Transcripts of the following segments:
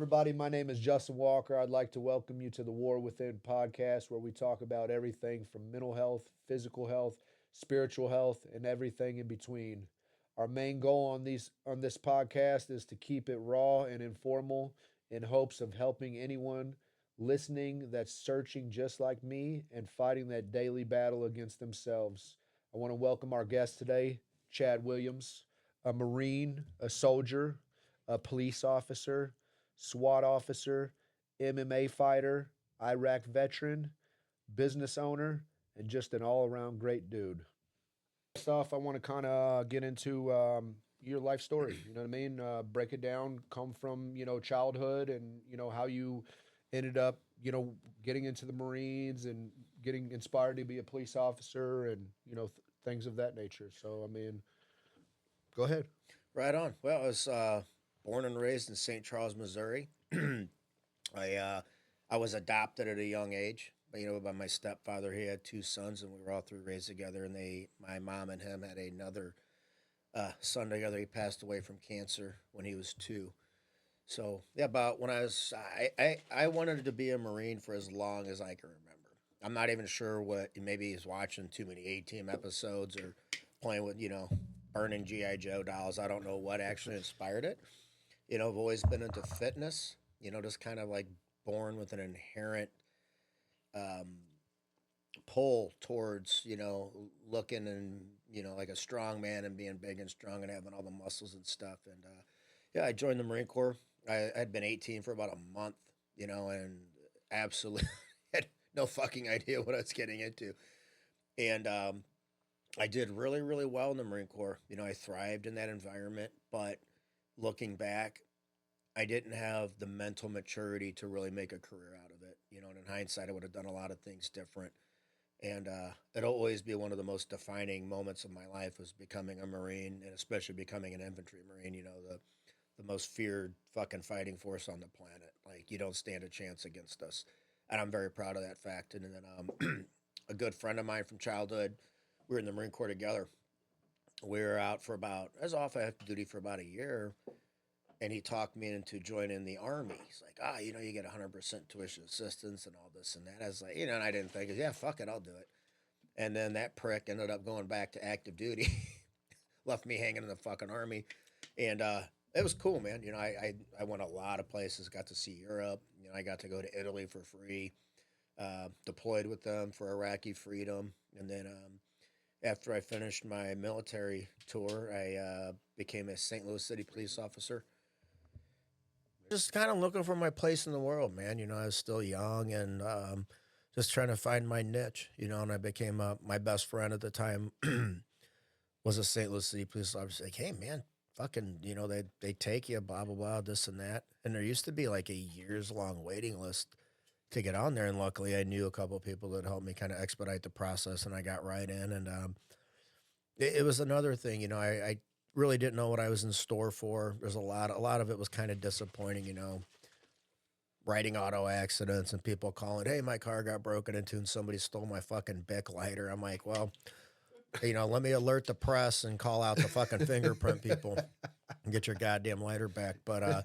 everybody? My name is Justin Walker. I'd like to welcome you to the War Within podcast, where we talk about everything from mental health, physical health, spiritual health, and everything in between. Our main goal on this podcast is to keep it raw and informal in hopes of helping anyone listening that's searching just like me and fighting that daily battle against themselves. I want to welcome our guest today, Chad Williams, a Marine, a soldier, a police officer, SWAT officer, MMA fighter, Iraq veteran, business owner, and just an all around great dude. First off, I want to kind of get into your life story. You know what I mean? Break it down, come from, childhood and, how you ended up, getting into the Marines and getting inspired to be a police officer and, things of that nature. So, I mean, go ahead. Right on. Well, I was born and raised in St. Charles, Missouri. I uh, I was adopted at a young age, by my stepfather. He had two sons, and we were all three raised together. And my mom and him had another son together. He passed away from cancer when he was two. So yeah, about when I wanted to be a Marine for as long as I can remember. I'm not even sure what. Maybe he's watching too many A-Team episodes or playing with burning GI Joe dolls. I don't know what actually inspired it. I've always been into fitness. Just kind of like born with an inherent pull towards looking and like a strong man and being big and strong and having all the muscles and stuff. And yeah, I joined the Marine Corps. I had been 18 for about a month, and absolutely had no fucking idea what I was getting into. And I did really, really well in the Marine Corps. I thrived in that environment, but looking back, I didn't have the mental maturity to really make a career out of it. And in hindsight, I would have done a lot of things different. And it'll always be one of the most defining moments of my life was becoming a Marine and especially becoming an infantry Marine. The most feared fucking fighting force on the planet. Like, you don't stand a chance against us. And I'm very proud of that fact. And then a good friend of mine from childhood, we were in the Marine Corps together. We were out for about, I was off active duty for about a year, and he talked me into joining the Army. He's like, you get 100% tuition assistance and all this and that. I was like, and I didn't think, yeah, fuck it, I'll do it. And then that prick ended up going back to active duty, left me hanging in the fucking Army. And it was cool, man. I went a lot of places, got to see Europe. I got to go to Italy for free, deployed with them for Iraqi freedom. And then after I finished my military tour, I became a St. Louis City police officer. Just kind of looking for my place in the world, man. I was still young and just trying to find my niche, and I became my best friend at the time was a St. Louis City police officer. Like, hey, man, fucking, they take you, blah, blah, blah, this and that. And there used to be like a years long waiting list to get on there. And luckily, I knew a couple of people that helped me kind of expedite the process, and I got right in. And it was another thing, I really didn't know what I was in store for. There's a lot of it was kind of disappointing, writing auto accidents and people calling, hey, my car got broken into and somebody stole my fucking Bic lighter. I'm like, well, let me alert the press and call out the fucking fingerprint people and get your goddamn lighter back. But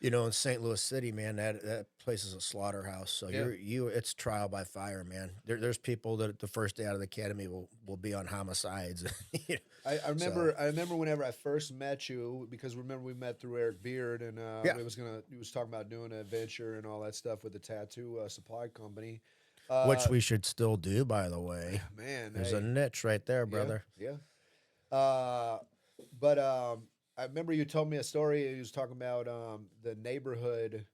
in St. Louis City, man, that place is a slaughterhouse. So Yeah. it's trial by fire, man. There's people that the first day out of the academy will be on homicides. I remember whenever I first met you, because remember we met through Eric Beard, and Yeah. he was talking about doing a venture and all that stuff with the tattoo supply company. Which we should still do, by the way. Man, There's hey, a niche right there, yeah, brother. yeah. Uh, but I remember you told me a story. You was talking about the neighborhood.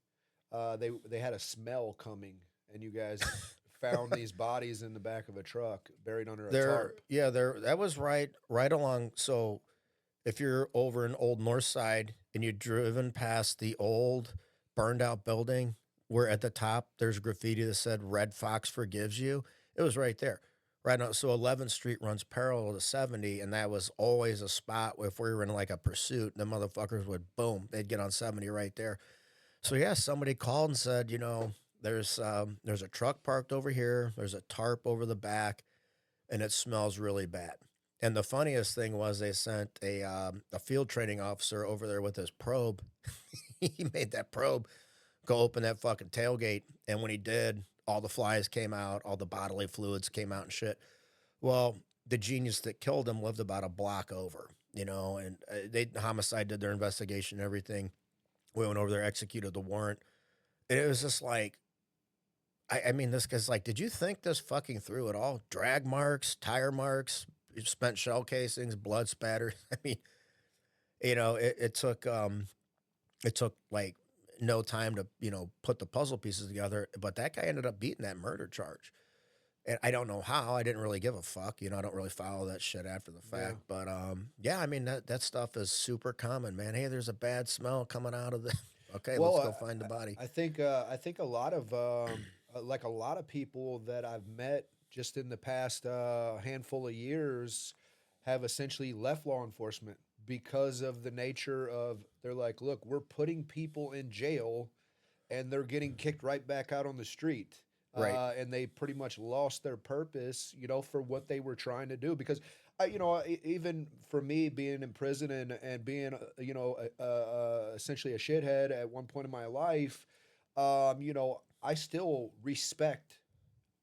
They had a smell coming, and you guys found these bodies in the back of a truck buried under a tarp. That was right along. So if you're over in Old North Side and you're driven past the old burned out building where at the top there's graffiti that said Red Fox forgives you, it was right there. Right now, so 11th Street runs parallel to 70, and that was always a spot where if we were in like a pursuit, the motherfuckers would boom, they'd get on 70 right there. So yeah, somebody called and said, there's a truck parked over here, there's a tarp over the back, and it smells really bad. And the funniest thing was they sent a field training officer over there with his probe. He made that probe go open that fucking tailgate. And when he did, all the flies came out, all the bodily fluids came out and shit. Well, the genius that killed him lived about a block over, and they homicide did their investigation and everything. We went over there, executed the warrant. And it was just like, I mean, this guy's like, did you think this fucking through at all? Drag marks, tire marks, spent shell casings, blood spatter. I mean, it took like no time to, put the puzzle pieces together. But that guy ended up beating that murder charge. And I don't know how. I didn't really give a fuck. I don't really follow that shit after the Yeah. fact. But yeah, I mean that stuff is super common, man. Hey, there's a bad smell coming out of the. Okay, let's Well, go find the body. I think a lot of like a lot of people that I've met just in the past handful of years have essentially left law enforcement because of the nature of they're like, look, we're putting people in jail and they're getting kicked right back out on the street. Right, And they pretty much lost their purpose, for what they were trying to do. Because, even for me being in prison and being, essentially a shithead at one point in my life, I still respect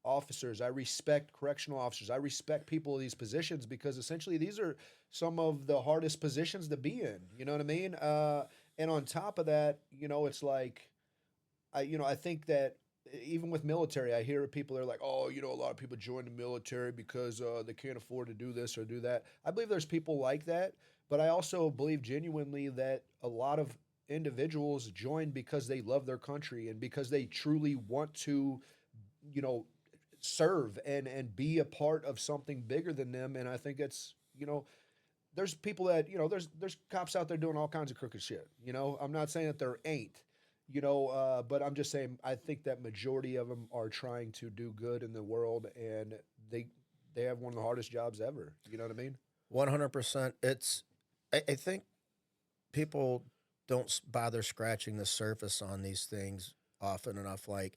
officers. I respect correctional officers. I respect people in these positions because essentially these are some of the hardest positions to be in. You know what I mean? And on top of that, it's like I think that even with military, I hear people are like, oh, a lot of people join the military because they can't afford to do this or do that. I believe there's people like that, but I also believe genuinely that a lot of individuals join because they love their country and because they truly want to, you know, serve and be a part of something bigger than them. And I think it's, there's people that there's cops out there doing all kinds of crooked shit. I'm not saying that there ain't, but I'm just saying I think that majority of them are trying to do good in the world, and they they have one of the hardest jobs ever. You know what I mean? 100%. I think people don't bother scratching the surface on these things often enough. Like,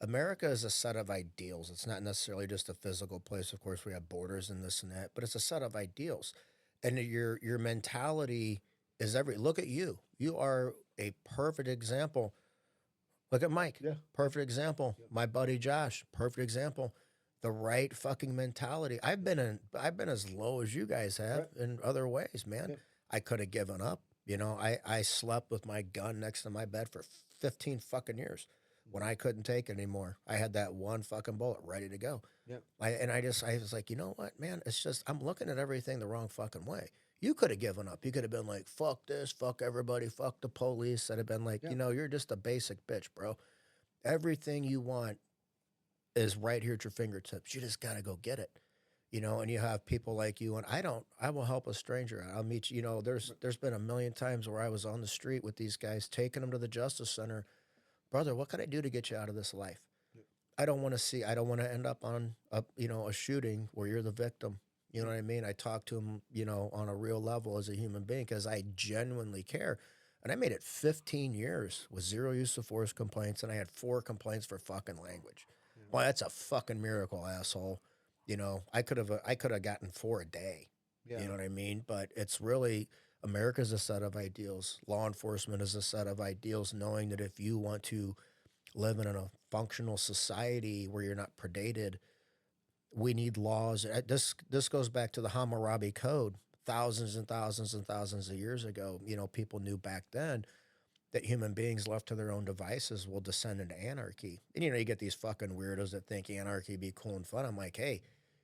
America is a set of ideals. It's not necessarily just a physical place. Of course, we have borders and this and that, but it's a set of ideals. And your mentality is every. Look at you. You are a perfect example. Look at Mike. Yeah. Perfect example. Yep. My buddy Josh. Perfect example. The right fucking mentality. I've been as low as you guys have Right. in other ways, man. Yep. I could have given up. I slept with my gun next to my bed for 15 fucking years when I couldn't take it anymore. I had that one fucking bullet ready to go. Yep. I was like, you know what, man? It's just I'm looking at everything the wrong fucking way. You could have given up. You could have been like, fuck this, fuck everybody, fuck the police. I'd have been like, Yep. you're just a basic bitch, bro. Everything you want is right here at your fingertips. You just gotta go get it. And you have people like you, and I will help a stranger. I'll meet you. There's been a million times where I was on the street with these guys, taking them to the Justice Center. Brother, what can I do to get you out of this life? Yep. I don't want to end up on a shooting where you're the victim. You know what I mean? I talk to him, on a real level as a human being because I genuinely care. And I made it 15 years with zero use of force complaints, and I had 4 complaints for fucking language. Yeah. Well, that's a fucking miracle, asshole. I could have gotten 4 a day. Yeah. You know what I mean? But it's really America's a set of ideals. Law enforcement is a set of ideals, knowing that if you want to live in a functional society where you're not predated, we need laws. This goes back to the Hammurabi Code, thousands and thousands and thousands of years ago. People knew back then that human beings left to their own devices will descend into anarchy. And you get these fucking weirdos that think anarchy be cool and fun. I'm like, hey,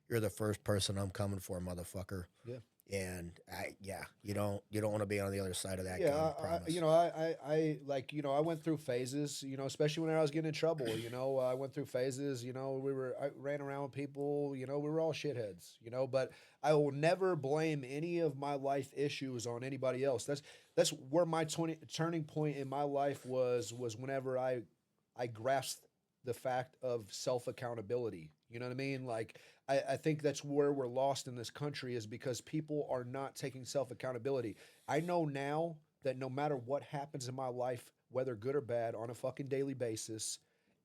you're the first person I'm coming for, motherfucker. Yeah. And you don't want to be on the other side of that Yeah, gun, promise. I went through phases, especially when I was getting in trouble. I went through phases. I ran around with people. We were all shitheads. But I will never blame any of my life issues on anybody else. That's where my turning point in my life was whenever I grasped the fact of self accountability. You know what I mean? Like, I think that's where we're lost in this country is because people are not taking self accountability. I know now that no matter what happens in my life, whether good or bad, on a fucking daily basis,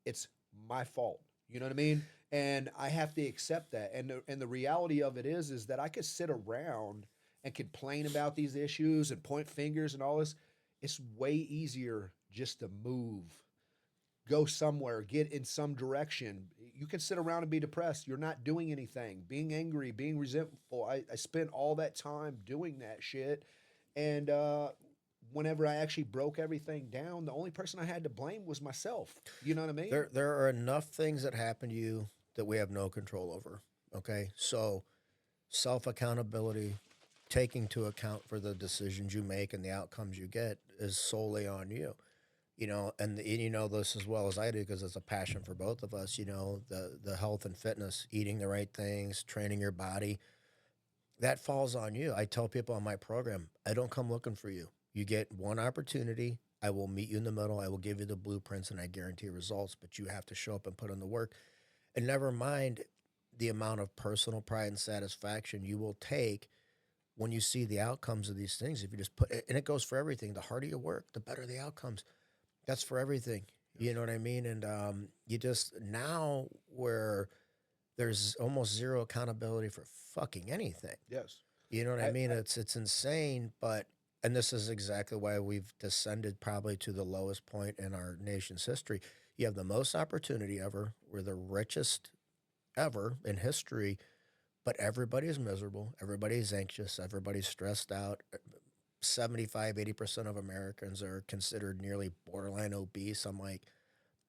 it's my fault. You know what I mean? And I have to accept that. And the reality of it is that I could sit around and complain about these issues and point fingers and all this. It's way easier just to move go somewhere, get in some direction. You can sit around and be depressed. You're not doing anything, being angry, being resentful. I spent all that time doing that shit. And whenever I actually broke everything down, the only person I had to blame was myself. You know what I mean? There are enough things that happen to you that we have no control over. Okay, so self accountability, taking to account for the decisions you make and the outcomes you get is solely on you. And you know this as well as I do because it's a passion for both of us. The health and fitness, eating the right things, training your body, that falls on you. I tell people on my program, I don't come looking for you. You get one opportunity. I will meet you in the middle. I will give you the blueprints and I guarantee results, but you have to show up and put in the work. And never mind the amount of personal pride and satisfaction you will take when you see the outcomes of these things. If you just put, and it goes for everything, the harder you work, the better the outcomes. That's for everything. You know what I mean? And you just now where there's almost zero accountability for fucking anything. Yes. You know what I I, mean? I It's insane, but and this is exactly why we've descended probably to the lowest point in our nation's history. You have the most opportunity ever. We're the richest ever in history, but everybody is miserable. Everybody's anxious. Everybody's stressed out. 75, 80% of Americans are considered nearly borderline obese. I'm like,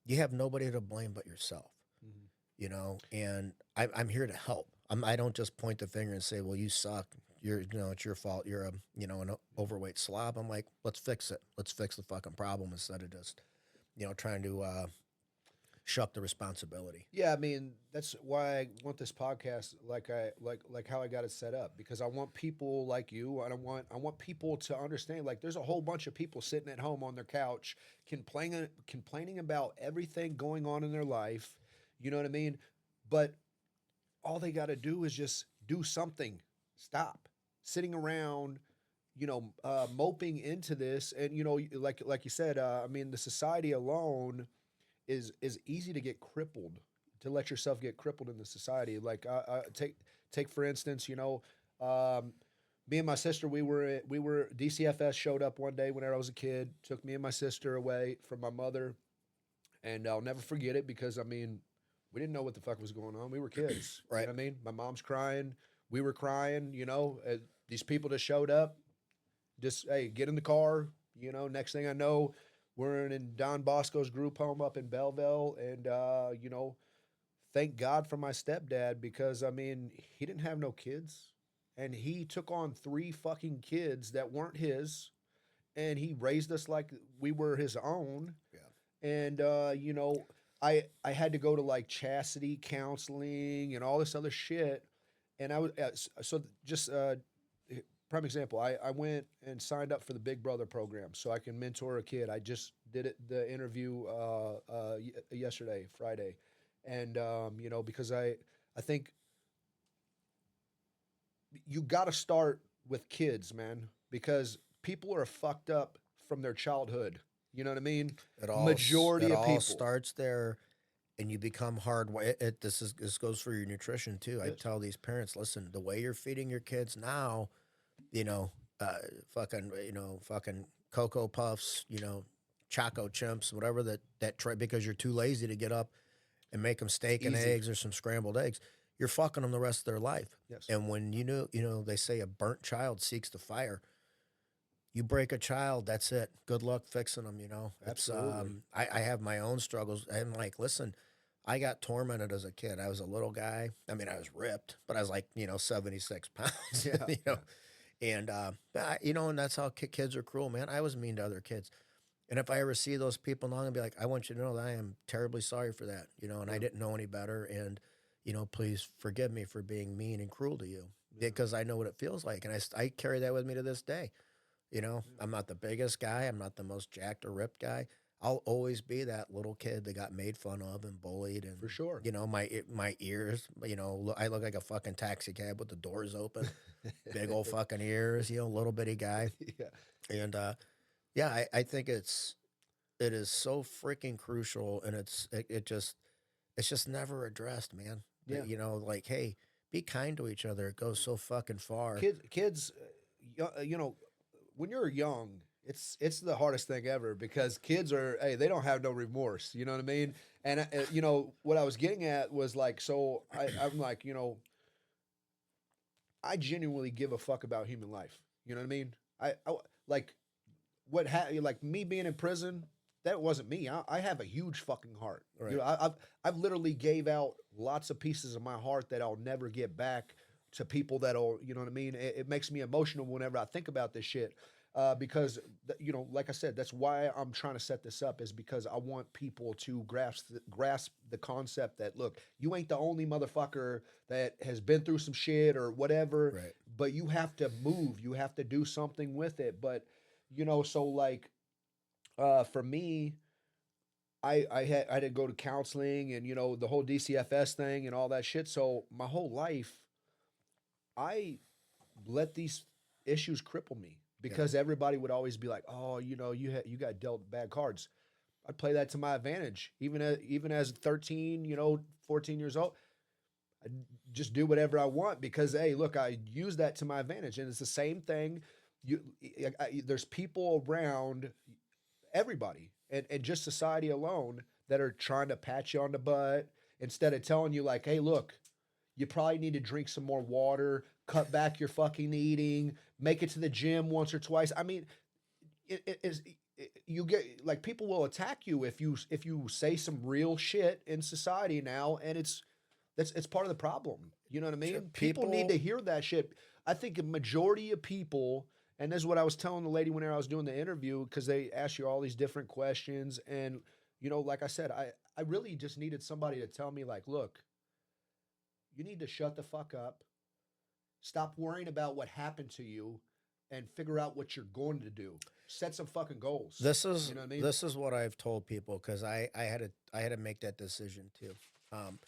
you have nobody to blame but yourself, Mhm. and I'm here to help. I don't just point the finger and say, well, you suck. It's your fault. You're an overweight slob. I'm like, let's fix it. Let's fix the fucking problem instead of just, trying to shuck the responsibility. Yeah, I mean that's why I want this podcast like how I got it set up because I want people like you and I want people to understand like there's a whole bunch of people sitting at home on their couch complaining about everything going on in their life, you know what I mean? But all they got to do is just do something. Stop sitting around, moping into this and like you said, I mean the society alone is easy to get crippled, to let yourself get crippled in the society. Like take for instance, me and my sister, we were DCFS showed up one day whenever I was a kid, took me and my sister away from my mother, and I'll never forget it because I mean, we didn't know what the fuck was going on. We were kids, you Right. know what I mean? My mom's crying, we were crying. These people just showed up, just hey, get in the car. Next thing I know, we're in Don Bosco's group home up in Belleville, and thank God for my stepdad because I mean he didn't have no kids, and he took on three fucking kids that weren't his, and he raised us like we were his own, Yeah. and I had to go to like chastity counseling and all this other shit, and I was so just prime example. I went and signed up for the Big Brother program so I can mentor a kid. I just did the interview yesterday, Friday, and because I think you got to start with kids, man, because people are fucked up from their childhood. You know what I mean? It Majority of all people. starts there, and you become hard. This goes for your nutrition too. I Yes. tell these parents, listen, the way you're feeding your kids now, you know, uh, fucking cocoa puffs, choco chimps, whatever that try because you're too lazy to get up and make them steak and Easy. eggs or some scrambled eggs. You're fucking them the rest of their life. Yes. And when they say a burnt child seeks the fire. You break a child, that's it. Good luck fixing them. It's Absolutely. I have my own struggles. I'm like, listen, I got tormented as a kid. I was a little guy. I mean, I was ripped, but I was like, 76 pounds. Yeah. Yeah. And and that's how kids are cruel, man. I was mean to other kids. And if I ever see those people now, I'd be like, I want you to know that I am terribly sorry for that, and I Yeah. didn't know any better. And, please forgive me for being mean and cruel to you Yeah. because I know what it feels like. And I carry that with me to this day. Yeah. I'm not the biggest guy. I'm not the most jacked or ripped guy. I'll always be that little kid that got made fun of and bullied, and For sure. my ears. I look like a fucking taxi cab with the doors open, big old fucking ears. Little bitty guy, Yeah. and yeah, I think it is so freaking crucial, and it's just never addressed, man. Yeah. Like, hey, be kind to each other. It goes so fucking far. Kids, when you're young, it's the hardest thing ever because kids are, hey, they don't have no remorse. You know what I mean? And you know what I was getting at was like, so I'm like, you know, I genuinely give a fuck about human life. You know what I mean? I like like me being in prison. That wasn't me. I have a huge fucking heart. You Right. know, I've literally gave out lots of pieces of my heart that I'll never get back to people that'll, you know what I mean. It makes me emotional whenever I think about this shit. Because you know, like I said, that's why I'm trying to set this up is because I want people to grasp the concept that look, you ain't the only motherfucker that has been through some shit or whatever, Right. but you have to move, you have to do something with it. But you know, so like for me, I had to go to counseling and you know the whole DCFS thing and all that shit. So my whole life, I let these issues cripple me Yeah. because everybody would always be like, "Oh, you know, you got dealt bad cards." I'd play that to my advantage, even as 13, you know, 14 years old. I just do whatever I want because hey, look, I use that to my advantage, and it's the same thing. You, there's people around everybody and just society alone that are trying to pat you on the butt instead of telling you like, hey, look, you probably need to drink some more water, cut back your fucking eating, make it to the gym once or twice. I mean, it is you get like people will attack you if you say some real shit in society now, and it's part of the problem. You know what I Sure. mean? People need to People. hear that shit. I think a majority of people, and this is what I was telling the lady whenever I was doing the interview, because they ask you all these different questions, and you know, like I said, I really just needed somebody to tell me like, look, you need to shut the fuck up, stop worrying about what happened to you, and figure out what you're going to do. Set some fucking goals. This is You know what I mean? this is what I've told people because I had to make that decision too. Um,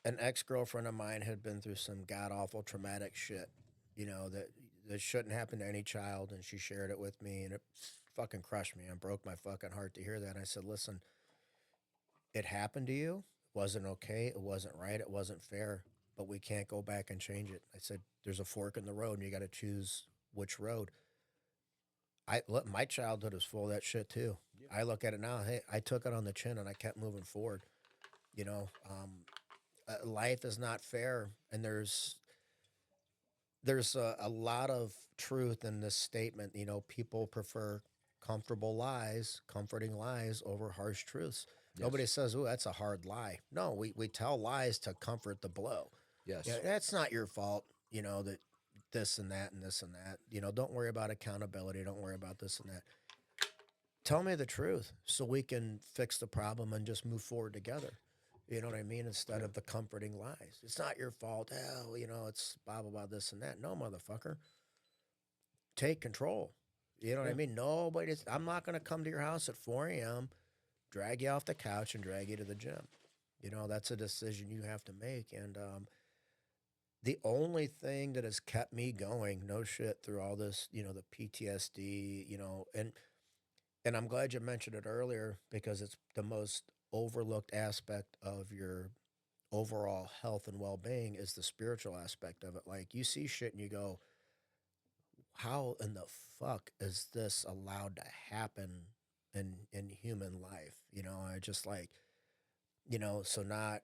an ex girlfriend of mine had been through some god awful traumatic shit, you know that shouldn't happen to any child, and she shared it with me, and it fucking crushed me and broke my fucking heart to hear that. And I said, listen, it happened to you. It wasn't okay. It wasn't right. It wasn't fair. But we can't go back and change it. I said, there's a fork in the road, and you got to choose which road. I look, my childhood is full of that shit too. Yeah. I look at it now. Hey, I took it on the chin, and I kept moving forward. You know, life is not fair, and there's a lot of truth in this statement. You know, people prefer comfortable lies, comforting lies over harsh truths. Nobody Yes. says, "Oh, that's a hard lie." No, we tell lies to comfort the blow. Yeah, Yes. that's not your fault. You know that this and that and this and that. You know, don't worry about accountability. Don't worry about this and that. Tell me the truth so we can fix the problem and just move forward together. You know what I mean? Instead Yeah. of the comforting lies. It's not your fault. Oh, you know, it's blah, blah, blah, this and that. No, motherfucker. Take control. You know what I Yeah. mean? Nobody's, I'm not going to come to your house at 4 a.m., drag you off the couch, and drag you to the gym. You know, that's a decision you have to make. And the only thing that has kept me going, no shit, through all this, you know, the PTSD, you know, and I'm glad you mentioned it earlier because it's the most overlooked aspect of your overall health and well-being is the spiritual aspect of it. Like you see shit and you go, how in the fuck is this allowed to happen in human life? You know, I just like, you know, so not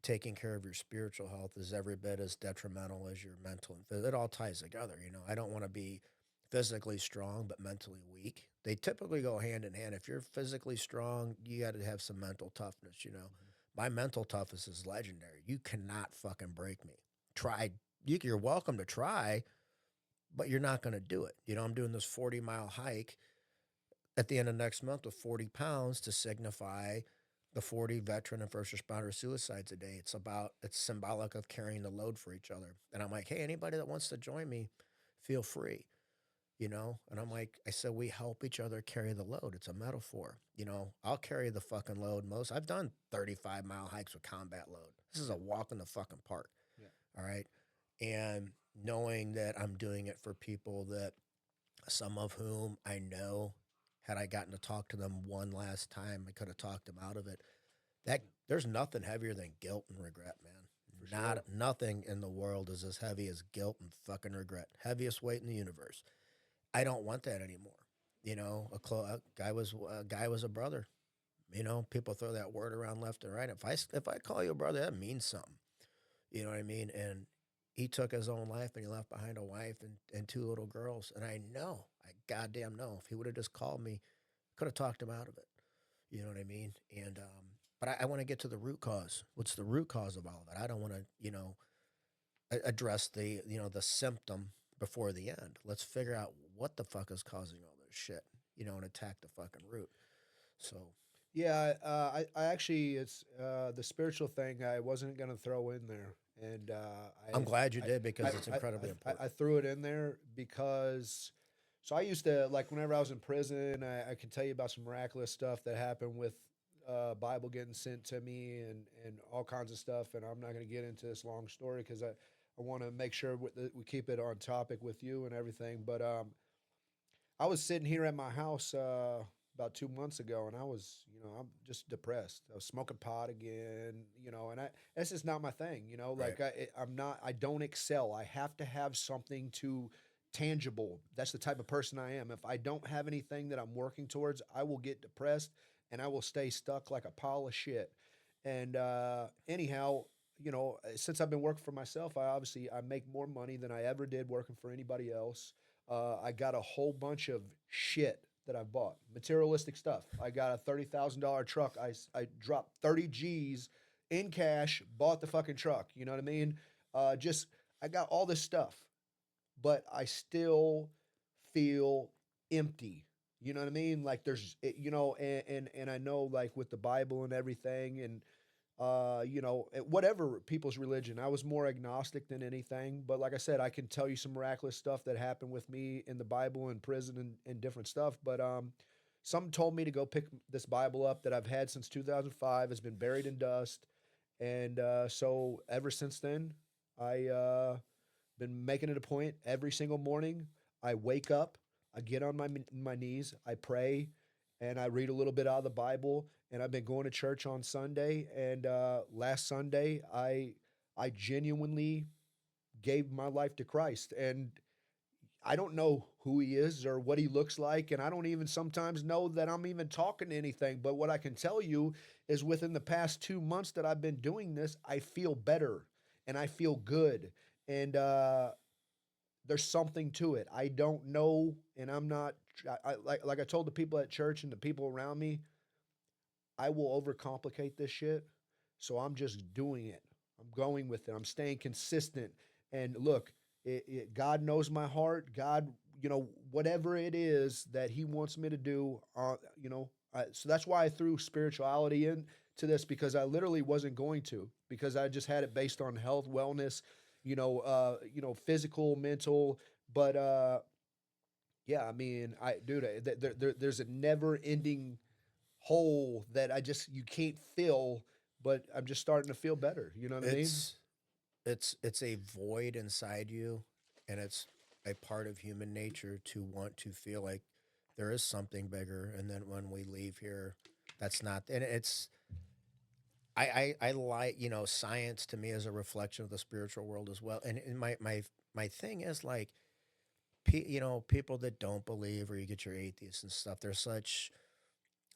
taking care of your spiritual health is every bit as detrimental as your mental and it all ties together. You know, I don't want to be physically strong but mentally weak. They typically go hand in hand. If you're physically strong, you got to have some mental toughness. You know, my mental toughness is legendary. You cannot fucking break me. Try. You're welcome to try, but you're not going to do it. You know, I'm doing this 40-mile hike at the end of next month with 40 pounds to signify the 40 veteran and first responder suicides a day. It's symbolic of carrying the load for each other. And I'm like, hey, anybody that wants to join me, feel free, you know? And I'm like, I said, we help each other carry the load. It's a metaphor. You know, I'll carry the fucking load I've done 35-mile hikes with combat load. This is a walk in the fucking park. Yeah. All right. And knowing that I'm doing it for people that some of whom I know, had I gotten to talk to them one last time, I could have talked them out of it. That there's nothing heavier than guilt and regret, man. For Not sure. nothing in the world is as heavy as guilt and fucking regret. Heaviest weight in the universe. I don't want that anymore. You know, a guy was a brother. You know, people throw that word around left and right. If I call you a brother, that means something. You know what I mean? And he took his own life and he left behind a wife and two little girls. And I goddamn know, if he would have just called me, could have talked him out of it. You know what I mean? And but I want to get to the root cause. What's the root cause of all of it? I don't want to, address the the symptom before the end. Let's figure out what the fuck is causing all this shit. And attack the fucking root. So Yeah, I actually it's the spiritual thing I wasn't gonna throw in there, and I'm glad you did I because it's incredibly I important. threw it in there because so I used to like whenever I was in prison, I can tell you about some miraculous stuff that happened with Bible getting sent to me and all kinds of stuff, and I'm not gonna get into this long story because I want to make sure we keep it on topic with you and everything, but I was sitting here at my house about 2 months ago, and I was, I'm just depressed. I was smoking pot again, and that's just not my thing, Right. Like I'm not, I don't excel. I have to have something to tangible. That's the type of person I am. If I don't have anything that I'm working towards, I will get depressed and I will stay stuck like a pile of shit. And anyhow, since I've been working for myself, I make more money than I ever did working for anybody else. I got a whole bunch of shit that I bought, materialistic stuff. I got a $30,000 truck. I dropped 30 G's in cash, bought the fucking truck. You know what I mean? Just I got all this stuff, but I still feel empty. You know what I mean? Like and I know like with the Bible and everything, and whatever people's religion. I was more agnostic than anything. But like I said, I can tell you some miraculous stuff that happened with me in the Bible and prison and different stuff. But some told me to go pick this Bible up that I've had since 2005. It's been buried in dust. And so ever since then, I been making it a point every single morning. I wake up, I get on my knees, I pray, and I read a little bit out of the Bible. And I've been going to church on Sunday. And last Sunday, I genuinely gave my life to Christ. And I don't know who he is or what he looks like, and I don't even sometimes know that I'm even talking to anything. But what I can tell you is within the past 2 months that I've been doing this, I feel better and I feel good. And there's something to it. I don't know, and I'm not. Like I told the people at church and the people around me, I will overcomplicate this shit. So I'm just doing it. I'm going with it. I'm staying consistent. And look, God knows my heart. God, whatever it is that He wants me to do, so that's why I threw spirituality into this because I literally wasn't going to because I just had it based on health, wellness, physical, mental. But yeah, I mean, dude, there's a never ending hole that you can't fill, but I'm just starting to feel better. You know what I mean? It's it's a void inside you, and it's a part of human nature to want to feel like there is something bigger. And then when we leave here, that's not. And it's I like science to me is a reflection of the spiritual world as well. And my thing is like people that don't believe, or you get your atheists and stuff. They're such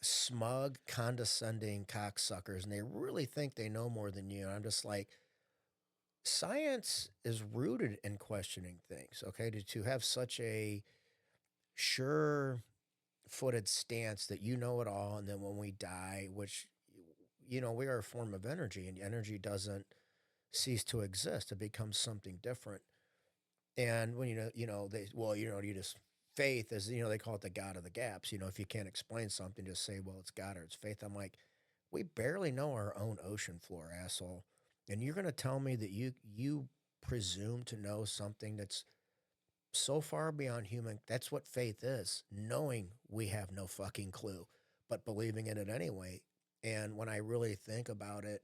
smug, condescending cocksuckers, and they really think they know more than you. And I'm just like, science is rooted in questioning things. Okay, to have such a sure footed stance that you know it all, and then when we die, which we are a form of energy, and energy doesn't cease to exist; it becomes something different. And when they you just faith is they call it the god of the gaps. If you can't explain something, just say, well, it's God or it's faith. I'm like, we barely know our own ocean floor, asshole, and you're gonna tell me that you presume to know something that's so far beyond human. That's what faith is, knowing we have no fucking clue, but believing in it anyway. And when I really think about it,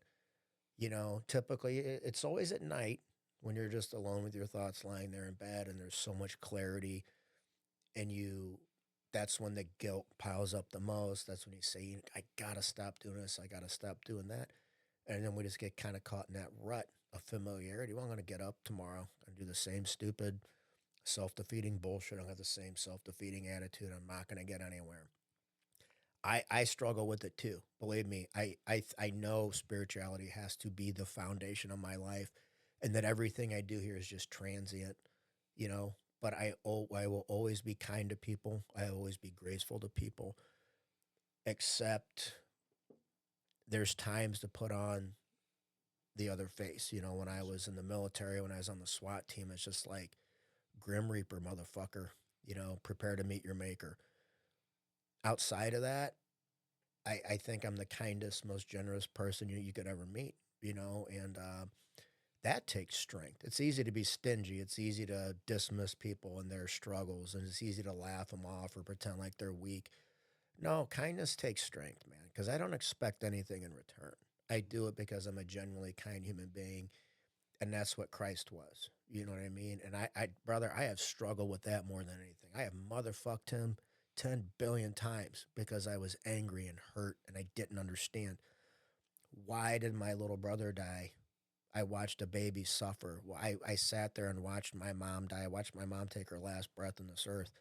typically it's always at night when you're just alone with your thoughts lying there in bed and there's so much clarity, and that's when the guilt piles up the most. That's when you say, I gotta stop doing this, I gotta stop doing that. And then we just get kind of caught in that rut of familiarity. Well, I'm gonna get up tomorrow and do the same stupid self-defeating bullshit. I don't have the same self-defeating attitude. I'm not going to get anywhere. I struggle with it too. Believe me, I know spirituality has to be the foundation of my life, and that everything I do here is just transient, you know. But I will always be kind to people. I always be graceful to people, except there's times to put on the other face. You know, when I was in the military, when I was on the SWAT team, it's just like Grim Reaper, motherfucker. You know, prepare to meet your maker. Outside of that, I think I'm the kindest, most generous person you could ever meet, you know, and that takes strength. It's easy to be stingy. It's easy to dismiss people and their struggles, and it's easy to laugh them off or pretend like they're weak. No, kindness takes strength, man, because I don't expect anything in return. I do it because I'm a genuinely kind human being, and that's what Christ was. You know what I mean? And brother, I have struggled with that more than anything. I have motherfucked him 10 billion times because I was angry and hurt and I didn't understand. Why did my little brother die? I watched a baby suffer. I sat there and watched my mom die. I watched my mom take her last breath on this earth.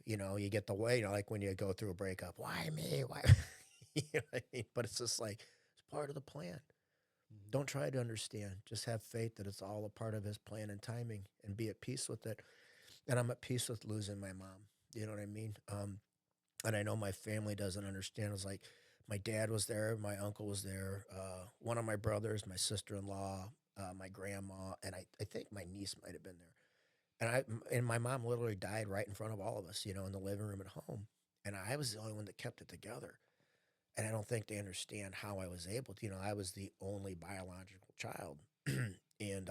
You know, you get the way, you know, like when you go through a breakup, why me? Why? You know what I mean? But it's just like, it's part of the plan. Mhm. Don't try to understand. Just have faith that it's all a part of his plan and timing, and be at peace with it. And I'm at peace with losing my mom. You know what I mean? And I know my family doesn't understand. It's like my dad was there, my uncle was there, one of my brothers, my sister in law, my grandma, and I think my niece might have been there. And my mom literally died right in front of all of us, you know, in the living room at home. And I was the only one that kept it together. And I don't think they understand how I was able to. You know, I was the only biological child, and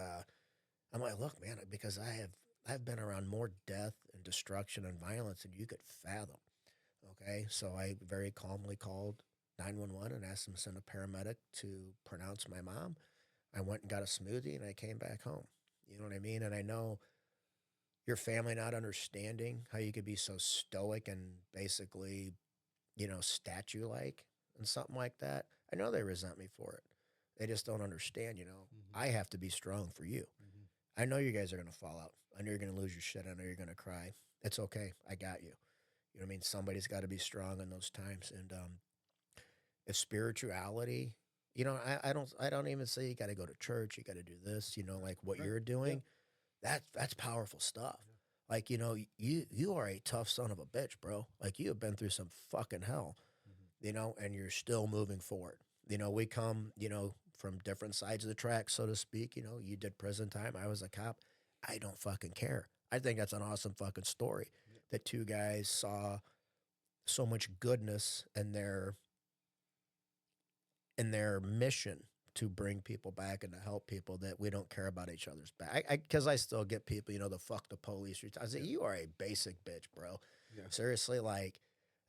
I'm like, look, man, because I've been around more death and destruction and violence than you could fathom. Okay, so I very calmly called 911 and asked them to send a paramedic to pronounce my mom. I went and got a smoothie and I came back home. You know what I mean? And I know your family not understanding how you could be so stoic and basically, you know, statue like and something like that. I know they resent me for it. They just don't understand, you know. Mhm. I have to be strong for you. Mhm. I know you guys are going to fall out. I know you're going to lose your shit. I know you're going to cry. It's okay. I got you. You know what I mean? Somebody's got to be strong in those times. And if spirituality, you know, I don't even say you got to go to church. You got to do this. You know, like what Right. you're Yeah. doing. That's powerful stuff. Yeah. Like, you know, you are a tough son of a bitch, bro. Like you have been through some fucking hell, Mhm. you know, and you're still moving forward. You know, we come, you know, from different sides of the track, so to speak. You know, you did prison time. I was a cop. I don't fucking care. I think that's an awesome fucking story Yeah. that two guys saw so much goodness in their mission to bring people back and to help people that we don't care about each other's back. Because I still get people, you know, the fuck the police. I say, Yeah. you are a basic bitch, bro. Yeah. Seriously, like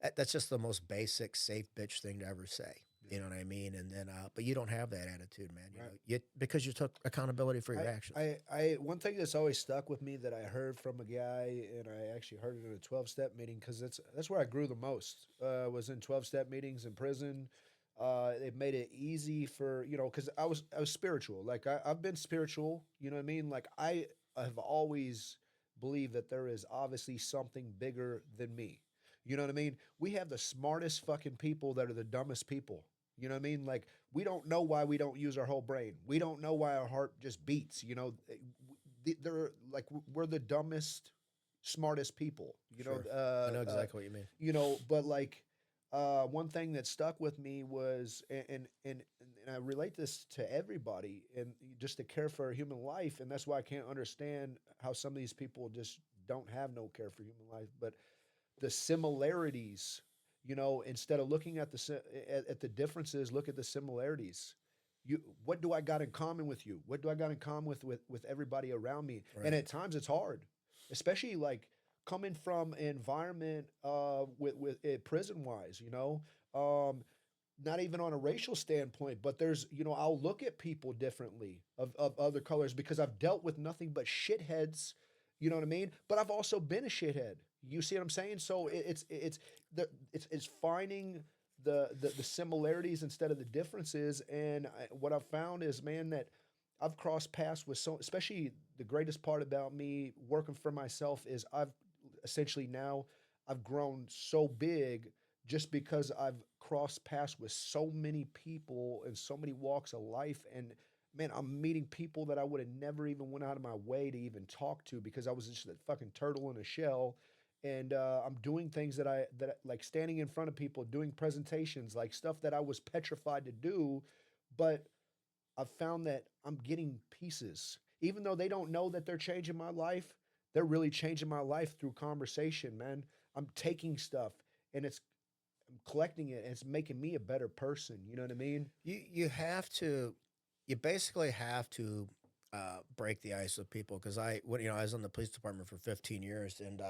that's just the most basic, safe bitch thing to ever say. Yeah. You know what I mean? And then, but you don't have that attitude, man. You know, Right. because you took accountability for your I, actions. one thing that's always stuck with me that I heard from a guy, and I actually heard it in a 12-step meeting because that's where I grew the most. Was in 12-step meetings in prison. It made it easy for because I was spiritual. Like I've been spiritual. You know what I mean? Like I have always believed that there is obviously something bigger than me. You know what I mean? We have the smartest fucking people that are the dumbest people. You know what I mean? Like we don't know why we don't use our whole brain. We don't know why our heart just beats. They're like we're the dumbest, smartest people. Sure, I know exactly what you mean. But like one thing that stuck with me was, and I relate this to everybody, and just to care for human life, and that's why I can't understand how some of these people just don't have no care for human life, but the similarities. Instead of looking at the differences, look at the similarities. What do I got in common with you? What do I got in common with everybody around me? And Right. at times it's hard, especially like coming from an environment with prison wise. Not even on a racial standpoint, but I'll look at people differently of other colors because I've dealt with nothing but shitheads. You know what I mean? But I've also been a shithead. You see what I'm saying? So Yeah. it's finding the similarities instead of the differences. And what I've found is, man, that I've crossed paths with so, especially the greatest part about me working for myself is I've essentially now I've grown so big just because I've crossed paths with so many people in so many walks of life. And man, I'm meeting people that I would have never even went out of my way to even talk to because I was just a fucking turtle in a shell. And I'm doing things like standing in front of people, doing presentations, like stuff that I was petrified to do, but I've found that I'm getting pieces. Even though they don't know that they're changing my life, they're really changing my life through conversation, man. I'm taking stuff and I'm collecting it and it's making me a better person. You know what I mean? You have to, you basically have to break the ice with people because I was in the police department for 15 years and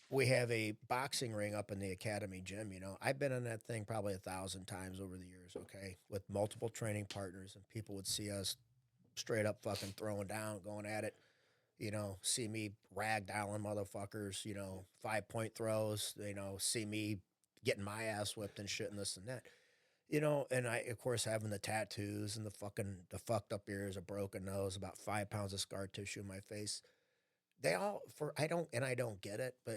we have a boxing ring up in the academy gym. I've been in that thing probably 1,000 times over the years. Okay, with multiple training partners, and people would see us straight up fucking throwing down, going at it. See me ragdolling motherfuckers. 5 point throws. See me getting my ass whipped and shit and this and that. And I, of course, having the tattoos and the fucked up ears, a broken nose, about 5 pounds of scar tissue in my face. They all I don't get it, but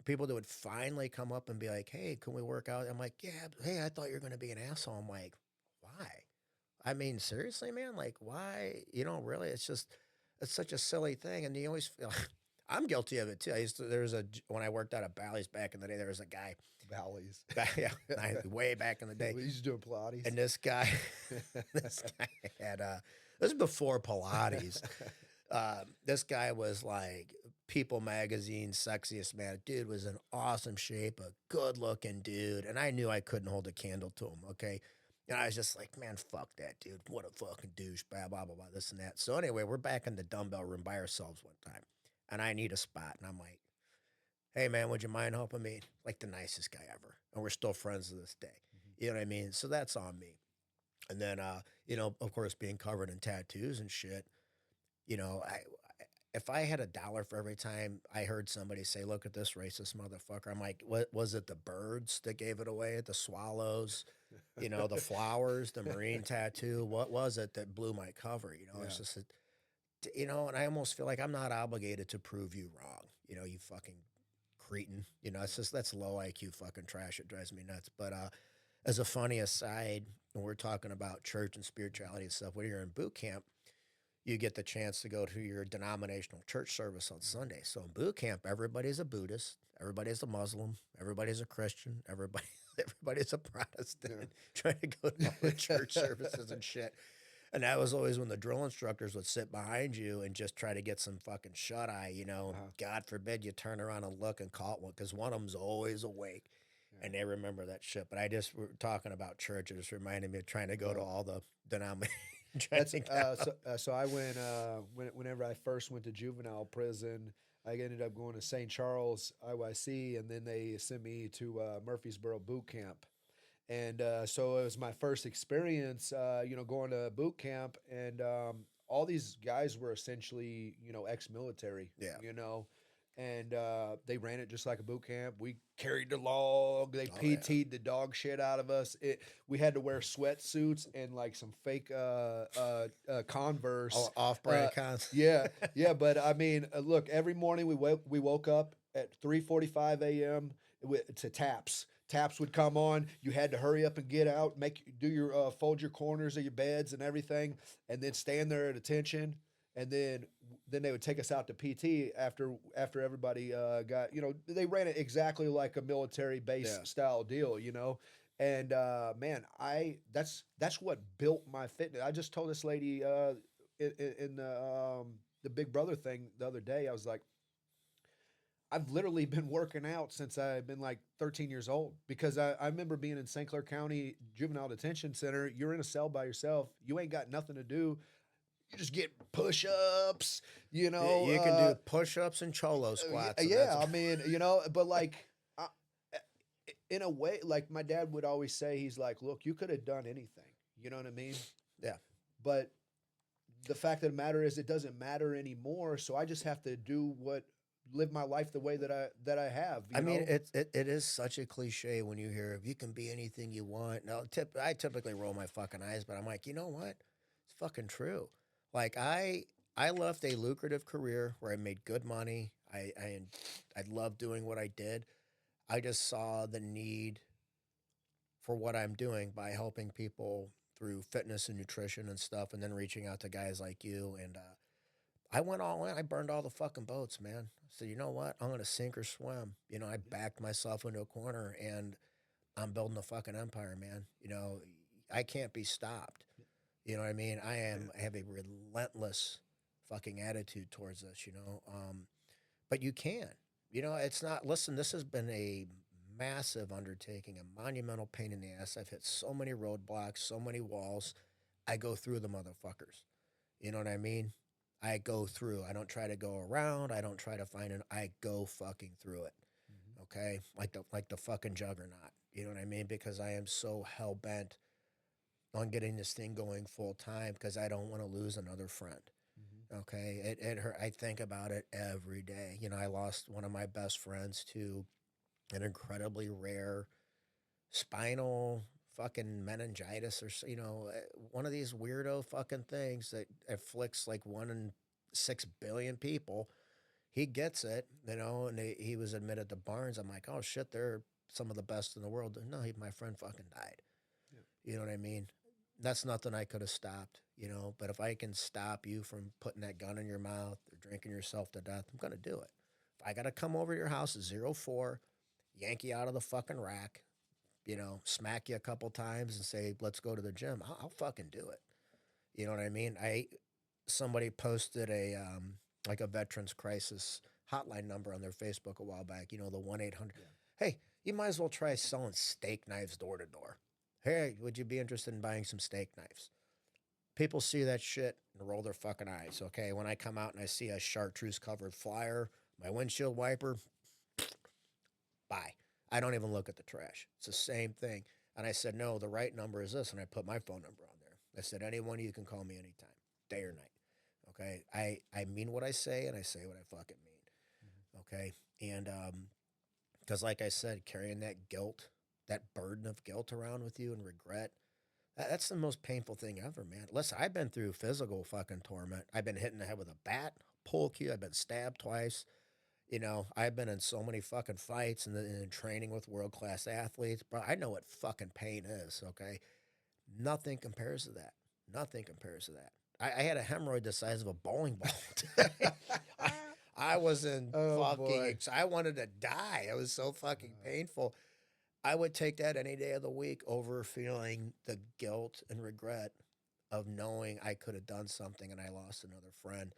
people that would finally come up and be like, "Hey, can we work out?" I'm like, "Yeah, hey, I thought you were going to be an asshole." I'm like, "Why?" I mean, seriously, man, like why? Really, it's such a silly thing, and you always feel. I'm guilty of it too. When I worked out at Bally's back in the day, there was a guy, Valleys. yeah, way back in the day, We used to do Pilates. and this guy, this guy had this is before Pilates. This guy was like People Magazine sexiest man. Dude was in awesome shape, a good looking dude, and I knew I couldn't hold a candle to him. Okay, and I was just like, man, fuck that dude. What a fucking douche. Blah blah blah blah. This and that. So anyway, we're back in the dumbbell room by ourselves one time, and I need a spot, and I'm like, hey man, would you mind helping me? Like the nicest guy ever, and we're still friends to this day. You know what I mean? So that's on me. And then, of course, being covered in tattoos and shit. I if I had $1 for every time I heard somebody say, "Look at this racist motherfucker," I'm like, "What was it? The birds that gave it away? The swallows? The flowers, the marine tattoo? What was it that blew my cover?" It's Yeah. just, and I almost feel like I'm not obligated to prove you wrong. You fucking cretin. It's just that's low IQ fucking trash. It drives me nuts. But as a funny aside, when we're talking about church and spirituality and stuff, when you're in boot camp you get the chance to go to your denominational church service on Sunday. So in boot camp, everybody's a Buddhist, everybody's a Muslim, everybody's a Christian, everybody's a Protestant, Yeah. trying to go to all the church services and shit. And that was always when the drill instructors would sit behind you and just try to get some fucking shut eye, Uh-huh. God forbid you turn around and look and call it one because one of them's always awake Yeah. and they remember that shit. But I just were talking about church. It just reminded me of trying to go to Well, all the denominations. that's so I went whenever I first went to juvenile prison, I ended up going to St. Charles IYC, and then they sent me to Murfreesboro boot camp. And so it was my first experience, going to boot camp, and all these guys were essentially, ex-military, Yeah. and they ran it just like a boot camp. We carried the log. They Oh yeah. PT'd the dog shit out of us. We had to wear sweatsuits and like some fake Converse. Off-brand cons. Yeah, yeah. But I mean, look, every morning we woke up at 3:45 a.m. To taps. Taps would come on. You had to hurry up and get out, fold your corners of your beds and everything, and then stand there at attention. And then they would take us out to PT after everybody got, they ran it exactly like a military base Yeah. style deal. And man, that's what built my fitness. I just told this lady in the Big Brother thing the other day. I was like, I've literally been working out since I've been like 13 years old because I remember being in St. Clair County Juvenile Detention Center. You're in a cell by yourself. You ain't got nothing to do. You just get push-ups, You can do push-ups and cholo squats. And yeah, I mean, but like, I, in a way, like my dad would always say, he's like, look, you could have done anything. You know what I mean? Yeah. But the fact of the matter is, it doesn't matter anymore. So I just have to do what live my life the way that I have. I You mean, know. it is such a cliche when you hear if you can be anything you want. Now, I typically roll my fucking eyes, but I'm like, you know what? It's fucking true. Like I left a lucrative career where I made good money. I loved doing what I did. I just saw the need for what I'm doing by helping people through fitness and nutrition and stuff, and then reaching out to guys like you. And I went all in. I burned all the fucking boats, man. I said, you know what? I'm gonna sink or swim. You know, I backed myself into a corner, and I'm building a fucking empire, man. You know, I can't be stopped. You know what I mean? I have a relentless fucking attitude towards this. You know, but you can. You know, it's not. Listen, this has been a massive undertaking, a monumental pain in the ass. I've hit so many roadblocks, so many walls. I go through the motherfuckers. You know what I mean? I go through. I don't try to go around. I don't try to find an. I go fucking through it. Mhm. Okay, like the fucking juggernaut. You know what I mean? Because I am so hell bent on getting this thing going full time because I don't want to lose another friend. Mhm. Okay, it hurt. I think about it every day. You know, I lost one of my best friends to an incredibly rare spinal fucking meningitis or one of these weirdo fucking things that afflicts like 1 in 6 billion people. He gets it, you know, and he was admitted to Barnes. I'm like, oh shit, they're some of the best in the world. No, my friend fucking died. Yeah. You know what I mean? That's nothing I could have stopped, you know. But if I can stop you from putting that gun in your mouth or drinking yourself to death, I'm gonna do it. If I gotta come over to your house at 04, yank you out of the fucking rack, you know, smack you a couple times and say, let's go to the gym, I'll fucking do it. You know what I mean? Somebody posted a like a veterans crisis hotline number on their Facebook a while back. You know, the 1-800. Yeah. Hey, you might as well try selling steak knives door to door. Hey, would you be interested in buying some steak knives? People see that shit and roll their fucking eyes. Okay, when I come out and I see a chartreuse covered flyer, my windshield wiper, bye. I don't even look at the trash. It's the same thing. And I said, no, the right number is this. And I put my phone number on there. I said, anyone you can call me anytime, day or night. Okay. I mean what I say and I say what I fucking Mhm. mean. Okay. And because like I said, carrying that guilt, that burden of guilt around with you and regret, that's the most painful thing ever, man. Listen, I've been through physical fucking torment. I've been hit in the head with a bat, pull cue. I've been stabbed twice. You know, I've been in so many fucking fights and training with world class athletes, bro. I know what fucking pain is. Okay, nothing compares to that. Nothing compares to that. I had a hemorrhoid the size of a bowling ball. I, I was in Oh fucking. boy. I wanted to die. It was so fucking painful. I would take that any day of the week over feeling the guilt and regret of knowing I could have done something and I lost another friend.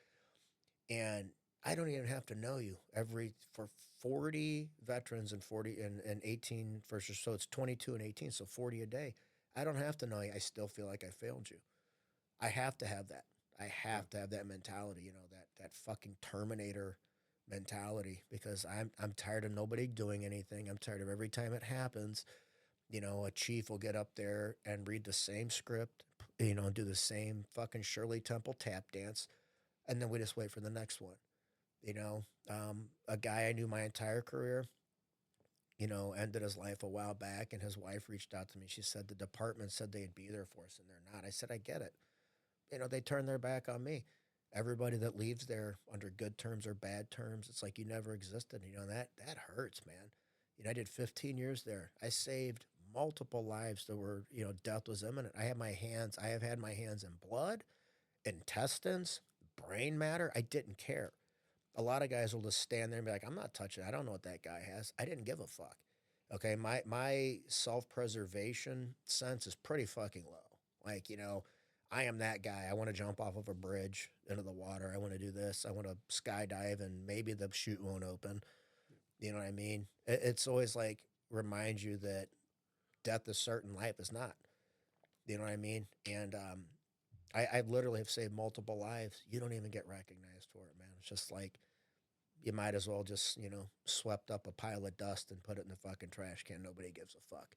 And I don't even have to know you. Every for 40 veterans and 40 and 18 first, so it's 22 and 18, so 40 a day. I don't have to know you. I still feel like I failed you. I have to have that. I Yeah. have to have that mentality, you know, that fucking Terminator mentality because I'm tired of nobody doing anything. I'm tired of every time it happens, you know, a chief will get up there and read the same script, you know, and do the same fucking Shirley Temple tap dance, and then we just wait for the next one. You know, a guy I knew my entire career, you know, ended his life a while back, and his wife reached out to me. She said the department said they'd be there for us, and they're not. I said I get it. You know, they turned their back on me. Everybody that leaves there under good terms or bad terms, it's like you never existed. You know that hurts, man. You know, I did 15 years there. I saved multiple lives that were, you know, death was imminent. I have had my hands in blood, intestines, brain matter. I didn't care. A lot of guys will just stand there and be like, I'm not touching it. I don't know what that guy has. I didn't give a fuck. Okay. My self preservation sense is pretty fucking low. Like, you know, I am that guy. I want to jump off of a bridge into the water. I want to do this. I want to skydive and maybe the chute won't open. You know what I mean? It's always like reminds you that death is certain, life is not. You know what I mean? And I literally have saved multiple lives. You don't even get recognized for it, man. It's just like you might as well just, you know, swept up a pile of dust and put it in the fucking trash can. Nobody gives a fuck,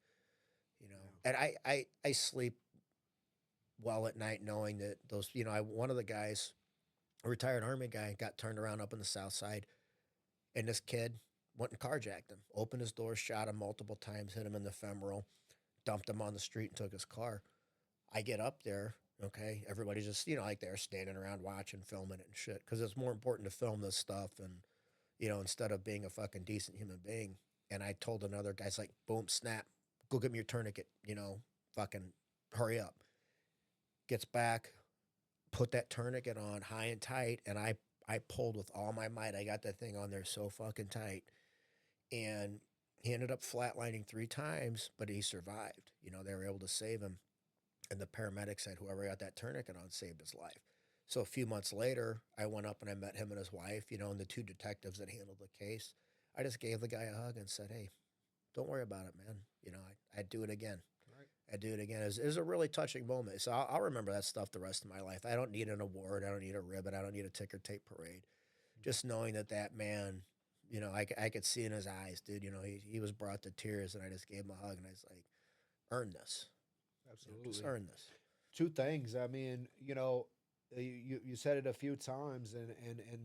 you know. Yeah. And I sleep well at night knowing that those, you know, one of the guys, a retired army guy, got turned around up in the South Side, And this kid went and carjacked him, opened his door, shot him multiple times, hit him in the femoral, dumped him on the street, and took his car. I get up there, okay? Everybody's just, like they're standing around watching, filming it and shit. Because it's more important to film this stuff and, instead of being a fucking decent human being. And I told another guy's like, boom, snap, go get me your tourniquet, fucking hurry up. Gets back, put that tourniquet on high and tight, and I pulled with all my might. I got that thing on there so fucking tight. And he ended up flatlining 3 times, but he survived. They were able to save him. And the paramedics said whoever got that tourniquet on saved his life. So a few months later, I went up and I met him and his wife, and the 2 detectives that handled the case. I just gave the guy a hug and said, hey, don't worry about it, man. I'd do it again. Right. I'd do it again. It was a really touching moment. So I'll remember that stuff the rest of my life. I don't need an award. I don't need a ribbon. I don't need a ticker tape parade. Just knowing that man, I could see in his eyes, dude, he was brought to tears, and I just gave him a hug, and I was like, earn this. Absolutely. Just earn this. 2 things. I mean, you said it a few times, and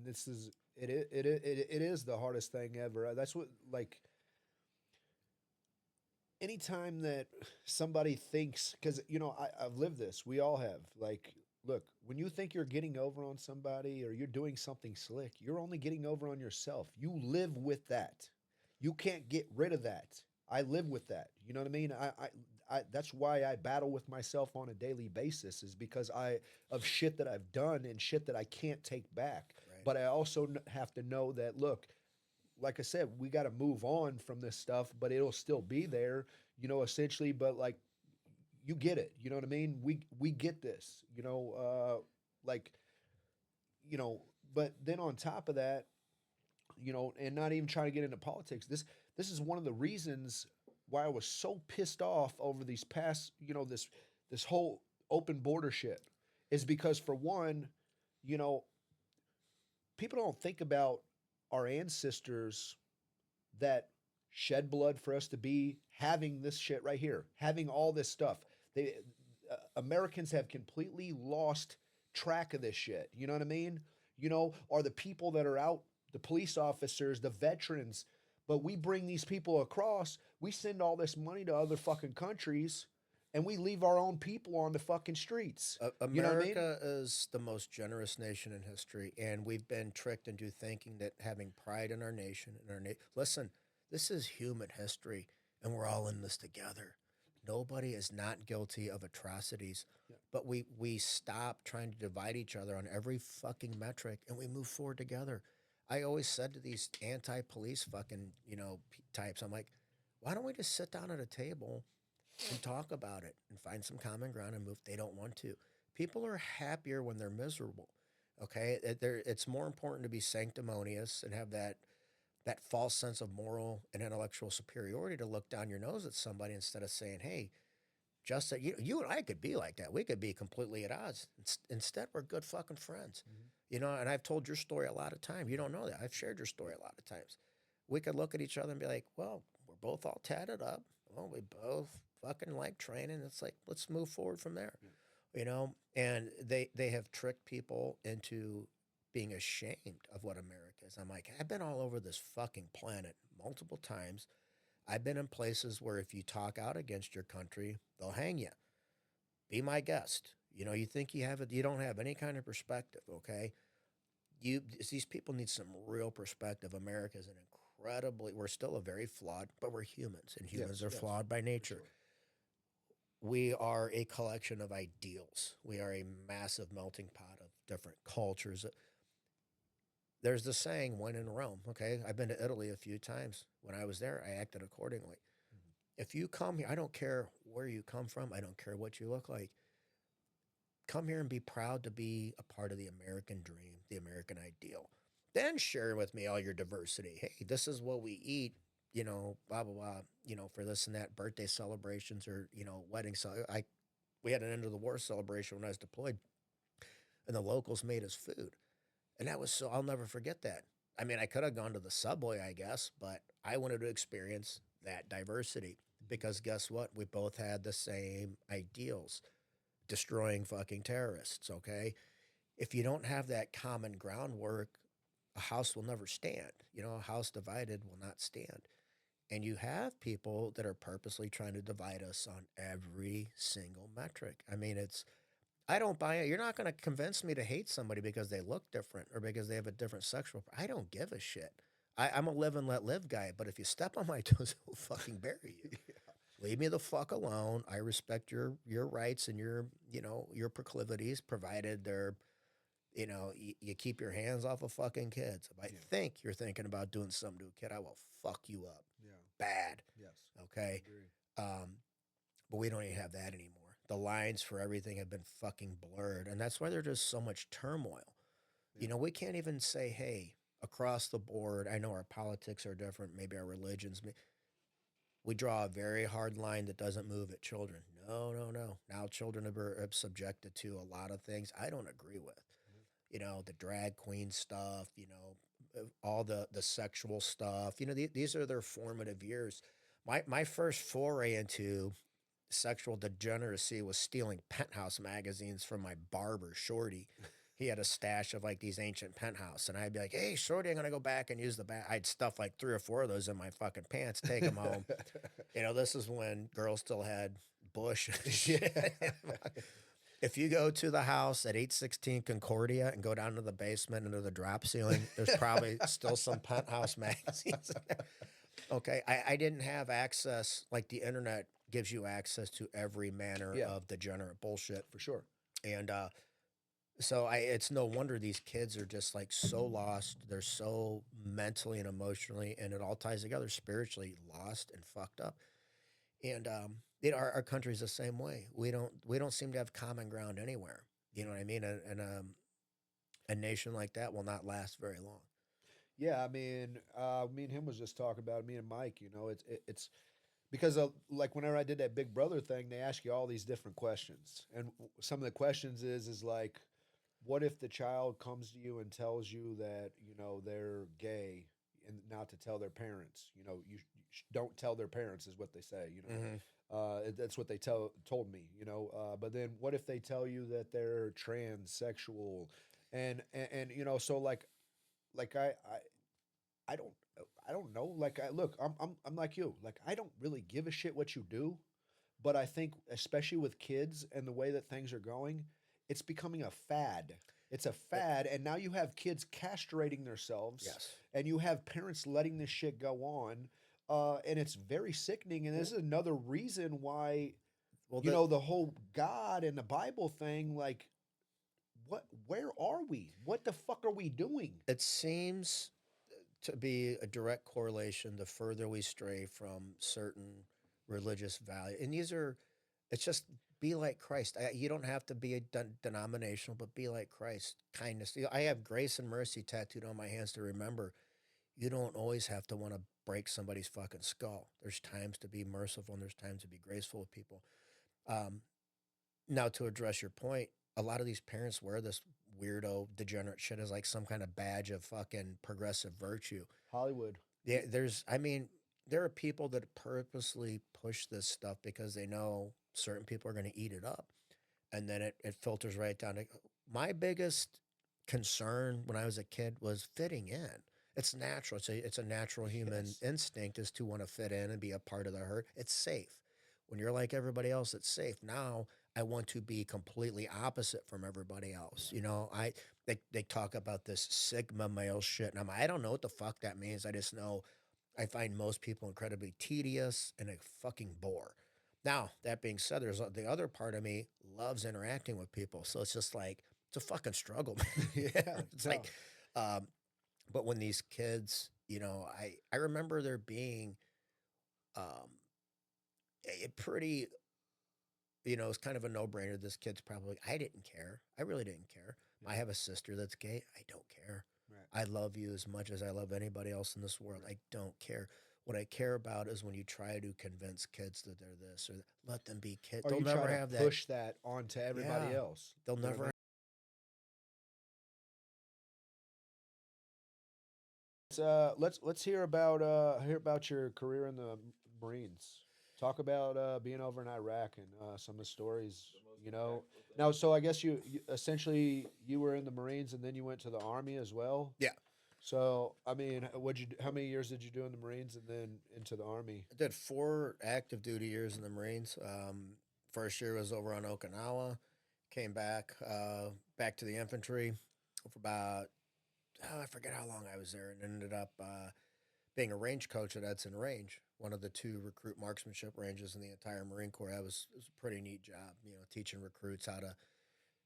this is it is the hardest thing ever. That's what, like, anytime that somebody thinks, because I've lived this. We all have. Like, look, when you think you're getting over on somebody or you're doing something slick, you're only getting over on yourself. You live with that. You can't get rid of that. I live with that. You know what I mean? That's why I battle with myself on a daily basis, is because of shit that I've done and shit that I can't take back. Right. But I also have to know that, look, like I said, we got to move on from this stuff, but it'll still be there, essentially. But, like, you get it. You know what I mean? We get this. Like, But then on top of that, and not even trying to get into politics. This is one of the reasons why I was so pissed off over these past, this whole open border shit, is because, for one, you know, people don't think about our ancestors that shed blood for us to be having this shit right here, having all this stuff. They Americans have completely lost track of this shit. You know what I mean? Are the people that are out, the police officers, the veterans, but we bring these people across, we send all this money to other fucking countries, and we leave our own people on the fucking streets. America You know what I mean? is the most generous nation in history, and we've been tricked into thinking that having pride in our nation and listen, this is human history, and we're all in this together. Nobody is not guilty of atrocities, Yeah. but we stop trying to divide each other on every fucking metric, and we move forward together. I always said to these anti-police fucking types, I'm like, why don't we just sit down at a table and talk about it and find some common ground and move? They don't want to. People are happier when they're miserable. Okay, it's more important to be sanctimonious and have that false sense of moral and intellectual superiority to look down your nose at somebody instead of saying, "Hey, just that you and I could be like that. We could be completely at odds. Instead, we're good fucking friends." Mhm. And I've told your story a lot of times. You don't know that. I've shared your story a lot of times. We could look at each other and be like, well, we're both all tatted up. Well, we both fucking like training. It's like, let's move forward from there. And they have tricked people into being ashamed of what America is. I'm like, I've been all over this fucking planet multiple times. I've been in places where if you talk out against your country, they'll hang you. Be my guest. You think you don't have any kind of perspective, okay? These people need some real perspective. America is we're still a very flawed, but we're humans, and humans Yes, are yes, flawed by for nature. sure. We are a collection of ideals. We are a massive melting pot of different cultures. There's the saying, when in Rome, okay? I've been to Italy a few times. When I was there, I acted accordingly. Mhm. If you come here, I don't care where you come from. I don't care what you look like. Come here and be proud to be a part of the American dream, the American ideal. Then share with me all your diversity. Hey, this is what we eat, blah, blah, blah, for this and that, birthday celebrations or, weddings. So we had an end of the war celebration when I was deployed, and the locals made us food. And that was I'll never forget that. I mean, I could have gone to the Subway, I guess, but I wanted to experience that diversity because guess what? We both had the same ideals, destroying fucking terrorists, okay? If you don't have that common groundwork, a house will never stand. You know, a house divided will not stand. And you have people that are purposely trying to divide us on every single metric. I mean, I don't buy it. You're not going to convince me to hate somebody because they look different or because they have a different sexual. I don't give a shit. I'm a live and let live guy, but if you step on my toes, I'll fucking bury you. Leave me the fuck alone. I respect your rights and your proclivities, provided they're you keep your hands off of fucking kids. If I Yeah. think you're thinking about doing something to a kid, I will fuck you up. Yeah. Bad. Yes. Okay. Agree. But we don't even have that anymore. The lines for everything have been fucking blurred. And that's why there's just so much turmoil. Yeah. We can't even say, hey, across the board, I know our politics are different, maybe our religions, we draw a very hard line that doesn't move at children. No, no, no. Now children are subjected to a lot of things I don't agree with. The drag queen stuff, all the sexual stuff. These are their formative years. My first foray into sexual degeneracy was stealing Penthouse magazines from my barber, Shorty. He had a stash of like these ancient Penthouse, and I'd be like, "Hey, Shorty, I'm gonna go back and use the back." I'd stuff like 3 or 4 of those in my fucking pants, take them home. This is when girls still had bush and shit. If you go to the house at 816 Concordia and go down to the basement under the drop ceiling, there's probably still some Penthouse magazines in there. Okay, I didn't have access like the internet gives you access to every manner Yeah. of degenerate bullshit. For sure. And so it's no wonder these kids are just like so lost. They're so mentally and emotionally, and it all ties together, spiritually lost and fucked up. And our country's the same way. We don't seem to have common ground anywhere. You know what I mean? And a nation like that will not last very long. Yeah, I mean, me and him was just talking about it, me and Mike. It's because like whenever I did that Big Brother thing, they ask you all these different questions, and some of the questions is like, what if the child comes to you and tells you that they're gay and not to tell their parents? Don't tell their parents is what they say. Mm-hmm. That's what they told me. But then what if they tell you that they're transsexual, and so like I don't I don't know. Like look, I'm like you. Like I don't really give a shit what you do, but I think especially with kids and the way that things are going, it's becoming a fad. It's a fad, and now you have kids castrating themselves, Yes. and you have parents letting this shit go on, and it's very sickening. And this is another reason why Well, the whole God and the Bible thing. Like, Where are we? What the fuck are we doing? it seems to be a direct correlation the further we stray from certain religious value. And it's just be like Christ. You don't have to be a denominational, but be like Christ. Kindness. I have grace and mercy tattooed on my hands to remember you don't always have to want to break somebody's fucking skull. There's times to be merciful and there's times to be graceful with people. Um, Now, to address your point, a lot of these parents wear this weirdo degenerate shit as like some kind of badge of fucking progressive virtue. Hollywood. Yeah, there are people that purposely push this stuff because they know certain people are going to eat it up. And then it filters right down to my biggest concern when I was a kid was fitting in. It's natural. It's a natural human Yes. instinct is to want to fit in and be a part of the herd. It's safe. When you're like everybody else, it's safe. Now I want to be completely opposite from everybody else. They talk about this sigma male shit, and I don't know what the fuck that means. I just know I find most people incredibly tedious and a fucking bore. Now, that being said, there's the other part of me loves interacting with people. So it's just like, it's a fucking struggle, man. Yeah. It's No. like, um, but when these kids, I remember there being um, a pretty, it's kind of a no brainer. This kid's probably, I didn't care. I really didn't care. Yeah. I have a sister that's gay. I don't care. Right. I love you as much as I love anybody else in this world. I don't care. What I care about is when you try to convince kids that they're this or that. Let them be kids. Or They'll you never try to have that. push that onto everybody Yeah. else. They'll You know what I never. mean? Let's hear about your career in the Marines. Talk about being over in Iraq and some of the stories. Now, so I guess you essentially you were in the Marines and then you went to the Army as well. Yeah. So, I mean, how many years did you do in the Marines and then into the Army? I did 4 active duty years in the Marines. First year was over on Okinawa. Came back to the infantry for about, I forget how long I was there, and ended up being a range coach at Edson Range, one of the 2 recruit marksmanship ranges in the entire Marine Corps. It was a pretty neat job, teaching recruits how to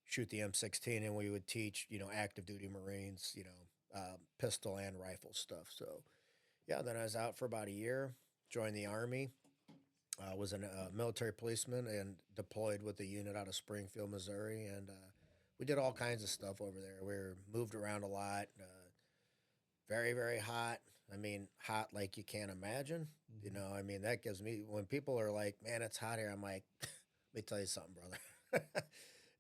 shoot the M16, and we would teach, active duty Marines, pistol and rifle stuff. So yeah, then I was out for about a year, joined the Army, was a military policeman, and deployed with a unit out of Springfield, Missouri, and we did all kinds of stuff over there. We were moved around a lot. Very, very hot. I mean, hot like you can't imagine. Hmm. I mean, that gives me, when people are like, man, it's hot here, I'm like, let me tell you something, brother.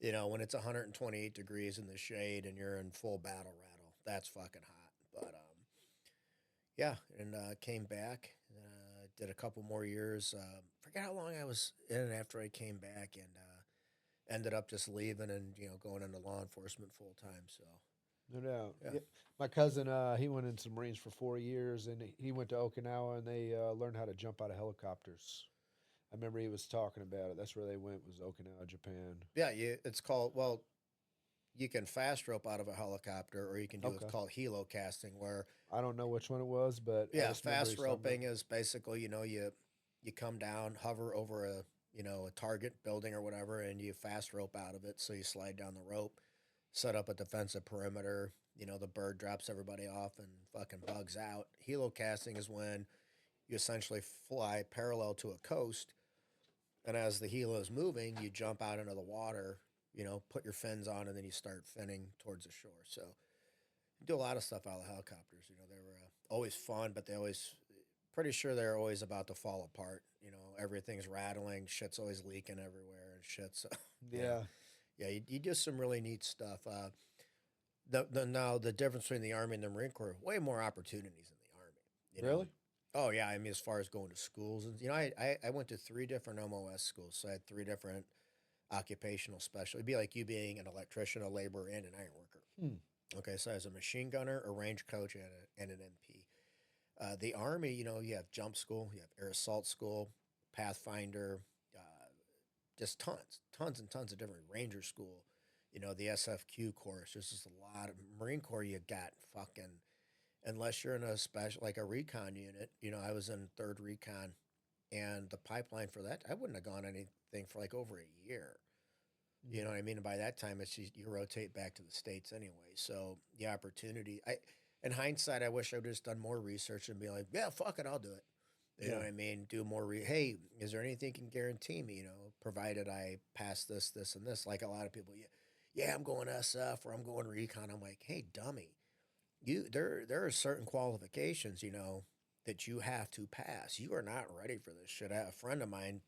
When it's 128 degrees in the shade and you're in full battle rattle, that's fucking hot. But yeah, and came back, did a couple more years. Forget how long I was in after I came back, and ended up just leaving and going into law enforcement full time. So No doubt. yeah, Yeah. My cousin, he went into the Marines for 4 years, and he went to Okinawa, and they learned how to jump out of helicopters. I remember he was talking about it. That's where they went, was Okinawa, Japan. yeah. It's called, well, you can fast rope out of a helicopter, or you can do what's Okay. called helo casting, where I don't know which one it was, but I yeah, just remember he fast was talking about roping is basically, you come down, hover over a target building or whatever, and you fast rope out of it. So you slide down the rope, set up a defensive perimeter. The bird drops everybody off and fucking bugs out. Helo casting is when you essentially fly parallel to a coast, and as the helo is moving, you jump out into the water. Put your fins on, and then you start finning towards the shore. So do a lot of stuff out of helicopters. They were always fun, but they always, pretty sure they're always about to fall apart. Everything's rattling, shit's always leaking everywhere and shit. So it. yeah, Yeah. yeah, you do some really neat stuff. Now the difference between the Army and the Marine Corps, way more opportunities in the Army. You know. Really? Oh yeah, I mean as far as going to schools, and I went to 3 different MOS schools, so I had 3 different occupational specialties. It'd be like you being an electrician, a laborer, and an iron worker. Hmm. Okay, so as a machine gunner, a range coach, and an MP. The Army, you have jump school, you have air assault school, Pathfinder, just tons and tons of different Ranger school. The SFQ course. There's just a lot of Marine Corps. You got fucking, unless you're in a special like a recon unit. I was in third recon, and the pipeline for that, I wouldn't have gone anything for like over a year. You know Hmm. what I mean? And by that time, it's just, you rotate back to the states anyway. So the opportunity, in hindsight, I wish I would have just done more research and be like, yeah, fuck it, I'll do it. You know Yeah. what I mean? Do more. Hey, is there anything you can guarantee me? Provided I pass this, this, and this. Like a lot of people, yeah, I'm going SF or I'm going recon. I'm like, hey, dummy, there are certain qualifications, that you have to pass. You are not ready for this shit. A friend of mine,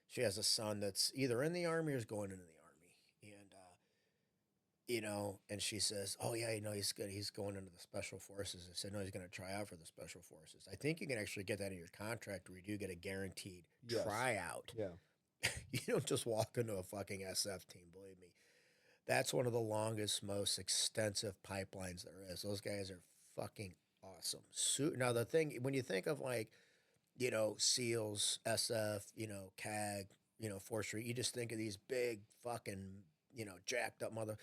she has a son that's either in the army or is going into the army, and and she says, "Oh yeah, he's good. He's going into the special forces." I said, "No, he's going to try out for the special forces." I think you can actually get that in your contract where you do get a guaranteed Yes. tryout. Yeah. You don't just walk into a fucking SF team. Believe me, that's one of the longest, most extensive pipelines there is. Those guys are fucking awesome. Now the thing, when you think of like, SEALs, SF, CAG, forestry, you just think of these big fucking, jacked up mother.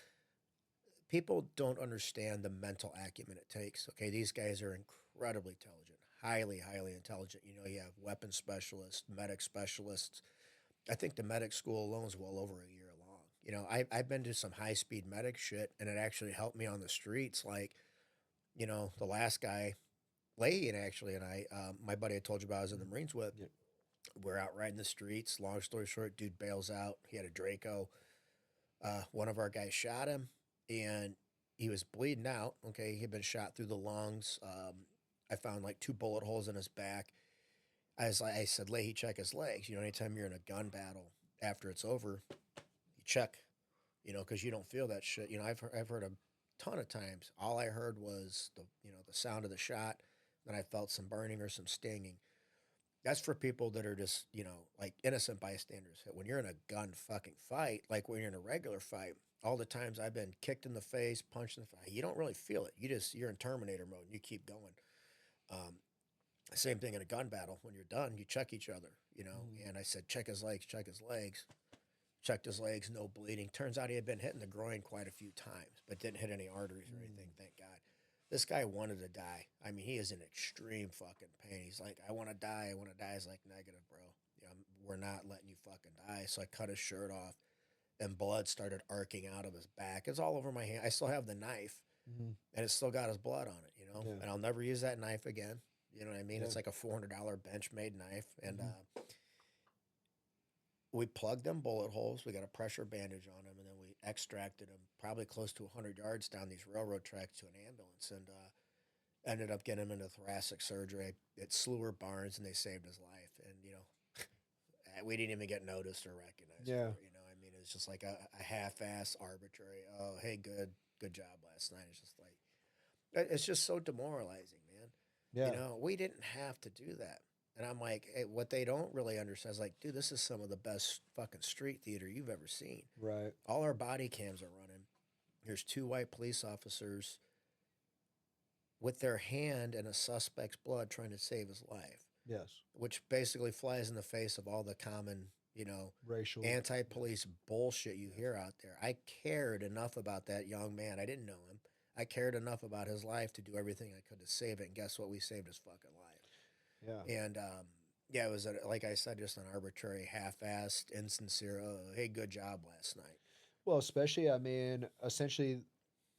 People don't understand the mental acumen it takes. Okay, these guys are incredibly intelligent, highly, highly intelligent. You have weapons specialists, medic specialists. I think the medic school alone is well over a year long. I've been to some high speed medic shit, and it actually helped me on the streets. Like, the last guy, Leahy, and actually, and my buddy I told you about, I was in the Mhm. Marines with. Yeah. We're out riding the streets. Long story short, dude bails out. He had a Draco. One of our guys shot him, and he was bleeding out. Okay, he'd been shot through the lungs. I found like 2 bullet holes in his back. I said, Leahy, check his legs. Anytime you're in a gun battle after it's over, you check. Because you don't feel that shit. I've heard a ton of times. All I heard was the sound of the shot. Then I felt some burning or some stinging. That's for people that are just like innocent bystanders. When you're in a gun fucking fight, like when you're in a regular fight, all the times I've been kicked in the face, punched in the face, you don't really feel it. You're in Terminator mode and you keep going. Um, Same thing in a gun battle. When you're done, you check each other, Mm-hmm. And I said, check his legs, check his legs. Checked his legs, no bleeding. Turns out he had been hit in the groin quite a few times, but didn't hit any arteries or anything, thank God. This guy wanted to die. I mean, he is in extreme fucking pain. He's like, I want to die. I want to die. He's like, negative, bro. We're not letting you fucking die. So I cut his shirt off, and blood started arcing out of his back. It's all over my hand. I still have the knife, Mm-hmm. and it's still got his blood on it. Yeah. And I'll never use that knife again. You know what I mean? Yeah. It's like a $400 Benchmade knife, and Mm-hmm. we plugged them bullet holes. We got a pressure bandage on them, and then we extracted them probably close to 100 yards down these railroad tracks to an ambulance, and ended up getting him into thoracic surgery at Slewer Barnes, and they saved his life. And we didn't even get noticed or recognized Yeah. for it. I mean, it's just like a half-ass arbitrary. Oh, hey, good job last night. It's just like it's just so demoralizing, man. Yeah. We didn't have to do that. And I'm like, hey, what they don't really understand is like, dude, this is some of the best fucking street theater you've ever seen. Right. All our body cams are running. There's two white police officers with their hand in a suspect's blood trying to save his life, Yes. which basically flies in the face of all the common, Racial. anti-police bullshit you hear out there. I cared enough about that young man. I didn't know him. I cared enough about his life to do everything I could to save it. And guess what? We saved his fucking life. Yeah. And yeah, it was like I said, just an arbitrary, half-assed, insincere. Oh, hey, good job last night. Well, especially, I mean, essentially,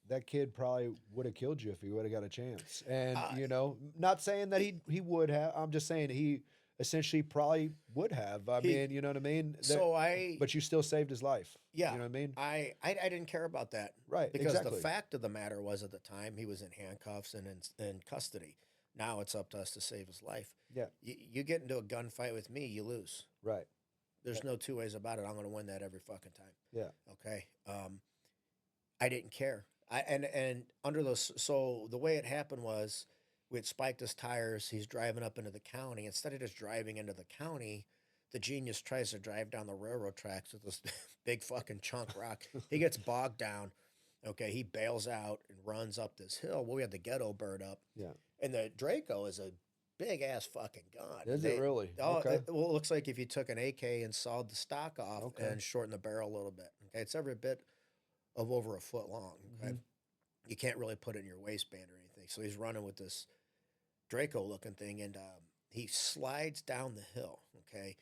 that kid probably would have killed you if he would have got a chance. And Uh, not saying that he would have. I'm just saying he essentially probably would have. I he mean, you know what I mean. so I But you still saved his life. Yeah, You know what I mean. I didn't care about that Right. because the Exactly. fact of the matter was at the time he was in handcuffs and in custody. Now it's up to us to save his life. Yeah. You get into a gunfight with me, you lose. Right. There's no two ways about it. I'm going to win that every fucking time. Yeah. Okay. I didn't care. And under those, so the way it happened was we had spiked his tires. He's driving up into the county. Instead of just driving into the county, the genius tries to drive down the railroad tracks with this big fucking chunk rock. He gets bogged down. Okay, he bails out and runs up this hill. Well, we had the ghetto bird up, Yeah. and the Draco is a big ass fucking gun. Is it really? Oh, Okay. well, it looks like if you took an AK and sawed the stock off Okay. and shortened the barrel a little bit. Okay, it's every bit of over a foot long. Okay, Mhm. you can't really put it in your waistband or anything. So he's running with this Draco looking thing, and he slides down the hill. Okay,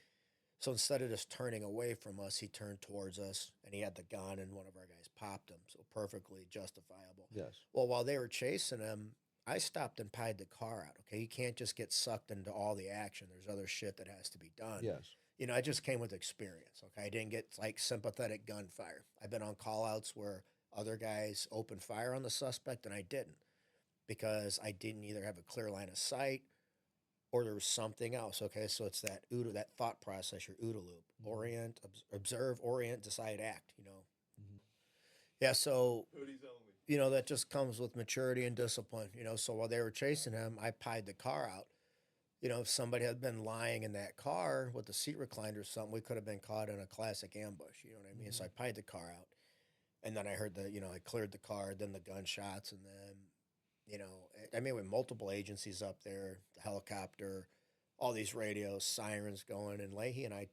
so instead of just turning away from us, he turned towards us, and he had the gun, and one of our guys popped him. So perfectly justifiable. Yes. Well, while they were chasing him, I stopped and pied the car out. Okay, you can't just get sucked into all the action. There's other shit that has to be done. Yes. I just came with experience. Okay, I didn't get like sympathetic gunfire. I've been on call outs where other guys opened fire on the suspect, and I didn't because I didn't either have a clear line of sight or there was something else. Okay, so it's that OODA, that thought process, your OODA loop: orient, observe, orient, decide, act. Mhm. Yeah. So that just comes with maturity and discipline. So while they were chasing him, I pied the car out. If somebody had been lying in that car with the seat recliner or something, we could have been caught in a classic ambush. You know what I mean? So I Mhm. pied the car out, and then I heard I cleared the car, then the gunshots, and then I mean, with multiple agencies up there, the helicopter, all these radios, sirens going, and Leahy and I,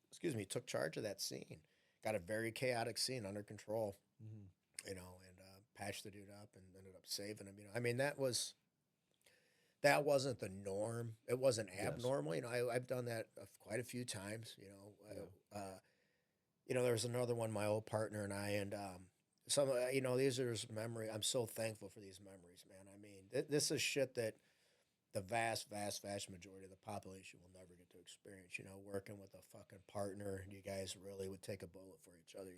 excuse me, took charge of that scene. Got a very chaotic scene under control, Mhm. and patched the dude up and ended up saving him. I mean, that wasn't the norm. It wasn't Yes. abnormal. I've done that quite a few times. Yeah. There was another one, my old partner and I, and some, these are just memory. I'm so thankful for these memories, man. I mean, this is shit that the vast, vast, vast majority of the population will never get to experience. Working with a fucking partner, and you guys really would take a bullet for each other.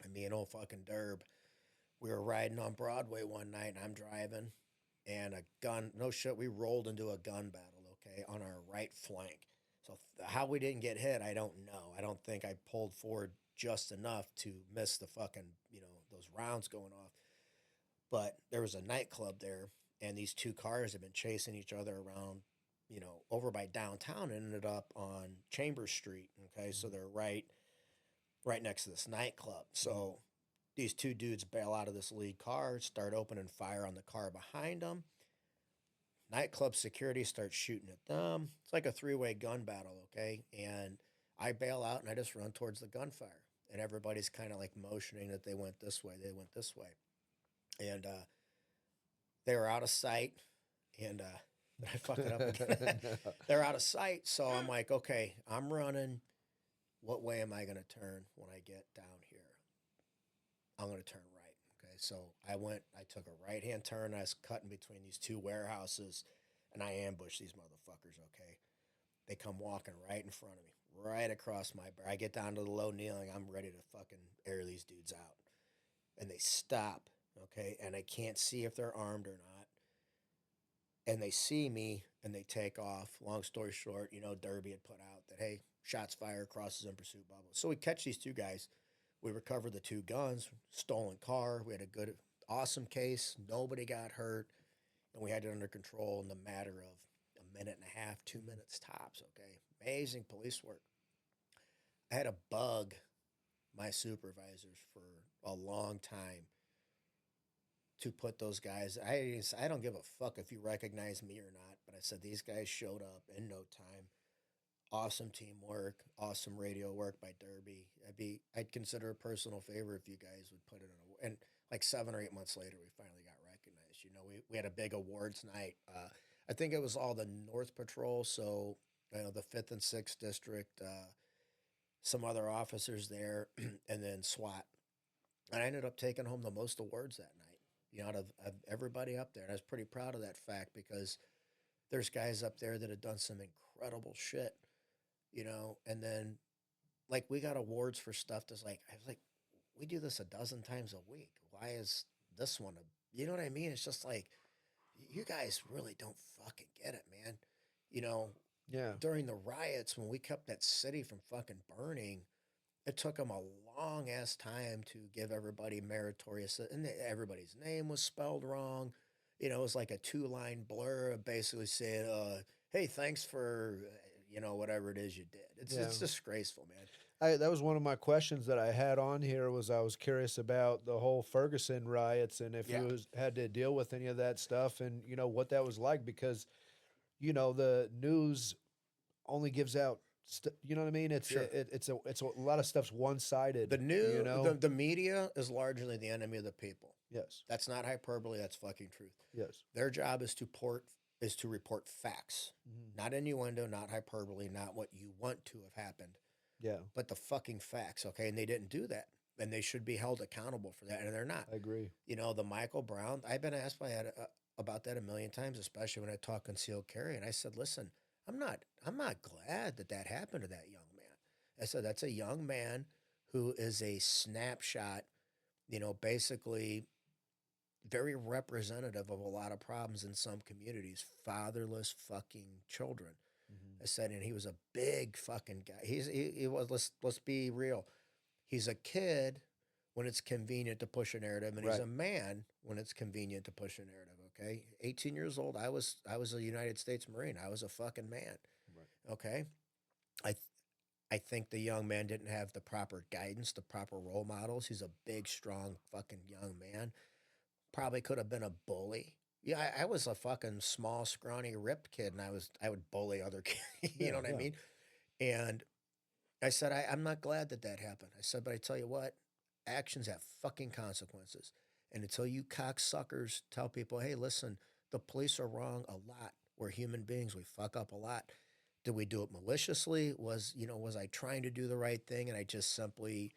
And me and old fucking Derb, we were riding on Broadway one night, and I'm driving, and a gun, no shit, we rolled into a gun battle, okay, on our right flank. So how we didn't get hit, I don't know. I don't think I pulled forward just enough to miss the fucking, those rounds going off. But there was a nightclub there, and these two cars had been chasing each other around, over by downtown and ended up on Chambers Street, okay? So they're right right next to this nightclub. So these two dudes bail out of this lead car, start opening fire on the car behind them. Nightclub security starts shooting at them. It's like a three-way gun battle, okay? And I bail out and I just run towards the gunfire. And everybody's kind of like motioning that they went this way, they went this way. And they were out of sight. And I fuck it up again. They're out of sight. So I'm like, okay, I'm running. What way am I going to turn when I get down here? I'm going to turn right. Okay. So I took a right hand turn. I was cutting between these two warehouses and I ambushed these motherfuckers. Okay. They come walking right in front of me, right across my bar. I get down to the low kneeling. I'm ready to fucking air these dudes out. And they stop. Okay. And I can't see if they're armed or not. And they see me and they take off. Long story short, Derby had put out that, hey, shots fired, crosses in pursuit, blah, blah. So we catch these two guys. We recover the two guns, stolen car. We had a good, awesome case. Nobody got hurt. And we had it under control in the matter of a minute and a half, 2 minutes tops, okay? Amazing police work. I had to bug my supervisors for a long time to put those guys. I don't give a fuck if you recognize me or not, but I said these guys showed up in no time. Awesome teamwork, awesome radio work by Derby. I'd consider a personal favor if you guys would put it in and like 7 or 8 months later, we finally got recognized. We had a big awards night. I think it was all the North Patrol, so the 5th and 6th District, some other officers there, and then SWAT. And I ended up taking home the most awards that night. Out of everybody up there. And I was pretty proud of that fact because there's guys up there that have done some incredible shit, and then like we got awards for stuff that's like, I was like, we do this a dozen times a week. Why is this one you know what I mean? It's just like, you guys really don't fucking get it, man. Yeah. During the riots, when we kept that city from fucking burning, it took them a long ass time to give everybody meritorious, and everybody's name was spelled wrong. It was like a 2-line blur, basically saying, "Hey, thanks for whatever it is you did." It's disgraceful, man. That was one of my questions that I had on here. I was curious about the whole Ferguson riots and if you had to deal with any of that stuff and what that was like because the news only gives out. You know what I mean? Sure. It's a lot of stuff's one sided. The media is largely the enemy of the people. Yes. That's not hyperbole. That's fucking truth. Yes. Their job is to report facts, not innuendo, not hyperbole, not what you want to have happened. Yeah. But the fucking facts, okay? And they didn't do that. And they should be held accountable for that. And they're not. I agree. The Michael Brown, I've been asked about that a million times, especially when I talk concealed carry. And I said, listen, I'm not glad that happened to that young man. I said, that's a young man who is a snapshot, basically very representative of a lot of problems in some communities, fatherless fucking children. I said, and he was a big fucking guy. He was, let's be real. He's a kid when it's convenient to push a narrative, and he's a man when it's convenient to push a narrative. Okay, 18 years old. I was a United States Marine. I was a fucking man. Right. Okay, I think the young man didn't have the proper guidance, the proper role models. He's a big, strong, fucking young man. Probably could have been a bully. Yeah, I was a fucking small, scrawny, ripped kid, and I would bully other kids. You know what I mean? And I said, I'm not glad that happened. I said, but I tell you what, actions have fucking consequences. And until you cocksuckers tell people, hey, listen, the police are wrong a lot. We're human beings. We fuck up a lot. Did we do it maliciously? Was I trying to do the right thing? And I just simply,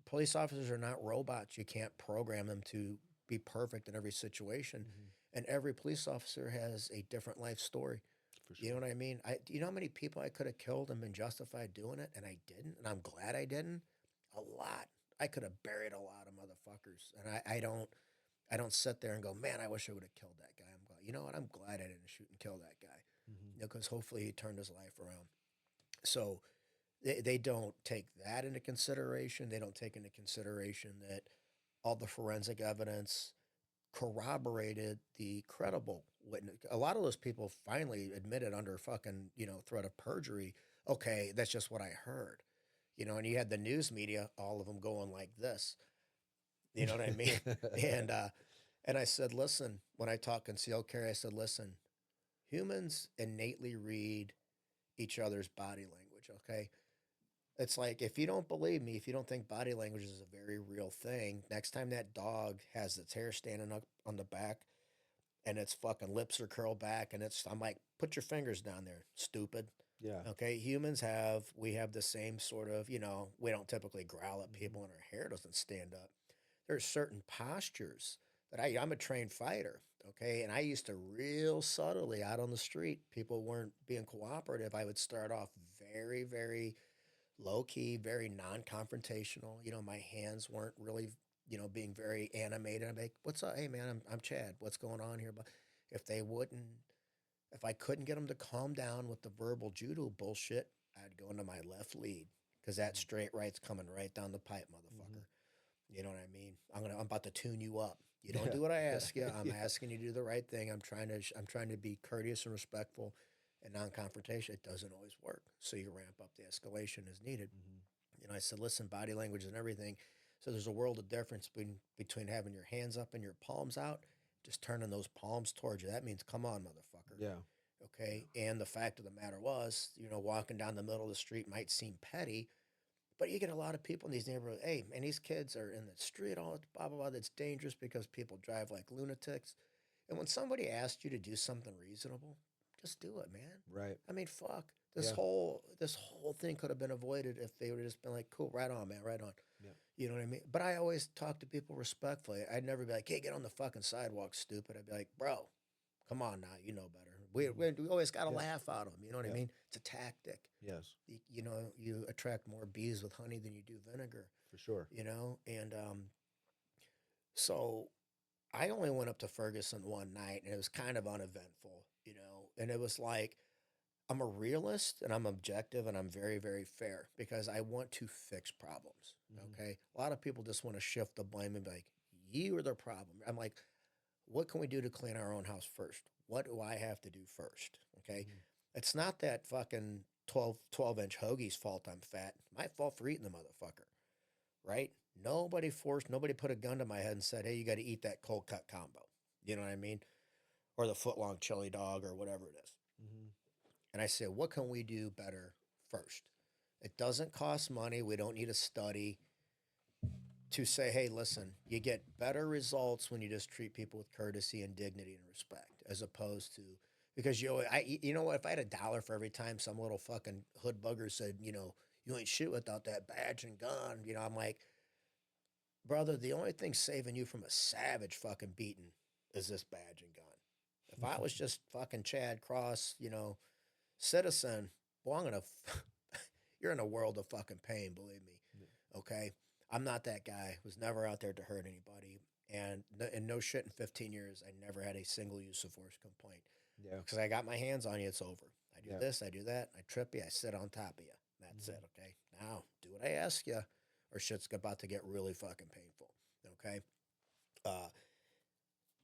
police officers are not robots. You can't program them to be perfect in every situation. And every police officer has a different life story. For sure. You know what I mean? You know how many people I could have killed and been justified doing it, and I didn't, and I'm glad I didn't? A lot. I could have buried a lot of motherfuckers, and I don't sit there and go, man, I wish I would have killed that guy. I'm glad. You know what? I'm glad I didn't shoot and kill that guy, because hopefully he turned his life around. So they don't take that into consideration. They don't take into consideration that all the forensic evidence corroborated the credible witness. A lot of those people finally admitted under fucking, threat of perjury, okay, that's just what I heard. And you had the news media, all of them going like this. You know what I mean? And and I said, listen, when I talk concealed carry, I said, listen, humans innately read each other's body language. Okay, it's like if you don't believe me, if you don't think body language is a very real thing, next time that dog has its hair standing up on the back and its fucking lips are curled back, and I'm like, put your fingers down there, stupid. Yeah. Okay, we have the same sort of, we don't typically growl at Mhm. people and our hair doesn't stand up. There's certain postures that I'm a trained fighter, okay, and I used to real subtly out on the street, people weren't being cooperative. I would start off very, very low key, very non-confrontational. My hands weren't really, being very animated. I'm like, "What's up? Hey, man, I'm Chad. What's going on here?" But if they wouldn't, if I couldn't get them to calm down with the verbal judo bullshit, I'd go into my left lead because that Mhm. straight right's coming right down the pipe, Mhm. motherfucker. You know what I mean? I'm about to tune you up. You don't Yeah. do what I ask you. I'm Yeah. asking you to do the right thing. I'm trying to be courteous and respectful and non-confrontation. It doesn't always work. So you ramp up the escalation as needed. Mhm. I said, listen, body language and everything. So there's a world of difference between having your hands up and your palms out, just turning those palms towards you. That means, come on, motherfucker. Yeah. Okay. And the fact of the matter was, walking down the middle of the street might seem petty, but you get a lot of people in these neighborhoods. Hey, man, these kids are in the street, all blah, blah, blah. That's dangerous because people drive like lunatics. And when somebody asks you to do something reasonable, just do it, man. Right. I mean, fuck. Yeah. This whole thing could have been avoided if they would have just been like, cool, right on, man, right on. Yeah. You know what I mean? But I always talk to people respectfully. I'd never be like, hey, get on the fucking sidewalk, stupid. I'd be like, bro, come on now, you know better. Mhm. We always got to Yeah. laugh at them. You know what I Yeah. mean? It's a tactic. Yes. You attract more bees with honey than you do vinegar, For sure. and so I only went up to Ferguson one night and it was kind of uneventful, and it was like, I'm a realist and I'm objective and I'm very, very fair because I want to fix problems. Mhm. Okay. A lot of people just want to shift the blame and be like, you are the problem. I'm like, what can we do to clean our own house first? What do I have to do first? Okay. Mhm. It's not that fucking 12-inch hoagie's fault I'm fat. My fault for eating the motherfucker. Right? Nobody put a gun to my head and said, hey, you got to eat that cold cut combo. You know what I mean? Or the foot long chili dog or whatever it is. Mhm. And I said, what can we do better first? It doesn't cost money. We don't need a study to say, hey, listen, you get better results when you just treat people with courtesy and dignity and respect, as opposed to because you know what? If I had $1 for every time some little fucking hood bugger said, you ain't shit without that badge and gun, I'm like, brother, the only thing saving you from a savage fucking beating is this badge and gun. If I was just fucking Chad Cross, citizen, well, you're in a world of fucking pain, believe me. Yeah. Okay. I'm not that guy. Was never out there to hurt anybody. And no shit, in 15 years, I never had a single use of force complaint Yeah. because I got my hands on you. It's over. I do Yeah. this, I do that, I trip you, I sit on top of you. That's Mhm. it. Okay. Now do what I ask you, or shit's about to get really fucking painful. Okay. Uh,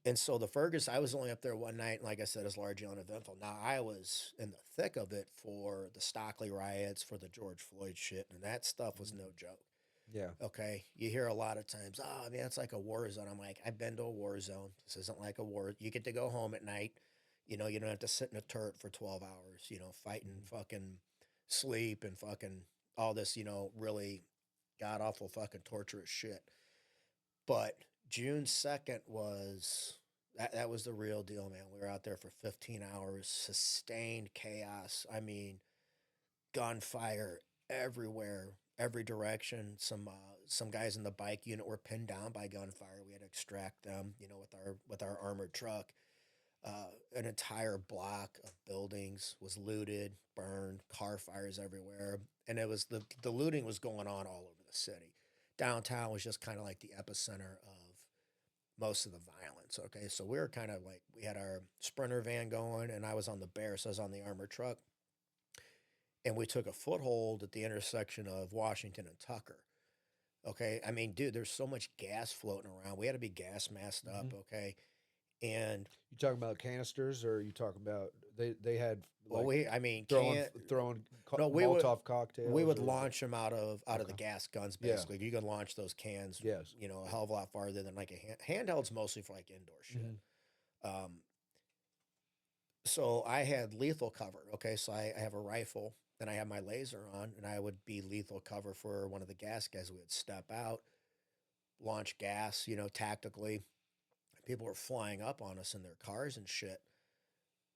and so the Fergus, I was only up there one night, and like I said, it's largely uneventful. Now I was in the thick of it for the Stockley riots, for the George Floyd shit, and that stuff was no Mhm. joke. Yeah. Okay, you hear a lot of times, oh man, it's like a war zone. I'm like, I've been to a war zone. This isn't like a war. You get to go home at night. You don't have to sit in a turret for 12 hours. Fighting Mhm. fucking sleep and fucking all this. Really god awful fucking torturous shit. But June 2nd was that was the real deal, man. We were out there for 15 hours, sustained chaos. I mean, gunfire everywhere, every direction. Some guys in the bike unit were pinned down by gunfire. We had to extract them, with our armored truck. An entire block of buildings was looted, burned, car fires everywhere, and it was the looting was going on all over the city. Downtown was just kind of like the epicenter of most of the violence. Okay, so we were kind of like we had our Sprinter van going, and I was on the Bear, so I was on the armored truck, and we took a foothold at the intersection of Washington and Tucker. Okay, I mean, dude, there's so much gas floating around. We had to be gas masked up. Mhm. Okay, And You talking about canisters, or you talking about they had well, like I mean, throwing can't throwing no, Molotov we cocktails, would or was it? launch them out of the Okay. gas guns. Yeah. Basically, you can launch those cans, Yes. a hell of a lot farther than like handhelds, mostly for like indoor shit. Hmm. Um, so I had lethal cover. Okay, so I have a rifle, and I have my laser on, and I would be lethal cover for one of the gas guys. We would step out, launch gas, tactically. People were flying up on us in their cars and shit.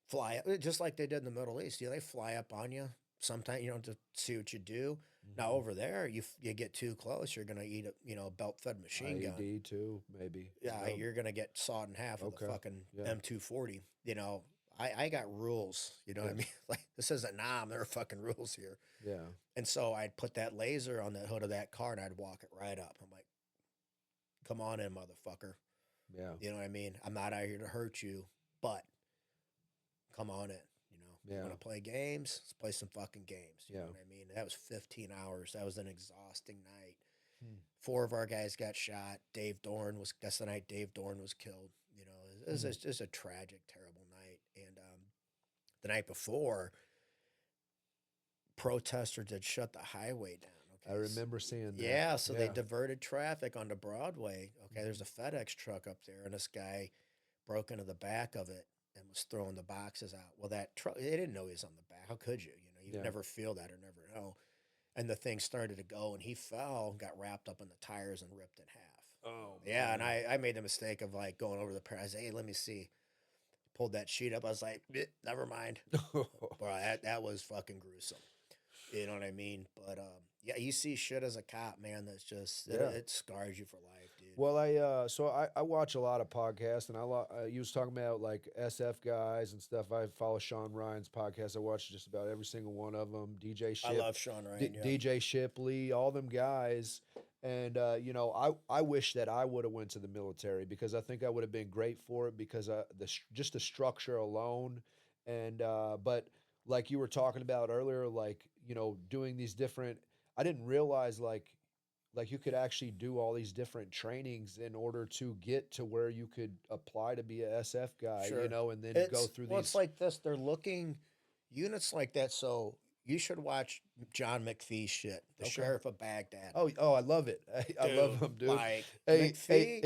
Fly just like they did in the Middle East. They fly up on you sometimes, to see what you do. Now Hmm. over there, you get too close, you're gonna eat a belt fed machine gun. IED too, maybe. Yeah, Yep. you're gonna get sawed in half with a Okay. fucking Yeah. M240. I got rules. You know what I mean? Yes. Like this isn't Nam. There are fucking rules here. Yeah. And so I'd put that laser on the hood of that car and I'd walk it right up. I'm like, come on in, motherfucker. Yeah. You know what I mean? I'm not out here to hurt you, but come on in. You Yeah. want to play games? Let's play some fucking games. You know Yeah. what I mean? That was 15 hours. That was an exhausting night. Hmm. 4 of our guys got shot. That's the night Dave Dorn was killed. It was Mhm. just a tragic, terrible night. And the night before, protesters had shut the highway down. I Okay. remember seeing that. Yeah, so they Yeah. diverted traffic onto Broadway. Okay, there's a Mhm. FedEx truck up there, and this guy broke into the back of it and was throwing the boxes out. Well, that truck, they didn't know he was on the back. How could you? You'd Yeah. never feel that or never know. And the thing started to go, and he fell, got wrapped up in the tires, and ripped in half. Oh Yeah, and man. I made the mistake of like going over the pair. I said, hey, let me see. Pulled that sheet up. I was like, never mind. Bro, that was fucking gruesome. You know what I mean? But yeah, you see shit as a cop, man. That's just Yeah. it scars you for life, dude. Well, I watch a lot of podcasts, and you was talking about like SF guys and stuff. I follow Sean Ryan's podcast. I watch just about every single one of them. I love Sean Ryan. Yeah, DJ Shipley, all them guys. And I wish that I would have went to the military, because I think I would have been great for it, because just the structure alone. And but like you were talking about earlier, like doing these different. I didn't realize like you could actually do all these different trainings in order to get to where you could apply to be a SF guy, sure. and then go through It's these. like this. They're looking units like that. So you should watch John McPhee's shit, the Okay. sheriff of Baghdad. Oh, I love it. I love Dude, him, dude. like Hey, McPhee,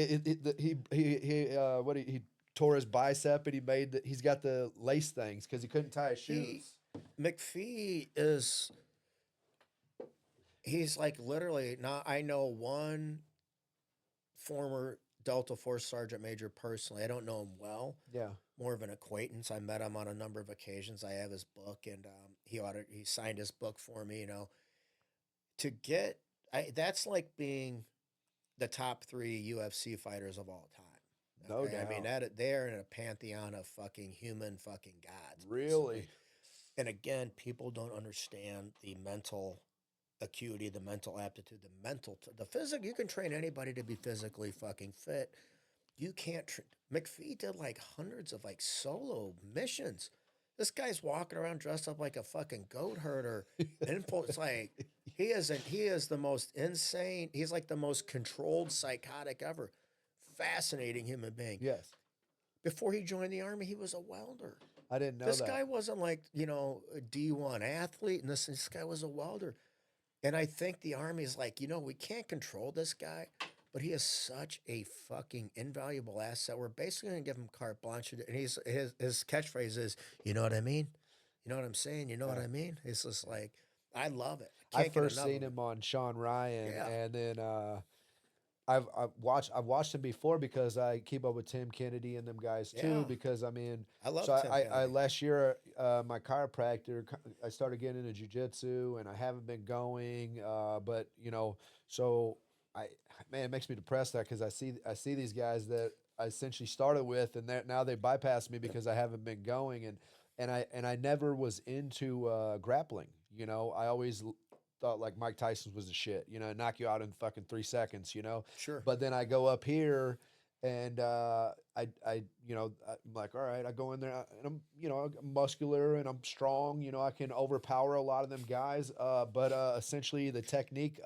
he tore his bicep, and he's got the lace things because he couldn't tie his he shoes. McPhee he's like literally now I know one former Delta Force Sergeant Major personally. I don't know him well, Yeah. more of an acquaintance. I met him on a number of occasions. I have his book, and he signed his book for me. To get that's like being the top 3 UFC fighters of all time. No Okay, I mean doubt. that they're in a pantheon of fucking human fucking gods, basically. Really. And again, people don't understand the mental acuity, the mental aptitude, the physical. You can train anybody to be physically fucking fit. You can't. McPhee did like hundreds of like solo missions. This guy's walking around dressed up like a fucking goat herder. It's like he is the most insane. He's like the most controlled psychotic ever. Fascinating human being. Yes. Before he joined the army, he was a welder. I didn't know This that. guy wasn't like, a D1 athlete, and this guy was a welder. And I think the army's like, we can't control this guy, but he is such a fucking invaluable asset. We're basically gonna give him carte blanche. And his catchphrase is, you know what I mean? You know what I'm saying? You know what Yeah. I mean? It's just like, I love it. I I can't get first enough seen of it. him on Sean Ryan, Yeah, and then I've watched him before, because I keep up with Tim Kennedy and them guys too. yeah. Because I mean, I love so Tim I Kennedy. last year, my chiropractor, I started getting into jujitsu, and I haven't been going. But so I man, it makes me depressed, that because I see these guys that I essentially started with, and now they bypass me because I haven't been going. And I never was into grappling. I always thought like Mike Tyson was the shit, knock you out in fucking 3 seconds. Sure. But then I go up here, and I'm like, all right, I go in there, and I'm muscular, and I'm strong. I can overpower a lot of them guys. But essentially the technique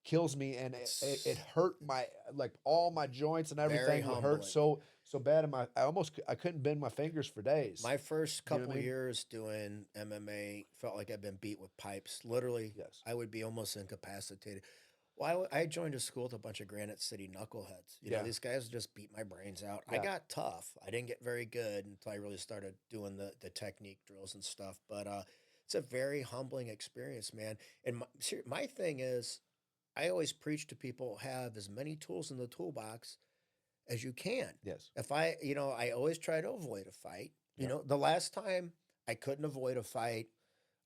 kills me, and it hurt my, like, all my joints and Very everything would hurt humbling. so so bad in my. I couldn't bend my fingers for days. My first You know what couple I mean? years doing MMA felt like I'd been beat with pipes. Literally, Yes. I would be almost incapacitated. Well, I joined a school with a bunch of Granite City knuckleheads. You know, Yeah. these guys just beat my brains out. I Yeah. got tough. I didn't get very good until I really started doing the technique drills and stuff. But it's a very humbling experience, man. And my thing is, I always preach to people have as many tools in the toolbox as you can. Yes. If I, I always try to avoid a fight. You Yeah. know, the last time I couldn't avoid a fight,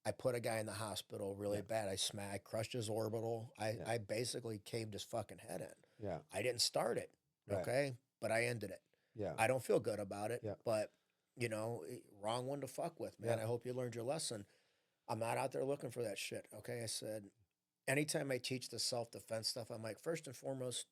I put a guy in the hospital really Yeah. bad. I crushed his orbital. Yeah. I basically caved his fucking head in. Yeah. I didn't start it, Right. okay, but I ended it. Yeah. I don't feel good about it, Yeah. but wrong one to fuck with, man. Yeah. I hope you learned your lesson. I'm not out there looking for that shit, okay? I said, anytime I teach the self defense stuff, I'm like, first and foremost,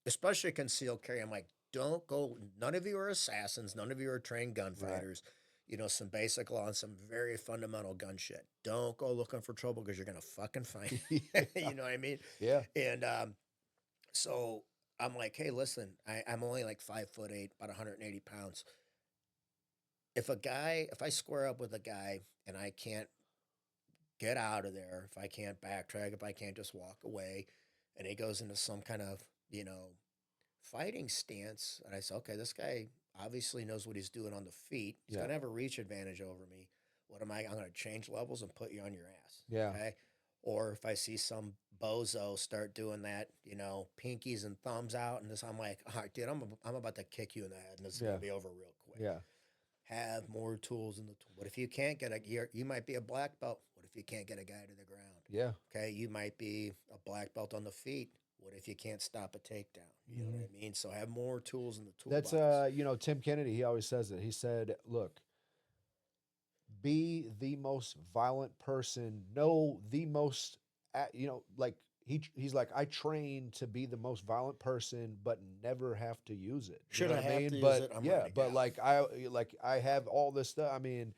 especially concealed carry, I'm like, don't go. None of you are assassins. None of you are trained Right. gunfighters. You know, some basic law and some very fundamental gun shit. Don't go looking for trouble because you're gonna fucking find. Yeah. You know what I mean? Yeah. And so I'm like, hey, listen, I'm only like 5'8", about 180 pounds. If I square up with a guy and I can't get out of there, if I can't backtrack, if I can't just walk away, and he goes into some kind of fighting stance, and I say, okay, this guy obviously knows what he's doing on the feet. He's Yeah. gonna have a reach advantage over me. What am I? I'm gonna change levels and put you on your ass. Yeah. Okay. Or if I see some bozo start doing that, pinkies and thumbs out, and this, I'm like, all right, dude, I'm about to kick you in the head, and this is Yeah. gonna be over real quick. Yeah. Have more tools in the tool. What if you can't get you might be a black belt. What if you can't get a guy to the ground? Yeah. Okay, you might be a black belt on the feet. What if you can't stop a takedown? You know what I mean? So have more tools in the toolbox. That's Tim Kennedy, he always says it. He said, look, be the most violent person, know the most like he's like, I train to be the most violent person but never have to use it. You Should know I what I have mean? to use But it? I'm yeah, ready. but Yeah. I have all this stuff. I mean,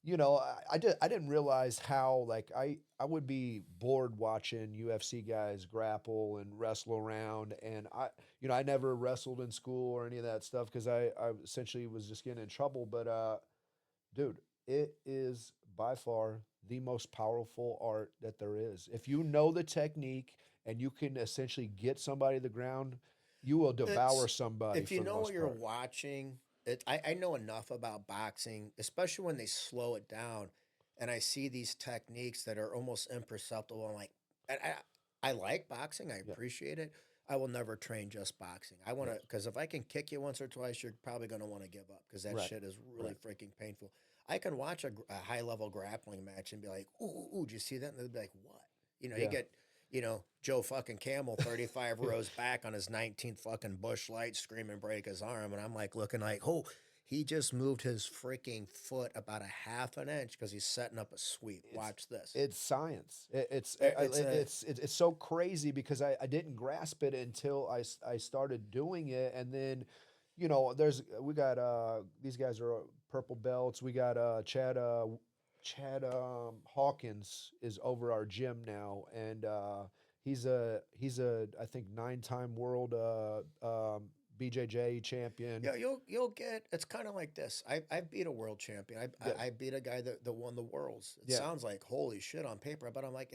I didn't realize how I would be bored watching UFC guys grapple and wrestle around, and I never wrestled in school or any of that stuff because I essentially was just getting in trouble. But dude, it is by far the most powerful art that there is. If you know the technique and you can essentially get somebody to the ground, you will devour It's somebody if you for the know what most you're part. watching. I know enough about boxing, especially when they slow it down, and I see these techniques that are almost imperceptible. I'm like, and I like boxing. I Yeah, appreciate it. I will never train just boxing. I want yes, to, because if I can kick you once or twice, you're probably going to want to give up because that right, shit is really right. freaking painful. I can watch a high level grappling match and be like, ooh, did you see that? And they'll be like, what? You Yeah, get Joe fucking Camel 35 rows back on his 19th fucking Bush Light screaming break his arm. And I'm like looking like, oh, he just moved his freaking foot about a half an inch because he's setting up a sweep. it's Watch this. it's science. It's a It's so crazy because I didn't grasp it until I started doing it, and then we got these guys are purple belts. We got Chad Hawkins is over our gym now, and he's a I think 9-time world BJJ champion. Yeah, you'll get. It's kind of like this. I beat a world champion. Yes, I beat a guy that won the worlds. It yeah, sounds like holy shit on paper, but I'm like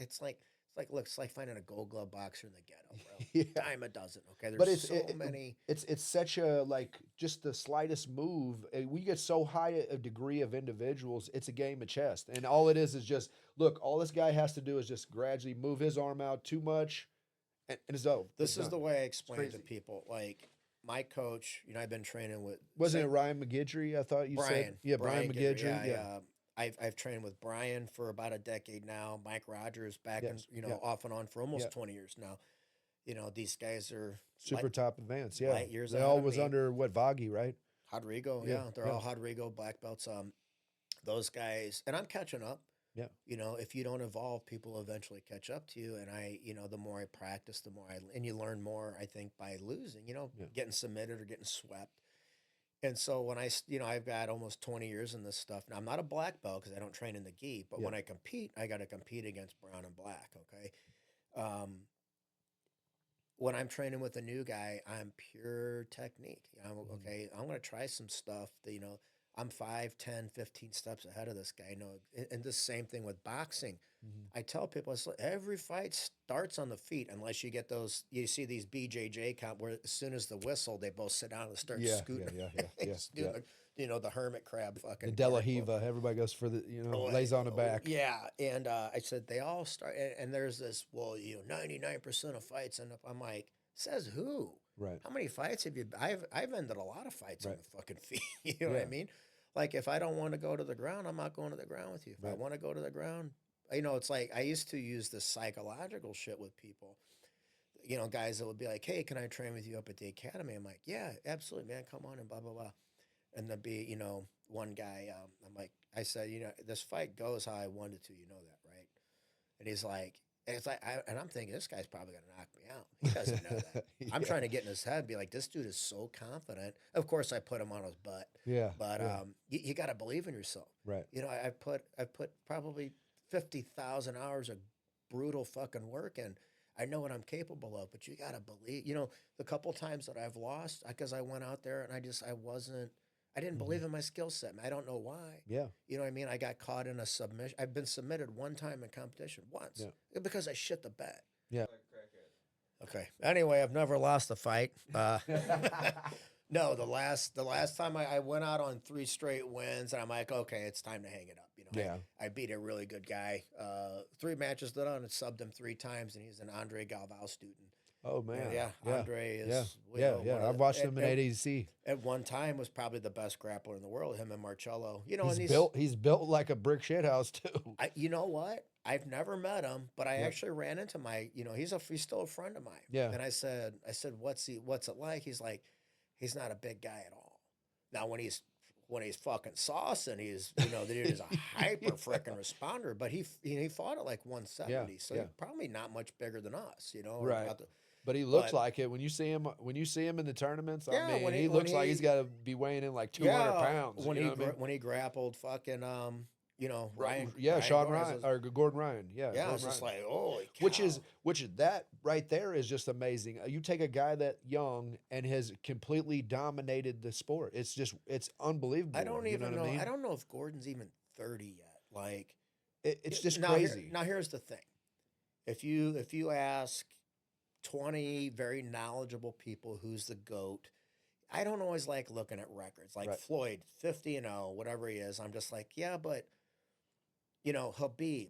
look, it's like finding a Gold Glove boxer in the ghetto, bro. yeah. Dime a dozen. Okay, But there's so many. it's such a like just the slightest move. We get so high a degree of individuals. It's a game of chess, and all it is just look. All this guy has to do is just gradually move his arm out too much, and it's over. It's This is done. the way I It's explain it to crazy. people. Like my coach, I've been training with Wasn't it Ryan McGidry? I thought you said. Yeah, Brian Gittry. McGidry. Yeah, I've trained with Brian for about a decade now. Mike Rogers back in, yes, yeah, off and on for yeah. almost 20 years now. These guys are Super top advanced. Yeah, light years they ahead all of was me. under what Vaghi, right? Rodrigo, Yeah, yeah, they're yeah, all Rodrigo black belts. Those guys, and I'm catching up. yeah, If you don't evolve, people eventually catch up to you. And the more I practice, the more and you learn more. I think by losing, yeah, getting submitted or getting swept. And so when I've got almost 20 years in this stuff. Now I'm not a black belt because I don't train in the gi, but yeah, when I compete, I got to compete against brown and black. Okay, um, when I'm training with a new guy, I'm pure technique. I'm Mhm. okay. I'm gonna try some stuff that I'm 5, 10, 15 steps ahead of this guy. And the same thing with boxing. Mhm. I tell people it's like every fight starts on the feet unless you get those. You see these BJJ count where as soon as the whistle, they both sit down and start Yeah, yeah, scooting. yeah, yeah, yeah, Just doing yeah. the hermit crab The fucking De La guard pose. Hiva, everybody goes for the, Oh, lays on the back. yeah. And I said they all start, and there's this. Well, 99% of fights end up. I'm like, says who? Right, How many fights have you? I've ended a lot of fights on right. the fucking feet. You know what I Yeah, mean? Like if I don't want to go to the ground, I'm not going to the ground with you. If I right. want to go to the ground, it's like I used to use this psychological shit with people. Guys that would be like, "Hey, can I train with you up at the academy?" I'm like, "Yeah, absolutely, man. Come on and blah blah blah." And there'd be, one guy. I'm like, I said, this fight goes how I wanted to. You know that, right? And he's like, and it's like, and I'm thinking, this guy's probably gonna knock me out. He doesn't know that. I'm Yeah, trying to get in his head, be like, this dude is so confident. Of course, I put him on his butt, yeah, but yeah. you got to believe in yourself. Right. I put probably 50,000 hours of brutal fucking work in. I know what I'm capable of, but you got to believe. The couple times that I've lost because I went out there and I didn't Hmm. believe in my skill set. I don't know why. Yeah, You know what I mean? I got caught in a submission. I've been submitted one time in competition, once, yeah, because I shit the bed. yeah. Okay. Anyway, I've never lost a fight. No, the last time I went out on 3 straight wins, and I'm like, okay, it's time to hang it up. Yeah. I beat a really good guy. 3 matches that on and subbed him 3 times, and he's an Andre Galvao student. Oh And man. yeah, Yeah. Andre Yeah. is Yeah. one Yeah. of I've watched the, him in ADC. at one time was probably the best grappler in the world. Him and Marcello. He's And built. He's built like a brick shit house too. you know what? I've never met him, but I Yep. actually ran into he's still a friend of mine. Yeah. And I said, what's it like? He's like, he's not a big guy at all. Now when he's fucking saucing, the dude is a hyper freaking responder. But he fought at like Yeah. 170, so Yeah. he's probably not much bigger than us, or Right. about the. But he looks But like it when you see him. When you see him in the tournaments, I yeah, mean, when he looks like he's got to be weighing in like 200 yeah pounds. when You know what I mean? when he grappled fucking Ryan Yeah, Sean Gordon, Ryan or Gordon Ryan. Yeah, yeah, Gordon it's just Ryan. like holy Which cow. is that right there is just amazing. You take a guy that young and has completely dominated the sport. It's unbelievable. I don't You know even what I know. I mean? don't know if Gordon's even 30 yet. Like It's just now, crazy. here's the thing. If you ask 20 very knowledgeable people who's the GOAT, I don't always like looking at records. Like Right. Floyd, 50-0, whatever he is. I'm just like, yeah, but Habib.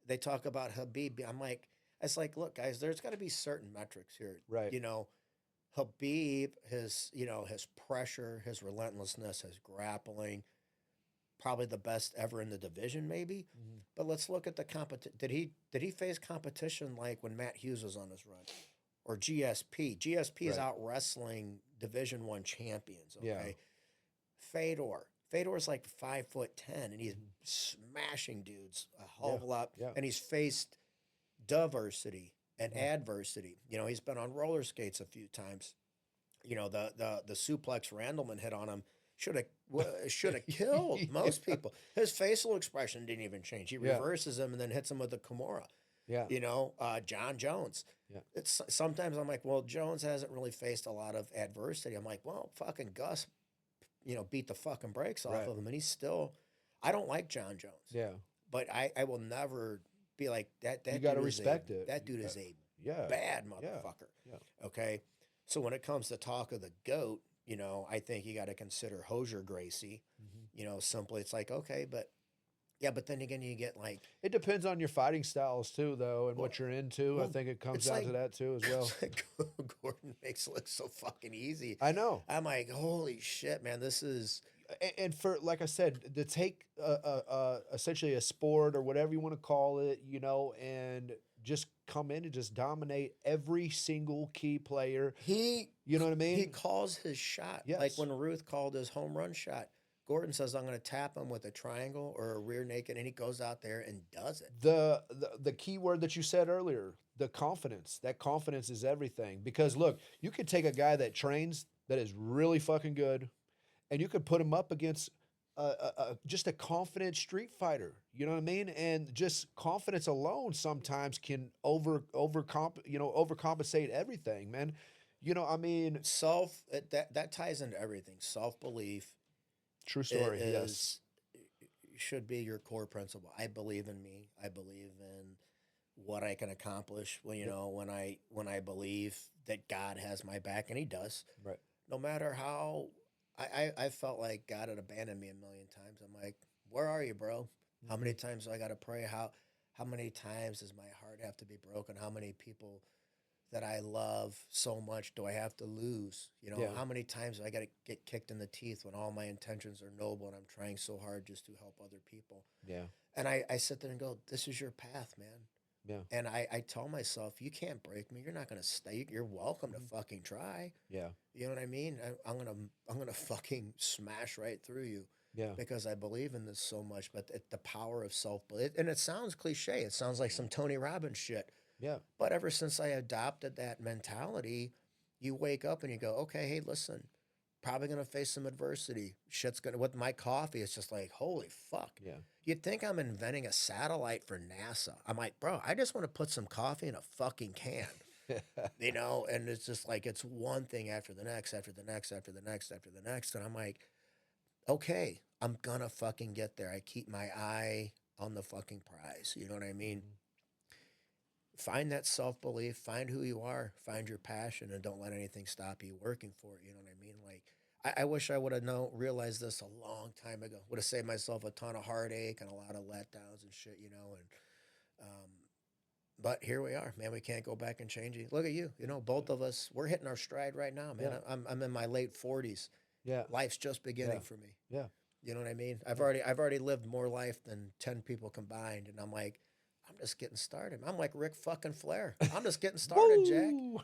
They talk about Habib. It's like, look, guys, there's got to be certain metrics here. Right. Habib, his pressure, his relentlessness, his grappling, probably the best ever in the division, maybe. Mhm. But let's look at the competition. Did he face competition like when Matt Hughes was on his run, or GSP? GSP is Right. out wrestling Division One champions. Yeah. Okay, Fedor's like 5'10", and he's Mhm. smashing dudes a hell of a Yeah. lot. Yeah. And he's faced diversity and Mhm. adversity. He's been on roller skates a few times. The suplex Randleman hit on him should have killed most people. His facial expression didn't even change. He Yeah. reverses him and then hits him with the Kimura. Yeah. John Jones. Yeah. It's sometimes I'm like, well, Jones hasn't really faced a lot of adversity. I'm like, well, fucking Gus, beat the fucking brakes off Right. of him, and he's still. I don't like John Jones, Yeah. but I will never be like that. That You got to dude is respect a, it. That dude is a Yeah. bad Yeah. motherfucker. Yeah. Okay. So when it comes to talk of the GOAT, I think you got to consider Hosier Gracie. Mhm. Simply it's like, okay, but yeah, but then again, you get like, It depends on your fighting styles too, though, and well, what you're into. I well, think it comes it's down like, to that too, as well. it's like Gordon makes it look so fucking easy. I know. I'm like, holy shit, man, this is, And for like I said, to take essentially a sport or whatever you want to call it, and just come in and just dominate every single key player. You know what I mean? he calls his shot. Like Yes. when Ruth called his home run shot, Gordon says, I'm going to tap him with a triangle or a rear naked, and he goes out there and does it. The key word that you said earlier, the confidence. That confidence is everything. Because look, you could take a guy that trains that is really fucking good, and you could put him up against just a confident street fighter. You know what I mean? And just confidence alone sometimes can overcompensate everything, man. You know, I mean, That ties into everything. Self belief true story. Yes. is should be your core principle. I believe in me. I believe in what I can accomplish. Well, Yep. when I believe that God has my back, and He does, Right. no matter how I felt like God had abandoned me a million times. I'm like, where are you, bro? How Hmm. many times do I got to pray? How many times does my heart have to be broken? How many people that I love so much do I have to lose? Yeah. How many times do I got to get kicked in the teeth when all my intentions are noble and I'm trying so hard just to help other people? Yeah. And I sit there and go, this is your path, man. Yeah. And I tell myself, you can't break me. You're not gonna stay. You're welcome to Hmm. fucking try. Yeah. You know what I mean? I'm gonna fucking smash right through you Yeah. because I believe in this so much. But the power of self belief, and it sounds cliche. It sounds like some Tony Robbins shit. Yeah. But ever since I adopted that mentality, you wake up and you go, okay, hey, listen, probably gonna face some adversity. Shit's gonna with my coffee. It's just like, holy fuck. Yeah. You'd think I'm inventing a satellite for NASA. I'm like, bro, I just want to put some coffee in a fucking can. And it's just like it's one thing after the next, after the next, after the next, after the next. And I'm like, okay, I'm gonna fucking get there. I keep my eye on the fucking prize. You know what I mean? Mhm. Find that self belief, find who you are, find your passion, and don't let anything stop you working for it. You know what I mean? Like, I wish I would have realized this a long time ago. Would have saved myself a ton of heartache and a lot of letdowns and shit. But here we are, man. We can't go back and change it. Look at you. Both of us, we're hitting our stride right now, man. Yeah. I'm in my late 40s. Yeah. Life's just beginning Yeah. for me. Yeah. You know what I mean? Yeah. I've already lived more life than 10 people combined, and I'm like, I'm just getting started. I'm like Rick fucking Flair. I'm just getting started, Jack. Woo!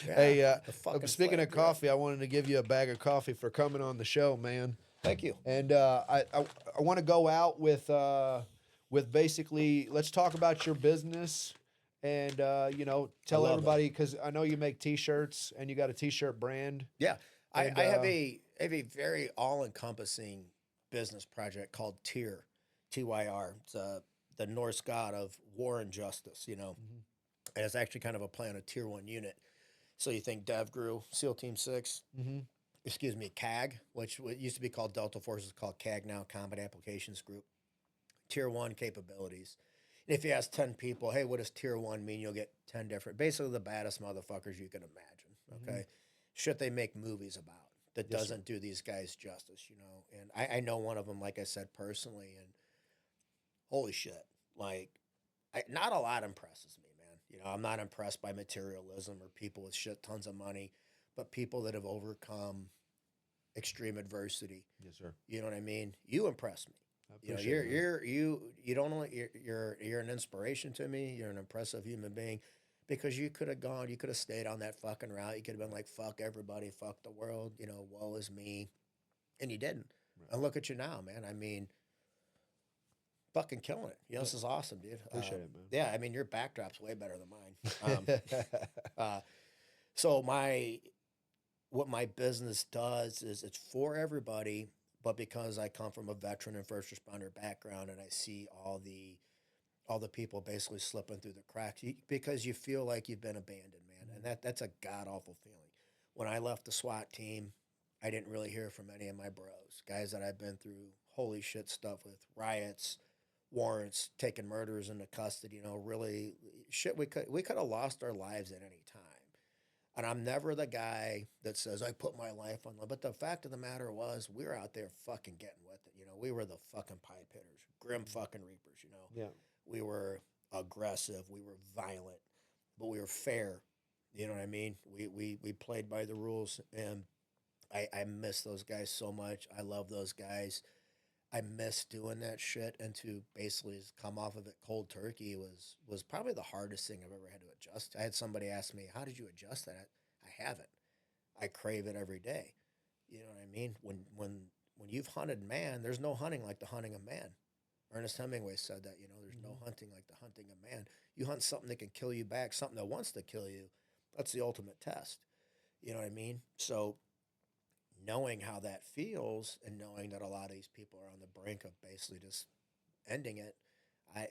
Yeah, Hey, the fucking speaking Flair of drip. coffee, I wanted to give you a bag of coffee for coming on the show, man. Thank you. And I want to go out with basically let's talk about your business and I tell love it. everybody because I know you make T-shirts and you got a T-shirt brand Yeah, and I have a very all encompassing business project called TYR. It's the Norse god of war and justice. mhm, And it's actually kind of a play on a tier one unit. So you think DevGru, SEAL Team 6, mhm, excuse me, CAG, which used to be called Delta Force, is called CAG now, Combat Applications Group. Tier one capabilities. And if you ask 10 people, hey, what does tier one mean? You'll get 10 different, basically the baddest motherfuckers you can imagine. mhm. Okay. Shit they make movies about that Yes, sir. doesn't do these guys justice. And I know one of them, like I said, personally, and holy shit. Like, not a lot impresses me, man. I'm not impressed by materialism or people with shit tons of money, but people that have overcome extreme adversity. Yes, sir. You know what I mean? You impress me. I appreciate it, man. You don't only you're an inspiration to me. You're an impressive human being because you could have gone, you could have stayed on that fucking route. You could have been like, fuck everybody, fuck the world. Woe is me, and you didn't. Right. And look at you now, man. I mean, fucking killing it. Yeah, This is awesome, dude. appreciate it, Yeah, I mean, your backdrop's way better than mine. man. Uh, so what my business does is it's for everybody, but because I come from a veteran and first responder background and I see all the people basically slipping through the cracks because you feel like you've been abandoned, man. And Mhm. that's a god awful feeling. When I left the SWAT team, I didn't really hear from any of my bros, guys that I've been through holy shit stuff with, riots, warrants, taking murderers into custody, really shit we could have lost our lives at any time. And I'm never the guy that says I put my life on the. But the fact of the matter was, we were out there fucking getting with it. We were the fucking pipe hitters, grim fucking reapers. Yeah. We were aggressive, we were violent, but we were fair. You know what I mean? We played by the rules, and I miss those guys so much. I love those guys. I miss doing that shit, and to basically come off of it cold turkey was probably the hardest thing I've ever had to adjust. I had somebody ask me, "How did you adjust that?" I haven't. I crave it every day. You know what I mean? When you've hunted man, there's no hunting like the hunting of man. Ernest Hemingway said that. There's no Mhm. hunting like the hunting of man. You hunt something that can kill you back, something that wants to kill you. That's the ultimate test. You know what I mean? So knowing how that feels and knowing that a lot of these people are on the brink of basically just ending it,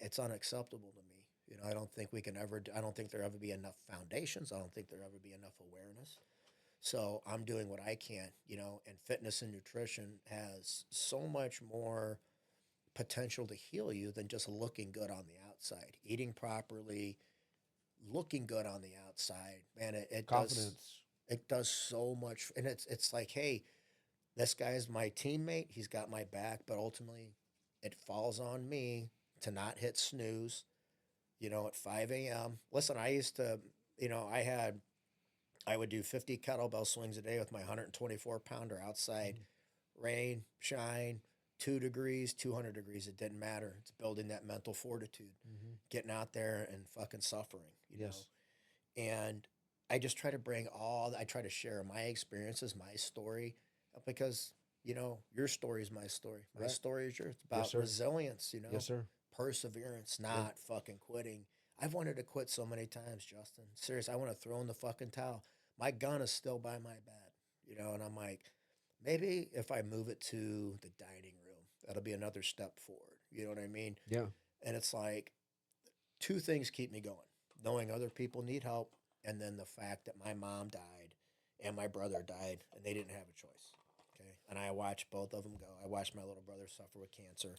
it's unacceptable to me. You know, I don't think we can ever. I don't think there ever be enough foundations. I don't think there ever be enough awareness. So I'm doing what I can. You know, and fitness and nutrition has so much more potential to heal you than just looking good on the outside. Eating properly, looking good on the outside, man, Confidence. it does so much. And it's like, hey, this guy's my teammate. He's got my back, but ultimately, it falls on me to not hit snooze. You know, at 5 a.m. Listen, I used to, you know, I would do 50 kettlebell swings a day with my 124 pounder outside, Mhm. rain, shine, 2 degrees, 200 degrees. It didn't matter. It's building that mental fortitude, Mhm. getting out there and fucking suffering, you know. Yes. And I just try to bring I try to share my experiences, my story, because, you know, your story is my story. My Right. story is yours. It's Yes, about sir. resilience, you Yes, know, sir. perseverance, Yeah. not fucking quitting. I've wanted to quit so many times, Justin. Serious, I want to throw in the fucking towel. My gun is still by my bed, you know, and I'm like, maybe if I move it to the dining room, that'll be another step forward. You know what I mean? Yeah. And it's like, two things keep me going: knowing other people need help, and then the fact that my mom died and my brother died, and they didn't have a choice. Okay. And I watched both of them go. I watched my little brother suffer with cancer.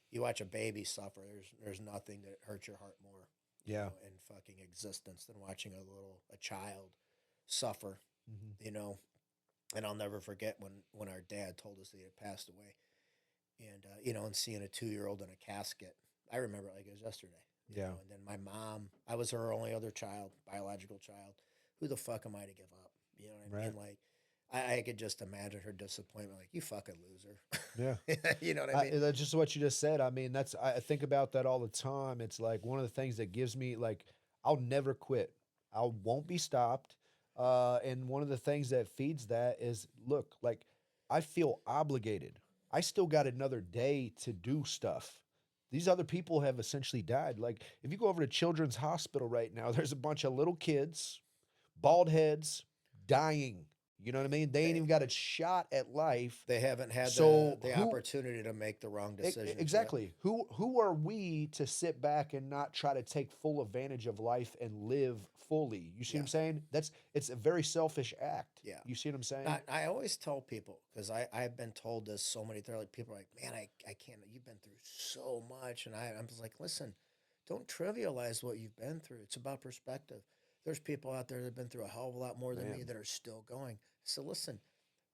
You watch a baby suffer, there's nothing that hurts your heart more, you Yeah. know, in fucking existence than watching a child suffer, Mhm. you know. And I'll never forget when our dad told us that he had passed away, and you know, and seeing a 2 year old in a casket. I remember it like it was yesterday, you Yeah. know. And then my mom, I was her only other child, biological child. Who the fuck am I to give up? You know what I Right. mean? Like, I could just imagine her disappointment. Like, you fucking Yeah. loser. You know what I mean? That's just what you just said. I mean, I think about that all the time. It's like one of the things that gives me like I'll never quit. I won't be stopped. And one of the things that feeds that is look, like I feel obligated. I still got another day to do stuff. These other people have essentially died. Like if you go over to Children's Hospital right now, there's a bunch of little kids, bald heads, dying. You know what I mean? They ain't They even got a shot at life. they haven't had So the who opportunity to make the wrong decisions yet. exactly. Who are we to sit back and not try to take full advantage of life and live fully? You see what Yeah, I'm saying? It's a very selfish act. yeah. You see what I'm saying? I always tell people, because I've been told this so many times. Like, people are like, man, I can't. You've been through so much, and I'm just like, listen, don't trivialize what you've been through. It's about perspective. There's people out there that have been through a hell of a lot more than me Man, that are still going. So listen,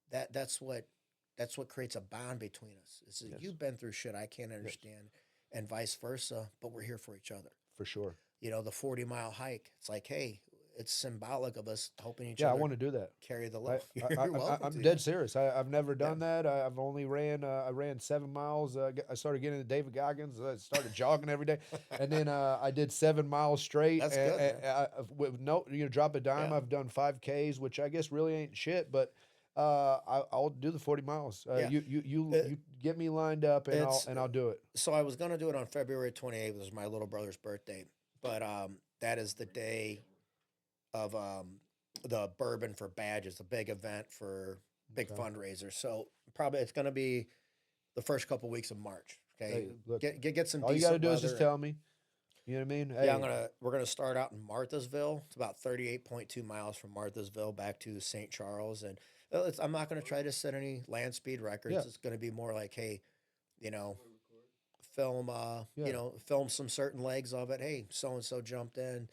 that's what creates a bond between us. Is that yes. you've been through shit I can't Yes. understand, and vice versa. But we're here for each other. For sure. You know, the 40-mile hike. It's like, hey, it's symbolic of us helping each Yeah, I other want to do that. carry the I, load. You're welcome I'm to. dead Yeah, serious. I've never yeah. done that. I've only ran I ran 7 miles. I started getting into David Goggins. I started jogging every day, and then I did 7 miles straight. That's good, man. With no, drop a dime. Yeah. I've done 5Ks, which I guess really ain't shit, but I'll do the 40 miles. Yeah. It, You get me lined up, and it's I'll do it. so I was gonna do it on February 28th. It was my little brother's birthday, but that is the day of the Bourbon for Badges, a big event for big Okay. fundraiser. So probably it's gonna be the first couple weeks of March. Okay, Hey, look, get some all you got to decent do is just weather. And tell me. You know what I mean? yeah, Hey, we're gonna start out in Marthasville. It's about 38.2 miles from Marthasville back to St. Charles, and I'm not gonna try to set any land speed yeah, records. It's gonna be more like, hey, you know, film yeah. film some certain legs of it. Hey, so and so jumped in,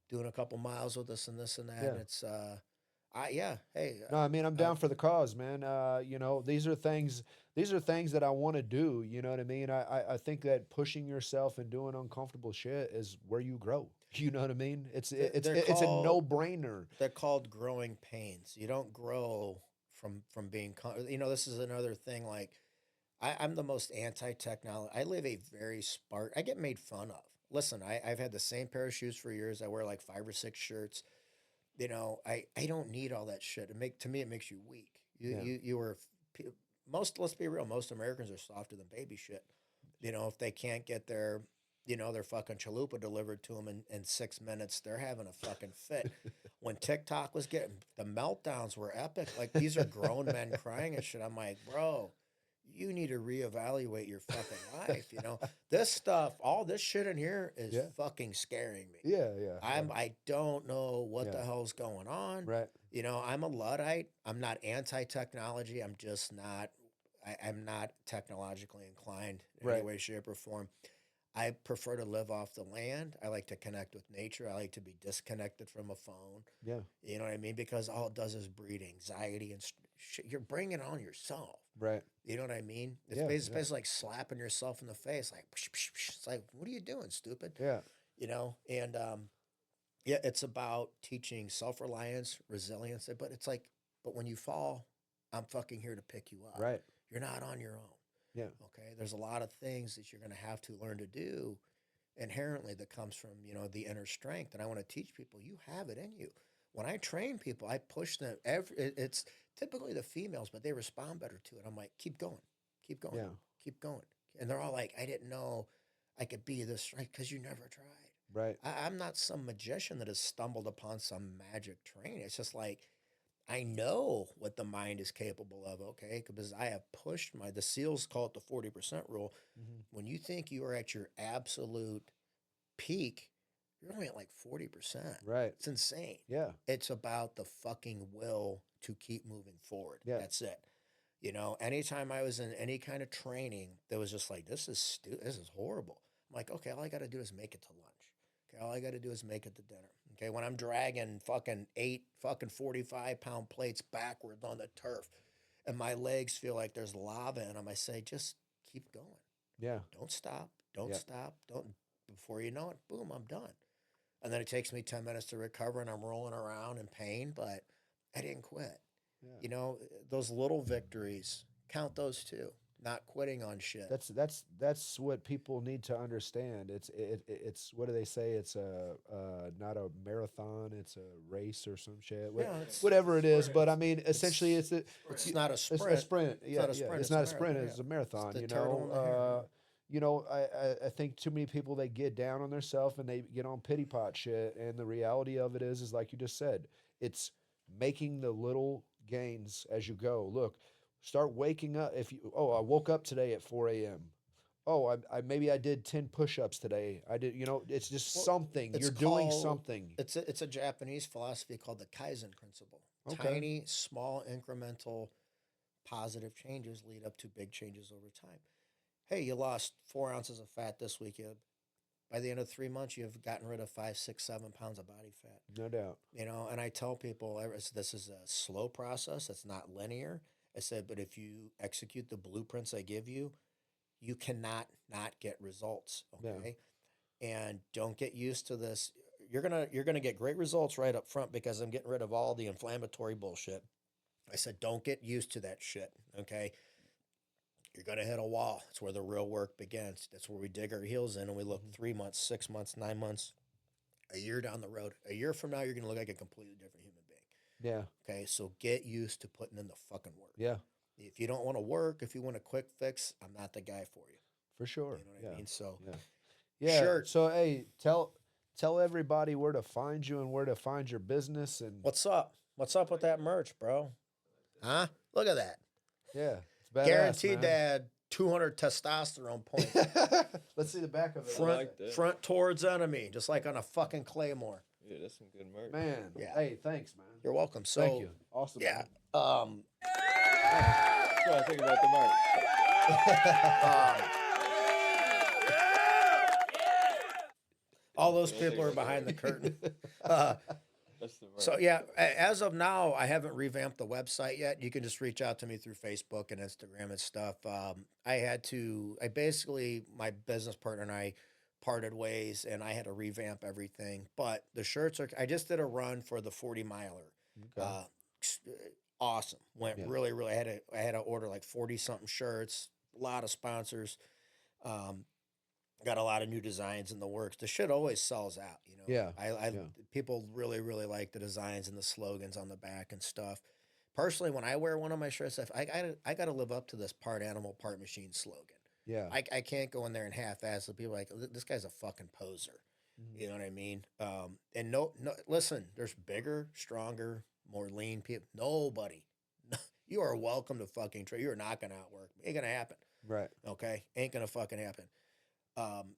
doing a couple miles with us and this and that. Yeah. And it's I yeah, hey, No, I mean I'm uh, down for the cause, man. These are things that I want to do. You know what I mean? I think that pushing yourself and doing uncomfortable shit is where you grow. You know what I mean? they're It's a called no brainer. they're called growing pains. You don't grow from being you know, this is another thing. Like, I'm the most anti-technology. I live a very spark. I get made fun of. Listen, I've had the same pair of shoes for years. I wear like 5 or 6 shirts. You know, I don't need all that shit. To me, it makes you weak. Yeah, You were most. Let's be real. Most Americans are softer than baby shit. You know, if they can't get their you know, their fucking chalupa delivered to them in 6 minutes. They're having a fucking fit. When TikTok was getting, the meltdowns were epic. Like, these are grown men crying and shit. I'm like, bro, you need to reevaluate your fucking life. You know, this stuff, all this shit in here is Yeah. fucking scaring me. Yeah, yeah, yeah. I don't know what Yeah. the hell's going on. Right. You know, I'm a Luddite. I'm not anti-technology. I'm just not. I'm not technologically inclined in any Right. way, shape, or form. I prefer to live off the land. I like to connect with nature. I like to be disconnected from a phone. Yeah. You know what I mean? Because all it does is breed anxiety and shit. You're bringing it on yourself. Right. You know what I mean? It's Yeah. basically, Yeah. like slapping yourself in the face. Like, psh, psh, psh. It's like, what are you doing, stupid? Yeah. You know? And yeah, it's about teaching self-reliance, resilience. But it's like, but when you fall, I'm fucking here to pick you up. Right. You're not on your own. Yeah. Okay. There's a lot of things that you're going to have to learn to do inherently that comes from, you know, the inner strength. And I want to teach people you have it in you. When I train people, I push them. It's typically the females, but they respond better to it. I'm like, keep going, keep going, Yeah. keep going. And they're all like, I didn't know I could be this strength because you never tried. Right. I'm not some magician that has stumbled upon some magic training. It's just like, I know what the mind is capable of, okay? Because I have pushed the SEALs call it the 40% rule. Hmm. When you think you are at your absolute peak, you're only at like 40%. Right. It's insane. Yeah. It's about the fucking will to keep moving forward. Yeah. That's it. You know, anytime I was in any kind of training that was just like, this is this is horrible. I'm like, okay, all I got to do is make it to lunch. Okay, all I got to do is make it to dinner. Okay, when I'm dragging fucking 45-pound plates backwards on the turf and my legs feel like there's lava in them, I say, just keep going. Yeah. Don't stop. Don't Yeah. stop. Don't. Before you know it, boom, I'm done. And then it takes me 10 minutes to recover and I'm rolling around in pain, but I didn't quit. Yeah. You know, those little victories, count those too. Not quitting on shit. That's what people need to understand. It's what do they say? It's not a marathon. It's a race or some shit. Yeah, it's Whatever it is. But I mean, essentially, it's not a it's sprint. a sprint. It's Yeah, not a yeah. sprint. It's It's a not a sprint. marathon. It's a Yeah. marathon. It's the You turtle and the hare. know. You know, I think too many people they get down on themselves and they get on pity pot shit. And the reality of it is like you just said, it's making the little gains as you go. Look, start waking up. If you, oh, I woke up today at 4 a.m. Oh, I maybe I did 10 push-ups today. I did, you know, it's just Well, something. it's You're doing called something. it's a Japanese philosophy called the Kaizen principle. Okay. Tiny, small, incremental, positive changes lead up to big changes over time. Hey, you lost 4 ounces of fat this week. By the end of 3 months, you've gotten rid of 5, 6, 7 pounds of body fat. No doubt. You know, and I tell people this is a slow process. It's not linear. I said, but if you execute the blueprints I give you, you cannot not get results. Yeah. Okay. And don't get used to this. You're gonna get great results right up front because I'm getting rid of all the inflammatory bullshit. I said, don't get used to that shit. Okay. You're gonna hit a wall. That's where the real work begins. That's where we dig our heels in and we look 3 months, 6 months, 9 months, a year down the road. A year from now, you're gonna look like a completely different human being. Yeah. Okay. So get used to putting in the fucking work. Yeah. If you don't want to work, if you want a quick fix, I'm not the guy for you. For sure. You know what Yeah. I mean? So Yeah. Yeah. Shirt. So hey, tell everybody where to find you and where to find your business and what's up? What's up with that merch, bro? Huh? Look at that. yeah, it's badass, Guaranteed to man. add 200 testosterone points. Let's see the back of it. front, like that. front towards enemy, just like on a fucking claymore. Yeah, that's some good merch. Man. Yeah. Hey, thanks, man. You're welcome. So, Thank you. Awesome. yeah. man. That's what I think about the merch. All those people are behind the curtain. That's the merch. So yeah, as of now, I haven't revamped the website yet. You can just reach out to me through Facebook and Instagram and stuff. I basically, my business partner and I parted ways and I had to revamp everything. But the shirts I just did a run for the 40 miler. Okay. Awesome. Went Yeah. really, really, I had to order like 40 something shirts, a lot of sponsors. Got a lot of new designs in the works. The shit always sells out, you know. Yeah, I yeah. People really, really like the designs and the slogans on the back and stuff. Personally, when I wear one of my shirts, I gotta live up to this part animal, part machine slogan. Yeah. I can't go in there and half-ass the people like this guy's a fucking poser. Mhm. You know what I mean? And no, listen, there's bigger, stronger, more lean people. Nobody, you are welcome to fucking try. You're not gonna outwork me. Ain't gonna happen. Right. Okay, ain't gonna fucking happen. Um,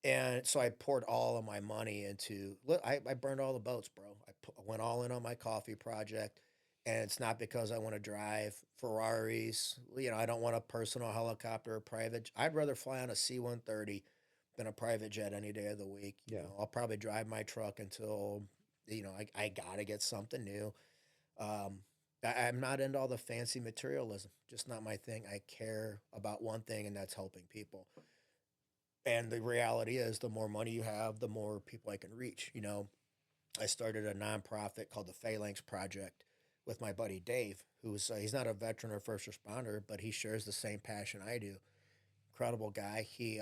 and so I poured all of my money into. I burned all the boats, bro. I went all in on my coffee project, and it's not because I want to drive Ferraris. You know, I don't want a personal helicopter or private. I'd rather fly on a C-130 than a private jet any day of the week. You Yeah. know, I'll probably drive my truck until I gotta get something new. Um, I'm not into all the fancy materialism. Just not my thing. I care about one thing, and that's helping people. And the reality is, the more money you have, the more people I can reach. You know, I started a nonprofit called the Phalanx Project with my buddy Dave, who's he's not a veteran or first responder, but he shares the same passion I do. Incredible guy. He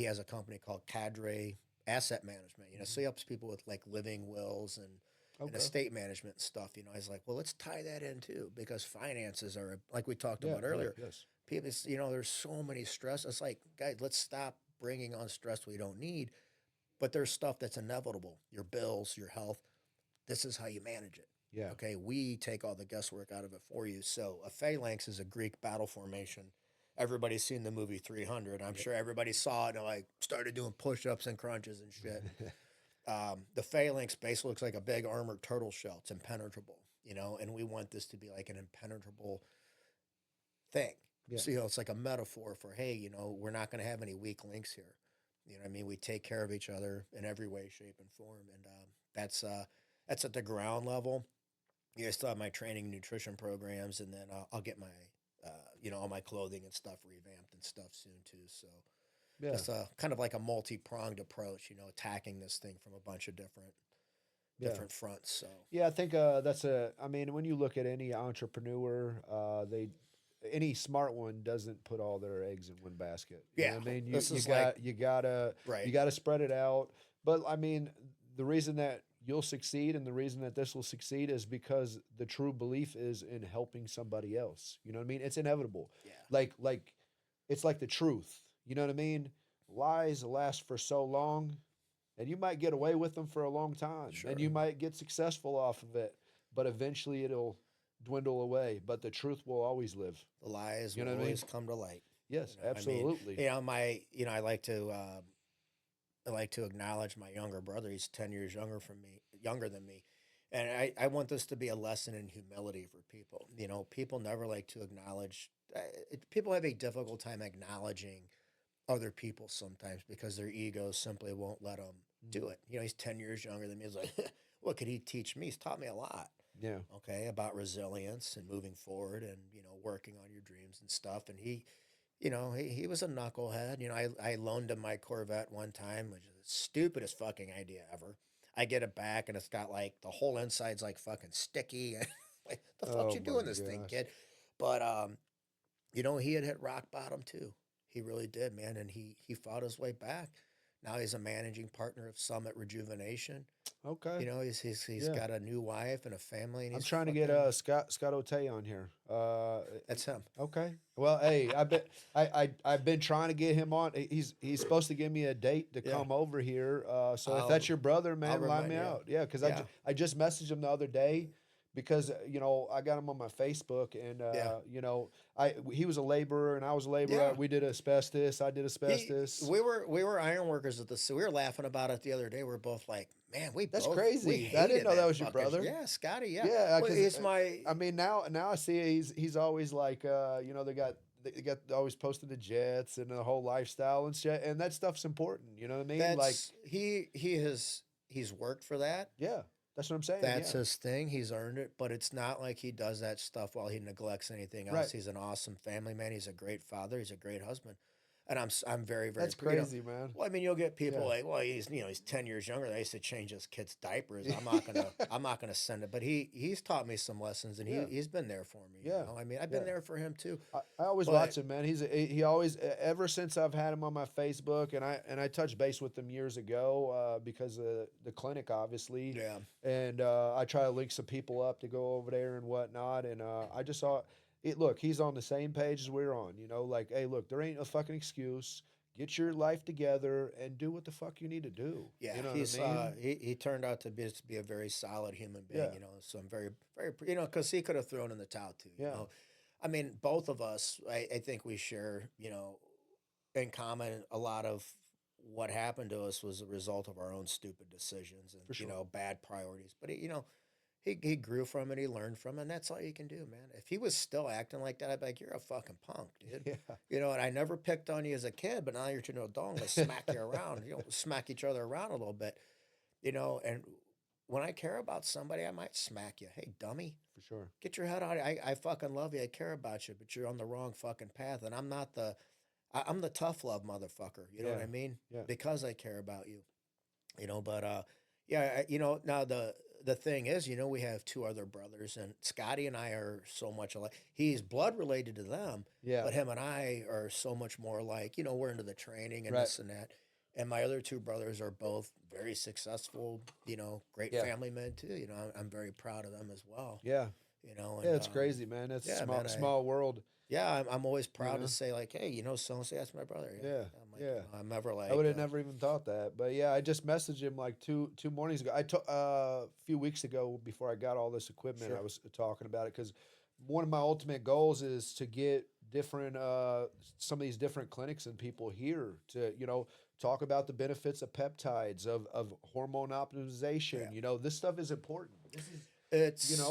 has a company called Cadre Asset Management. You know, so he helps people with like living wills and Okay. estate management and stuff. You know, I was like, well, let's tie that in too because finances are like we talked Yeah. about earlier. Yes. People, there's so many stress. It's like, guys, let's stop bringing on stress we don't need. But there's stuff that's inevitable. Your bills, your health. This is how you manage it. Yeah. Okay, we take all the guesswork out of it for you. So a phalanx is a Greek battle formation. Everybody's seen the movie 300. I'm Yep. sure everybody saw it and like started doing push-ups and crunches and shit. The phalanx basically looks like a big armored turtle shell. It's impenetrable, and we want this to be like an impenetrable thing. Yeah. So, it's like a metaphor for, hey, we're not going to have any weak links here. You know what I mean? We take care of each other in every way, shape, and form. And that's at the ground level. I still have my training and nutrition programs, and then I'll get my, all my clothing and stuff revamped and stuff soon too. So Yeah. just kind of like a multi-pronged approach, attacking this thing from a bunch of different Yeah. different fronts. So Yeah, I think I mean, when you look at any entrepreneur, any smart one doesn't put all their eggs in one basket. You know yeah, what I mean, this you is got like you right. gotta spread it out. But I mean, the reason that you'll succeed and the reason that this will succeed is because the true belief is in helping somebody else. You know what I mean? It's inevitable. Yeah, Like it's like the truth. You know what I mean? Lies last for so long, and you might get away with them for a long time, sure. and you might get successful off of it, but eventually it'll dwindle away. But the truth will always live. The lies You will know what I mean? always come to light. Yes, I mean, absolutely. I like to acknowledge my younger brother. He's 10 years younger than me. And I want this to be a lesson in humility for people. People never like to acknowledge, people have a difficult time acknowledging other people sometimes because their egos simply won't let them do Mhm. it. He's 10 years younger than me. He's like, what could he teach me? He's taught me a lot. Yeah. Okay, about resilience and moving forward and working on your dreams and stuff. And he was a knucklehead. I loaned him my Corvette one time, which is the stupidest fucking idea ever. I get it back and it's got like the whole inside's like fucking sticky. Like, the fuck Oh you my doing this thing, gosh. kid? But he had hit rock bottom too. He really did, man, and he fought his way back. Now he's a managing partner of Summit Rejuvenation. Okay. He's Yeah. got a new wife and a family, and I'm he's trying to get fucking. Scott on here. That's him. Okay. Well, hey, I've been trying to get him on. He's supposed to give me a date to Yeah. come over here. So if I'll that's your brother, I'll man, line remind me you. out. Yeah, because Yeah. I just messaged him the other day because I got him on my Facebook and Yeah. he was a laborer and I was a laborer. Yeah. We did asbestos. I did He, asbestos. we were iron workers at the. We were laughing about it the other day. We are both like, man, That's we crazy. I didn't hated know that was your fucker. brother. Yeah, Scotty. Yeah, Yeah, well, because he's my. I mean now I see he's always like they got always posting the jets and the whole lifestyle and shit, and that stuff's important. You know what I mean? Like, That's he's worked for that. yeah, that's what I'm saying. That's Yeah, his thing. He's earned it, but it's not like he does that stuff while he neglects anything else. right. He's an awesome family man. He's a great father. He's a great husband, and I'm very very That's crazy, man. Well, I mean, you'll get people Yeah. like, well, he's 10 years younger. I used to change his kids' diapers. I'm not gonna send it, but he's taught me some lessons, and Yeah. he's been there for me. Yeah. I mean, I've Yeah. been there for him too. I always But- watch him, man. He always ever since I've had him on my Facebook, and I touched base with him years ago because of the clinic, obviously. Yeah, And I try to link some people up to go over there and whatnot. And I just saw look, he's on the same page as we're on. You know, like, hey, look, there ain't a fucking excuse. Get your life together and do what the fuck you need to do. Yeah, You know what he's I mean? he turned out to be a very solid human being, Yeah, you know. So I'm very because he could have thrown in the towel too, you yeah, know. I mean, both of us, I think we share, you know, in common a lot of what happened to us was a result of our own stupid decisions and for you sure. know bad priorities. But you know, he grew from it. He learned from it. And that's all you can do, man. If he was still acting like that, I'd be like, you're a fucking punk, dude. Yeah, You know, and I never picked on you as a kid, but now you're to an adult, I'm gonna smack you around. You know, smack each other around a little bit. You know, and when I care about somebody, I might smack you. Hey, dummy, for sure. get your head out. I fucking love you. I care about you, but you're on the wrong fucking path. And I'm not I'm the tough love motherfucker. You know what Yeah, I mean? yeah, Because I care about you. You know, but yeah, you know, now the thing is, you know, we have two other brothers, and Scotty and I are so much alike. He's blood related to them, yeah. but him and I are so much more alike. You know, we're into the training and Right. this and that. And my other two brothers are both very successful, you know, great Yeah, family men too. You know, I'm very proud of them as well. yeah, You know, yeah. and It's crazy, man. It's a yeah, small, man, small world. I'm always You proud to know. say like, hey, you know, so and so that's my brother. Yeah, Yeah, I'm like, you yeah. know, I'm never I would like, have never even thought that, but yeah, I just messaged him like two mornings ago. I took a few weeks ago before I got all this equipment. I sure, was talking about it because one of my ultimate goals is to get different some of these different clinics and people here to talk about the benefits of peptides of hormone yeah, optimization. You know, this stuff is important. This is it's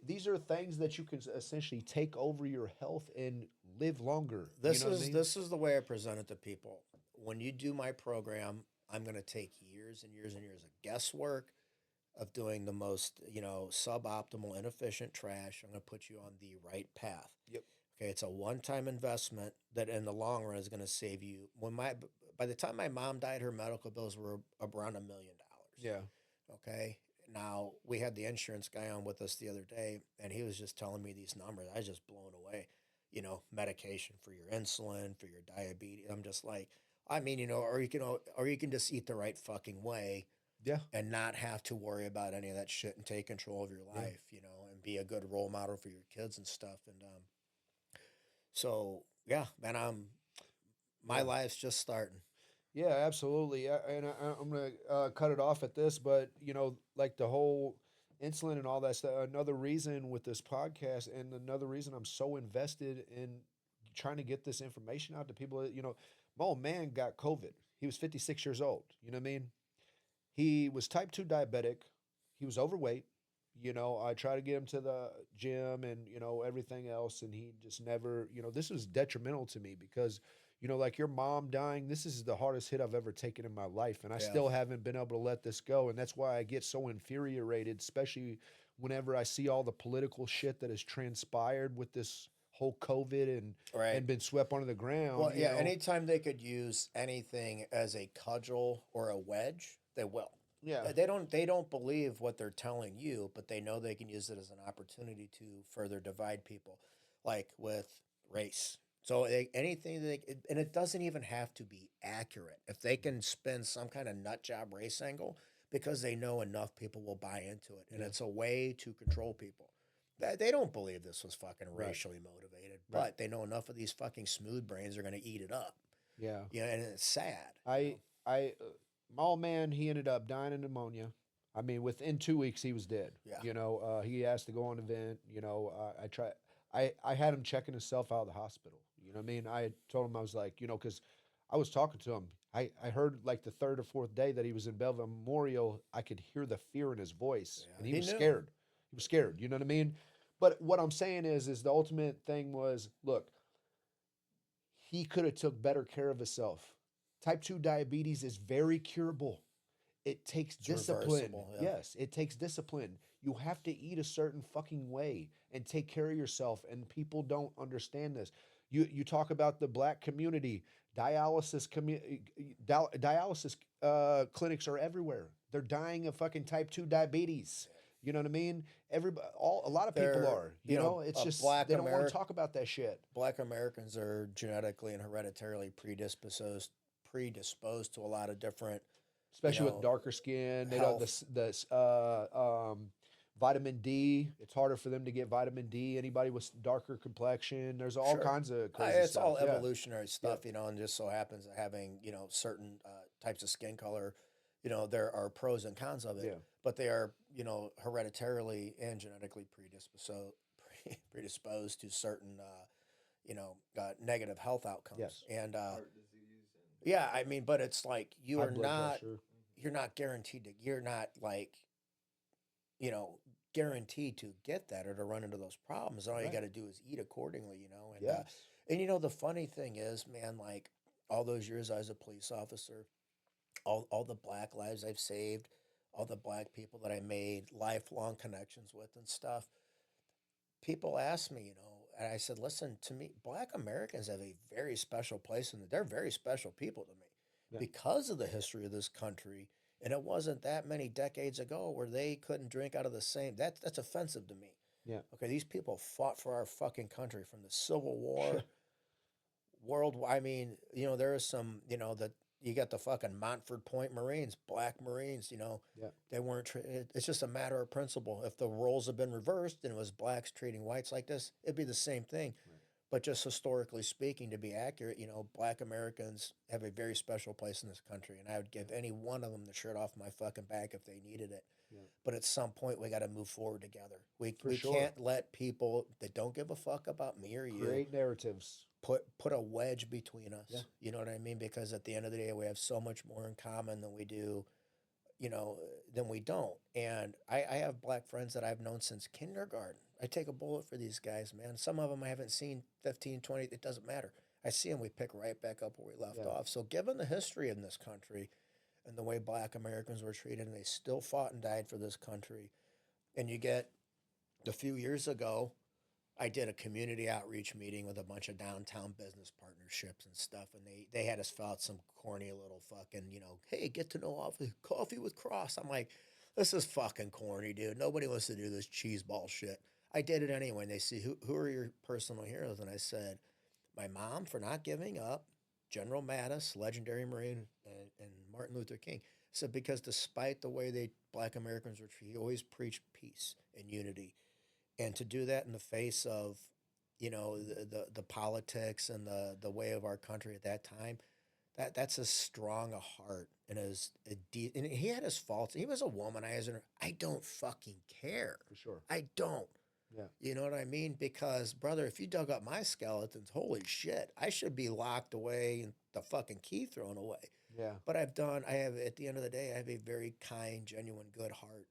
these are things that you can essentially take over your health and live longer. You know what I mean? this is the way I present it to people. When you do my program, I'm going to take years and years and years of guesswork of doing the most, you know, suboptimal, inefficient trash. I'm going to put you on the right path. Yep. Okay, it's a one-time investment that in the long run is going to save you. By the time my mom died, her medical bills were around $1 million. Yeah. Okay. Now we had the insurance guy on with us the other day, and he was just telling me these numbers. I was just blown away. You know, medication for your insulin, for your diabetes. I'm just like, I mean, you know, or you can just eat the right fucking way Yeah. and not have to worry about any of that shit and take control of your Yeah. life, you know, and be a good role model for your kids and stuff. And so yeah, man, my Yeah. life's just starting. Yeah, absolutely. I'm gonna cut it off at this, but like the whole insulin and all that stuff. Another reason with this podcast, and another reason I'm so invested in trying to get this information out to people. My old man got COVID. He was 56 years old. You know what I mean? He was type 2 diabetic. He was overweight. I tried to get him to the gym and, everything else. And he just never, this was detrimental to me because, like your mom dying, this is the hardest hit I've ever taken in my life. And I Yeah. still haven't been able to let this go. And that's why I get so infuriated, especially whenever I see all the political shit that has transpired with this whole COVID Right. and been swept under the ground. Well, yeah, anytime they could use anything as a cudgel or a wedge, they will. Yeah. They don't believe what they're telling you, but they know they can use it as an opportunity to further divide people, like with race. So anything and it doesn't even have to be accurate. If they can spin some kind of nut job race angle, because they know enough people will buy into it, and Yeah. it's a way to control people. They don't believe this was fucking Right. racially motivated, Right. but they know enough of these fucking smooth brains are going to eat it up. Yeah. Yeah, and it's sad. My old man, he ended up dying of pneumonia. I mean, within 2 weeks, he was dead. Yeah. He asked to go on an event. I had him checking himself out of the hospital. You know what I mean? I told him, I was like, because I was talking to him. I heard like the third or fourth day that he was in Belleville Memorial, I could hear the fear in his voice, Yeah, and he he was knew. scared. He was scared. You know what I mean? But what I'm saying is the ultimate thing was, look, he could have took better care of himself. Type 2 diabetes is very curable. It takes It's discipline. reversible. Yeah. Yes, it takes discipline. You have to eat a certain fucking way and take care of yourself, and people don't understand this. You talk about the black community, dialysis clinics are everywhere. They're dying of fucking type 2 diabetes. You know what I mean? A lot of people They're, are. It's just black they don't want to American talk about that shit. Black Americans are genetically and hereditarily predisposed to a lot of different, Especially with darker skin. They don't health. this vitamin D. It's harder for them to get vitamin D. Anybody with darker complexion, there's all Sure. kinds of crazy It's stuff. all Yeah, evolutionary yeah, stuff, and just so happens that having, certain types of skin color, there are pros and cons of it, yeah. but they are, hereditarily and genetically predisposed to certain, negative health outcomes. Yes. And Heart disease and yeah, I mean, but it's like High blood pressure. you're not guaranteed to, you're not like, you know, guaranteed to get that or to run into those problems. And all you Right. got to do is eat accordingly. Yes. And the funny thing is, man, like all those years I was a police officer, all the black lives I've saved, all the black people that I made lifelong connections with and stuff. People ask me, and I said, listen, to me, black Americans have a very special place in they're very special people to me Yeah. because of the history of this country. And it wasn't that many decades ago where they couldn't drink out of the same. That's offensive to me. Yeah. Okay, these people fought for our fucking country from the Civil Yeah. War, I mean, there is some, that you got the fucking Montford Point Marines, black Marines, Yeah. they weren't, it's just a matter of principle. If the roles had been reversed and it was blacks treating whites like this, it'd be the same thing. Right. But just historically speaking, to be accurate, black Americans have a very special place in this country. And I would give any one of them the shirt off my fucking back if they needed it. Yeah. But at some point, we got to move forward together. For We sure. can't let people that don't give a fuck about me or you Create narratives. put a wedge between us. Yeah. You know what I mean? Because at the end of the day, we have so much more in common than we do, than we don't. And I have black friends that I've known since kindergarten. I take a bullet for these guys, man. Some of them I haven't seen 15, 20, it doesn't matter. I see them, we pick right back up where we left Yeah. off. So given the history in this country and the way black Americans were treated, and they still fought and died for this country, and you get a few years ago, I did a community outreach meeting with a bunch of downtown business partnerships and stuff, and they had us fill out some corny little fucking, hey, get to know coffee with Cross. I'm like, this is fucking corny, dude. Nobody wants to do this cheese ball shit. I did it anyway, and they see who are your personal heroes, and I said, my mom for not giving up, General Mattis, legendary Marine, and Martin Luther King. I said because despite the way black Americans were treated, he always preached peace and unity, and to do that in the face of the politics and the way of our country at that time, that's as strong a heart and as a deep, and he had his faults. He was a womanizer. I don't fucking care. For sure. I don't. Yeah. You know what I mean? Because brother, if you dug up my skeletons, holy shit, I should be locked away and the fucking key thrown away. Yeah. But I have, at the end of the day, I have a very kind, genuine, good heart,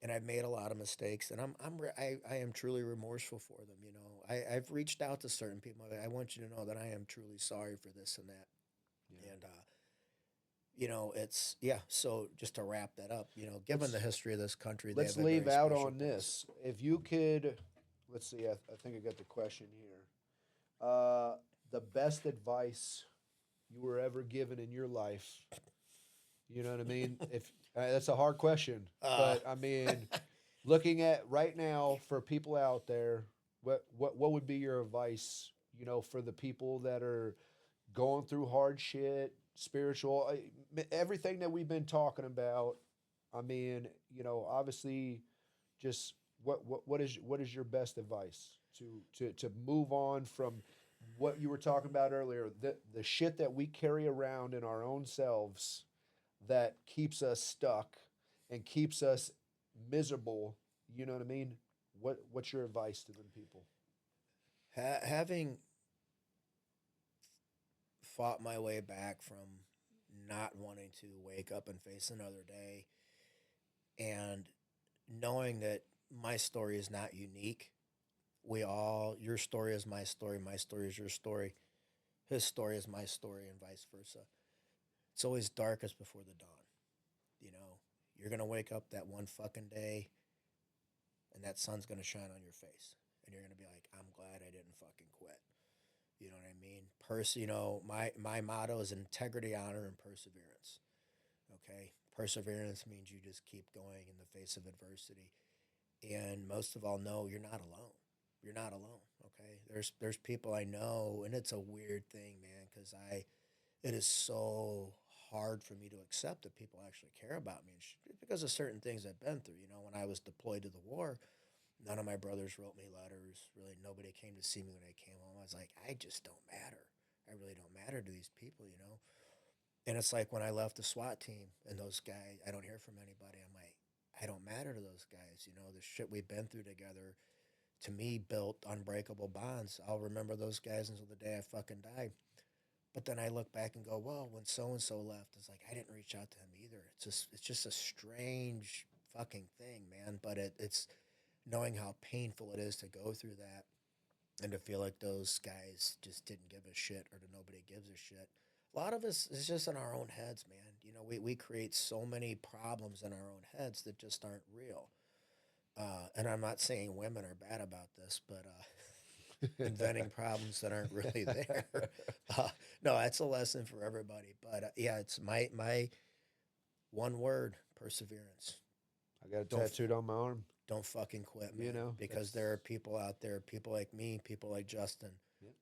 and I've made a lot of mistakes, and I am truly remorseful for them. I've reached out to certain people. I want you to know that I am truly sorry for this and that, Yeah. and it's yeah. So just to wrap that up, given the history of this country, they Let's have a leave very out special on place. this. If you could, let's see. I think I got the question here. The best advice you were ever given in your life. You know what I mean? If that's a hard question, but I mean, looking at right now for people out there, what would be your advice? For the people that are going through hard shit, spiritual, everything that we've been talking about. I mean, obviously, just what is your best advice to move on from what you were talking about earlier, the shit that we carry around in our own selves that keeps us stuck and keeps us miserable. You know what I mean? What's your advice to them people? Having fought my way back from not wanting to wake up and face another day, and knowing that my story is not unique. Your story is my story is your story, his story is my story, and vice versa. It's always darkest before the dawn. You know, you're going to wake up that one fucking day, and that sun's going to shine on your face. And you're going to be like, I'm glad I didn't fucking quit. You know what I mean? My motto is integrity, honor, and perseverance. Okay? Perseverance means you just keep going in the face of adversity. And most of all, no, you're not alone. You're not alone. Okay? There's people I know, and it's a weird thing, man, because it is so hard for me to accept that people actually care about me because of certain things I've been through. You know, when I was deployed to the war, none of my brothers wrote me letters. Really, nobody came to see me when I came home. I was like, I just don't matter. I really don't matter to these people, you know? And it's like when I left the SWAT team and those guys, I don't hear from anybody. I'm like, I don't matter to those guys. You know, the shit we've been through together, to me, built unbreakable bonds. I'll remember those guys until the day I fucking die. But then I look back and go, well, when so and so left, it's like I didn't reach out to him either. It's just a strange fucking thing, man. But it's knowing how painful it is to go through that and to feel like those guys just didn't give a shit or that nobody gives a shit. A lot of us is just in our own heads, man. You know, we create so many problems in our own heads that just aren't real. And I'm not saying women are bad about this, but inventing problems that aren't really there. No, that's a lesson for everybody. But yeah, it's my one word: perseverance. I got it Don't tattooed on my arm. don't fucking quit, man. You know, Because there are people out there, people like me, people like Justin, Yep.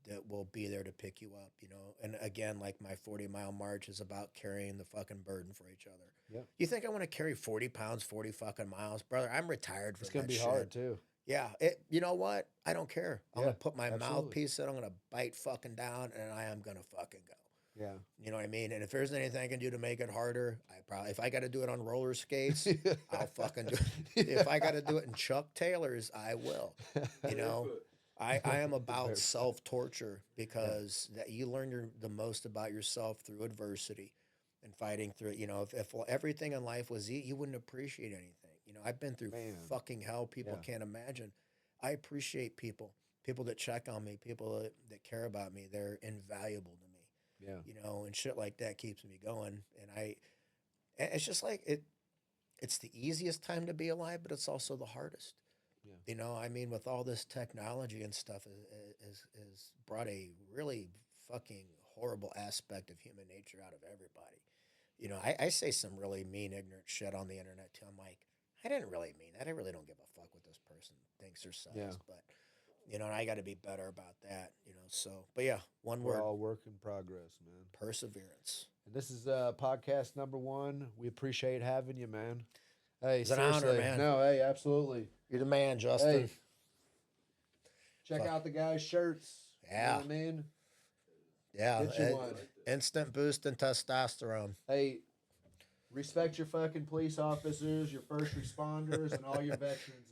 that will be there to pick you up, you know. And again, like my 40-mile march is about carrying the fucking burden for each other. Yep. You think I want to carry 40 pounds, 40 fucking miles? Brother, I'm retired from It's gonna that be shit. hard too. Yeah, you know what? I don't care. I'm Yeah, gonna put my absolutely. mouthpiece in, I'm gonna bite fucking down, and I am gonna fucking go. Yeah. You know what I mean? And if there's anything I can do to make it harder, if I got to do it on roller skates, I'll fucking do it. If I got to do it in Chuck Taylors, I will. You know, I am about Barefoot. self-torture because that you learn the most about yourself through adversity and fighting through it. You know, if everything in life was easy, you wouldn't appreciate anything. You know, I've been through Man. fucking hell people Yeah. can't imagine. I appreciate people that check on me, people that care about me. They're invaluable to me. Yeah. You know, and shit like that keeps me going. And it's just like it's the easiest time to be alive, but it's also the hardest. Yeah. You know, I mean, with all this technology and stuff, is brought a really fucking horrible aspect of human nature out of everybody. You know, I say some really mean, ignorant shit on the internet too. I'm like, I didn't really mean that. I really don't give a fuck what this person thinks or says. Yeah. But you know, and I got to be better about that. You know, so but yeah, one We're word: all work in progress, man. perseverance. And this is podcast number 1. We appreciate having you, man. Hey, It's an honor, seriously. man. No, hey, absolutely. You're the man, Justin. Hey, check Fuck. out the guys' shirts. You know Yeah. what I mean? Yeah, Get you one. instant boost in testosterone. Hey, respect your fucking police officers, your first responders, and all your veterans